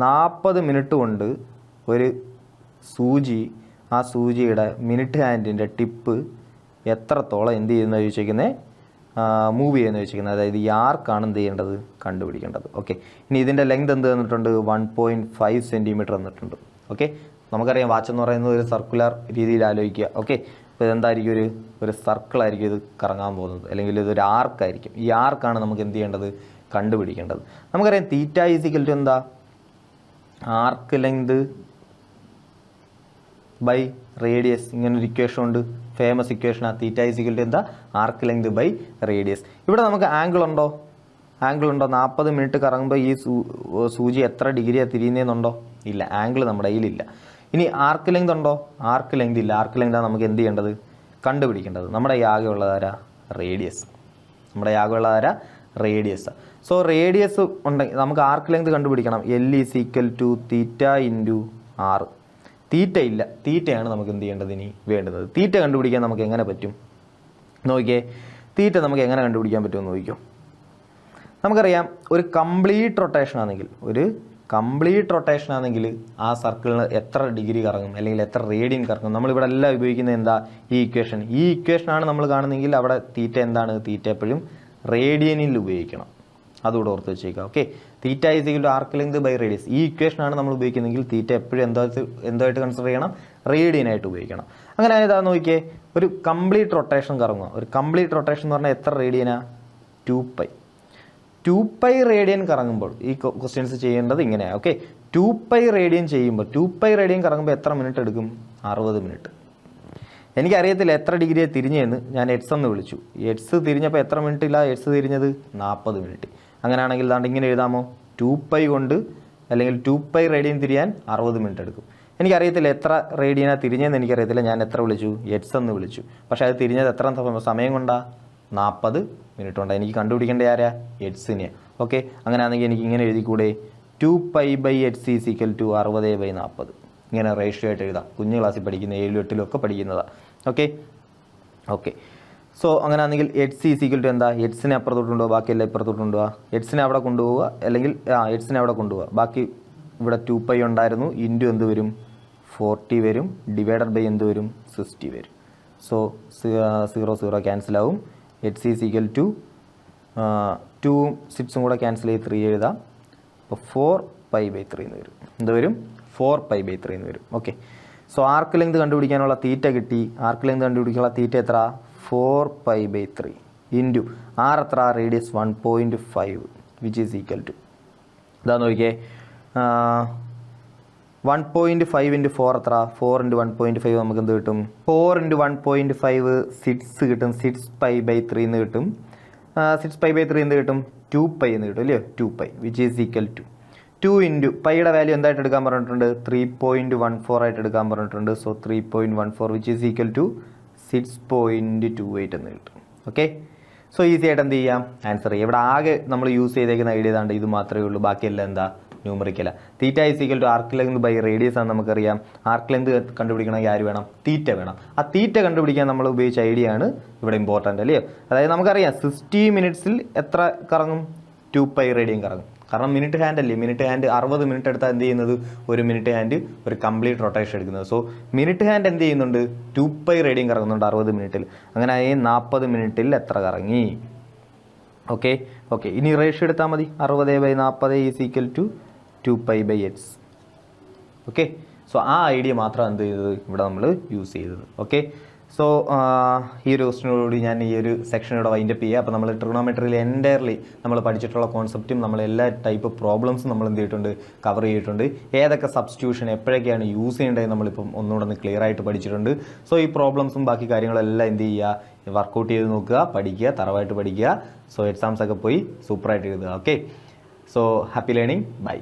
40 minute കൊണ്ട് ഒരു സൂചി, ആ സൂചിയുടെ മിനിറ്റ് ഹാൻഡിൻ്റെ ടിപ്പ് എത്രത്തോളം എന്ത് ചെയ്യുന്നത് ചോദിച്ചിരിക്കുന്നത്? മൂവ് ചെയ്യുന്നത് ചോദിച്ചിരിക്കുന്നത്. അതായത് ഈ ആർക്കാണ് എന്ത് ചെയ്യേണ്ടത്? കണ്ടുപിടിക്കേണ്ടത്. ഓക്കെ, ഇനി ഇതിൻ്റെ ലെങ്ത് എന്ത് തന്നിട്ടുണ്ട്? 1.5 സെൻറ്റിമീറ്റർ തന്നിട്ടുണ്ട്. ഓക്കെ, നമുക്കറിയാം വാച്ച് എന്ന് പറയുന്നത് ഒരു സർക്കുലർ രീതിയിൽ ആലോചിക്കുക. ഓക്കെ, അപ്പോൾ ഇതെന്തായിരിക്കും? ഒരു സർക്കിളായിരിക്കും ഇത് കറങ്ങാൻ പോകുന്നത്, അല്ലെങ്കിൽ ഇതൊരു ആർക്കായിരിക്കും. ഈ ആർക്കാണ് നമുക്ക് എന്ത് ചെയ്യേണ്ടത്? കണ്ടുപിടിക്കേണ്ടത്. നമുക്കറിയാം തീറ്റ ഈസിക്കൽ ടു എന്താ? Arc length by radius. ഇങ്ങനൊരു ഇക്വേഷൻ ഉണ്ട്, ഫേമസ് ഇക്വേഷനാണ്. തീറ്റ ഈസിക്കൽ ടു എന്താ? Arc length by radius. ഇവിടെ നമുക്ക് ആംഗിൾ ഉണ്ടോ? 40 മിനിറ്റ് കറങ്ങുമ്പോൾ ഈ സൂചി എത്ര ഡിഗ്രിയാണ് തിരിയുന്നതെന്നുണ്ടോ? ഇല്ല, ആംഗിൾ നമ്മുടെ കയ്യിലില്ല. ഇനി ആർക്ക് ലെങ്ത് ഉണ്ടോ? ആർക്ക് ലെങ്ത് ഇല്ല. ആർക്ക് ലെങ്താണ് നമുക്ക് എന്ത് ചെയ്യേണ്ടത്? കണ്ടുപിടിക്കേണ്ടത്. നമ്മുടെ ആകെ ഉള്ളതാരാ? റേഡിയസ്. നമ്മുടെ ആകെ ഉള്ളതാരാ? റേഡിയസ്. സോ റേഡിയസ് ഉണ്ടെങ്കിൽ നമുക്ക് ആർക്ക് ലെങ്ത് കണ്ടുപിടിക്കണം. L = theta into R. തീറ്റ ഇല്ല, തീറ്റയാണ് നമുക്ക് എന്ത് ചെയ്യേണ്ടത്? ഇനി വേണ്ടുന്നത്. തീറ്റ കണ്ടുപിടിക്കാൻ നമുക്ക് എങ്ങനെ പറ്റും? നോക്കിയേ, തീറ്റ നമുക്ക് എങ്ങനെ കണ്ടുപിടിക്കാൻ പറ്റുമെന്ന് നോക്കിക്കോ. നമുക്കറിയാം ഒരു കംപ്ലീറ്റ് റൊട്ടേഷൻ ആണെങ്കിൽ ആ സർക്കിളിന് എത്ര ഡിഗ്രി കറങ്ങും, അല്ലെങ്കിൽ എത്ര റേഡിയൻ കറങ്ങും. നമ്മളിവിടെ എല്ലാം ഉപയോഗിക്കുന്നത് എന്താ? ഈ ഇക്വേഷനാണ് നമ്മൾ കാണുന്നതെങ്കിൽ അവിടെ തീറ്റ എന്താണ്? തീറ്റ എപ്പോഴും റേഡിയനിൽ ഉപയോഗിക്കണം. അതുകൂടെ ഓർത്ത് വെച്ചേക്കാം. Okay, theta is equal to arc length by radius. ഈ ഇക്വേഷനാണ് നമ്മൾ ഉപയോഗിക്കുന്നതെങ്കിൽ തീറ്റ എപ്പോഴും എന്തായിട്ട് കൺസിഡർ ചെയ്യണം? റേഡിയനായിട്ട് ഉപയോഗിക്കണം. അങ്ങനെ ഏതാ നോക്കിയേ, ഒരു കംപ്ലീറ്റ് റൊട്ടേഷൻ കറങ്ങുക. ഒരു കംപ്ലീറ്റ് റൊട്ടേഷൻ എന്ന് പറഞ്ഞാൽ എത്ര റേഡിയനാ? 2π റേഡിയൻ കറങ്ങുമ്പോൾ ഈ ക്വസ്റ്റ്യൻസ് ചെയ്യേണ്ടത് ഇങ്ങനെയാണ്. ഓക്കെ, 2π റേഡിയൻ ചെയ്യുമ്പോൾ 2π റേഡിയൻ കറങ്ങുമ്പോൾ എത്ര മിനിറ്റ് എടുക്കും? 60 മിനിറ്റ്. എനിക്കറിയത്തില്ല എത്ര ഡിഗ്രിയാണ് തിരിഞ്ഞതെന്ന്. ഞാൻ എക്സ് എന്ന് വിളിച്ചു. എക്സ് തിരിഞ്ഞപ്പോൾ എത്ര മിനിറ്റില്ല എക്സ് തിരിഞ്ഞത്? 40 മിനിറ്റ്. അങ്ങനെയാണെങ്കിൽ ദാണ്ട് ഇങ്ങനെ എഴുതാമോ? 2π കൊണ്ട്, അല്ലെങ്കിൽ 2π റേഡിയൻ തിരിയാൻ 60 മിനിറ്റ് എടുക്കും. എനിക്കറിയത്തില്ല എത്ര റേഡിയനാണ് തിരിഞ്ഞതെന്ന് എനിക്കറിയത്തില്ല. ഞാൻ എത്ര വിളിച്ചു? എക്സ് എന്ന് വിളിച്ചു. പക്ഷേ അത് തിരിഞ്ഞത് എത്ര സമയം കൊണ്ടാ? 40 മിനിറ്റ് കൊണ്ടാണ്. എനിക്ക് കണ്ടുപിടിക്കേണ്ട ആരാ? എക്സിനെയാണ്. ഓക്കെ, അങ്ങനെയാണെങ്കിൽ എനിക്ക് ഇങ്ങനെ എഴുതിക്കൂടെ? 2π/x = 60/40. ഇങ്ങനെ റേഷ്യോ ആയിട്ട് എഴുതാം. കുഞ്ഞു ക്ലാസ്സിൽ പഠിക്കുന്ന 7, 8 ഒക്കെ പഠിക്കുന്നതാണ്. ഓക്കെ. സോ അങ്ങനെയാണെങ്കിൽ x = എന്താ? എക്സിനെ അപ്പുറത്തോട്ട് കൊണ്ടുപോകുക, ബാക്കിയെല്ലാം ഇപ്പുറത്തോട്ട് കൊണ്ടുപോകുക. എക്സിനെ അവിടെ കൊണ്ടുപോവുക, അല്ലെങ്കിൽ എക്സിനെ അവിടെ കൊണ്ടുപോവുക. ബാക്കി ഇവിടെ 2π ഉണ്ടായിരുന്നു, ഇൻറ്റു എന്ത് വരും? 40 വരും, ഡിവൈഡഡ് ബൈ എന്ത് വരും? 60 വരും. സോ 0 ക്യാൻസൽ ആവും. x = 2 6 കൂടെ ക്യാൻസൽ ചെയ്ത് 3 എഴുതാം. അപ്പോൾ 4π/3 എന്ന് വരും. എന്ത് വരും? 4π/3 എന്ന് വരും. ഓക്കെ, സോ ആർക്ക് ലെങ്ത് കണ്ടുപിടിക്കാനുള്ള തീറ്റ കിട്ടി. ആർക്ക് ലെങ്ത് കണ്ടുപിടിക്കാനുള്ള തീറ്റ എത്ര? 4π/3 ഇൻറ്റു ആർ എത്ര? Radius 1.5 which is equal to ഇതാ നോക്കിയേ, 1.5 × 4 എത്ര? 4 × 1.5 നമുക്ക് എന്ത് കിട്ടും? 4 × 1.5 6 കിട്ടും. 6π/3 എന്ന് കിട്ടും. 6π/3 എന്ത് കിട്ടും? 2π എന്ന് കിട്ടും അല്ലയോ? 2π which is equal to 2 into പൈയുടെ വാല്യൂ എന്തായിട്ട് എടുക്കാൻ പറഞ്ഞിട്ടുണ്ട്? 3.14 ആയിട്ട് എടുക്കാൻ പറഞ്ഞിട്ടുണ്ട്. So 3.14 which is equal to 6.28 എന്ന് കിട്ടും. ഓക്കെ, സോ ഈസി ആയിട്ട് എന്ത് ചെയ്യാം? ആൻസർ ചെയ്യാം. ഇവിടെ ആകെ നമ്മൾ യൂസ് ചെയ്തേക്കുന്ന ഐഡിയ ഏതാണ്ട് ഇത് മാത്രമേ ഉള്ളൂ. ബാക്കിയെല്ലാം എന്താ? ന്യൂമറിക്കല. തീറ്റ = ആർക്ക് ലെങ്ത് ബൈ റേഡിയസ് ആണ് നമുക്കറിയാം. ആർക്ക് ലെങ്ത് കണ്ടുപിടിക്കണമെങ്കിൽ ആര് വേണം? തീറ്റ വേണം. ആ തീറ്റ കണ്ടുപിടിക്കാൻ നമ്മൾ ഉപയോഗിച്ച ഐഡിയ ആണ് ഇവിടെ ഇമ്പോർട്ടൻ്റ് അല്ലേ? അതായത് നമുക്കറിയാം 60 മിനിറ്റ്സിൽ എത്ര കറങ്ങും? 2π റേഡിയൻ കറങ്ങും. കാരണം മിനിറ്റ് ഹാൻഡ് അല്ലേ? മിനിറ്റ് ഹാൻഡ് 60 മിനിറ്റ് എടുത്താൽ എന്ത് ചെയ്യുന്നത്? ഒരു മിനിറ്റ് ഹാൻഡ് ഒരു കംപ്ലീറ്റ് റൊട്ടേഷൻ എടുക്കുന്നത്. സോ മിനിറ്റ് ഹാൻഡ് എന്ത് ചെയ്യുന്നുണ്ട്? 2π റേഡിയൻ കറങ്ങുന്നുണ്ട് 60 മിനിറ്റിൽ. അങ്ങനെ 40 മിനിറ്റിൽ എത്ര കറങ്ങി? ഓക്കെ, ഇനി റേഷ്യോ എടുത്താൽ മതി. 60/40 is equal to 2π/x. Okay, so ആ ഐഡിയ മാത്രം എന്ത് ചെയ്തത് ഇവിടെ നമ്മൾ യൂസ് ചെയ്തത്. ഓക്കെ, സോ ഈ ഒരു ക്വസ്റ്റിനോടുകൂടി ഞാൻ ഈ ഒരു സെക്ഷനോടെ വൈൻഡപ്പ് ചെയ്യുക. അപ്പോൾ നമ്മൾ ട്രിഗണോമെട്രിയിൽ എൻ്റയർലി നമ്മൾ പഠിച്ചിട്ടുള്ള കോൺസെപ്റ്റും നമ്മൾ എല്ലാ ടൈപ്പ് പ്രോബ്ലംസും നമ്മൾ എന്ത് ചെയ്തിട്ടുണ്ട്, കവർ ചെയ്തിട്ടുണ്ട്. ഏതൊക്കെ സബ്സ്റ്റിറ്റ്യൂഷൻ എപ്പോഴൊക്കെയാണ് യൂസ് ചെയ്യേണ്ടത് നമ്മളിപ്പം ഒന്നുകൂടെ ഒന്ന് ക്ലിയർ ആയിട്ട് പഠിച്ചിട്ടുണ്ട്. സോ ഈ പ്രോബ്ലംസും ബാക്കി കാര്യങ്ങളെല്ലാം എന്ത് ചെയ്യുക, വർക്കൗട്ട് ചെയ്ത് നോക്കുക, പഠിക്കുക, തറവായിട്ട് പഠിക്കുക. സോ എക്സാംസ് ഒക്കെ പോയി സൂപ്പറായിട്ട് എഴുതുക. Okay, so happy learning, by.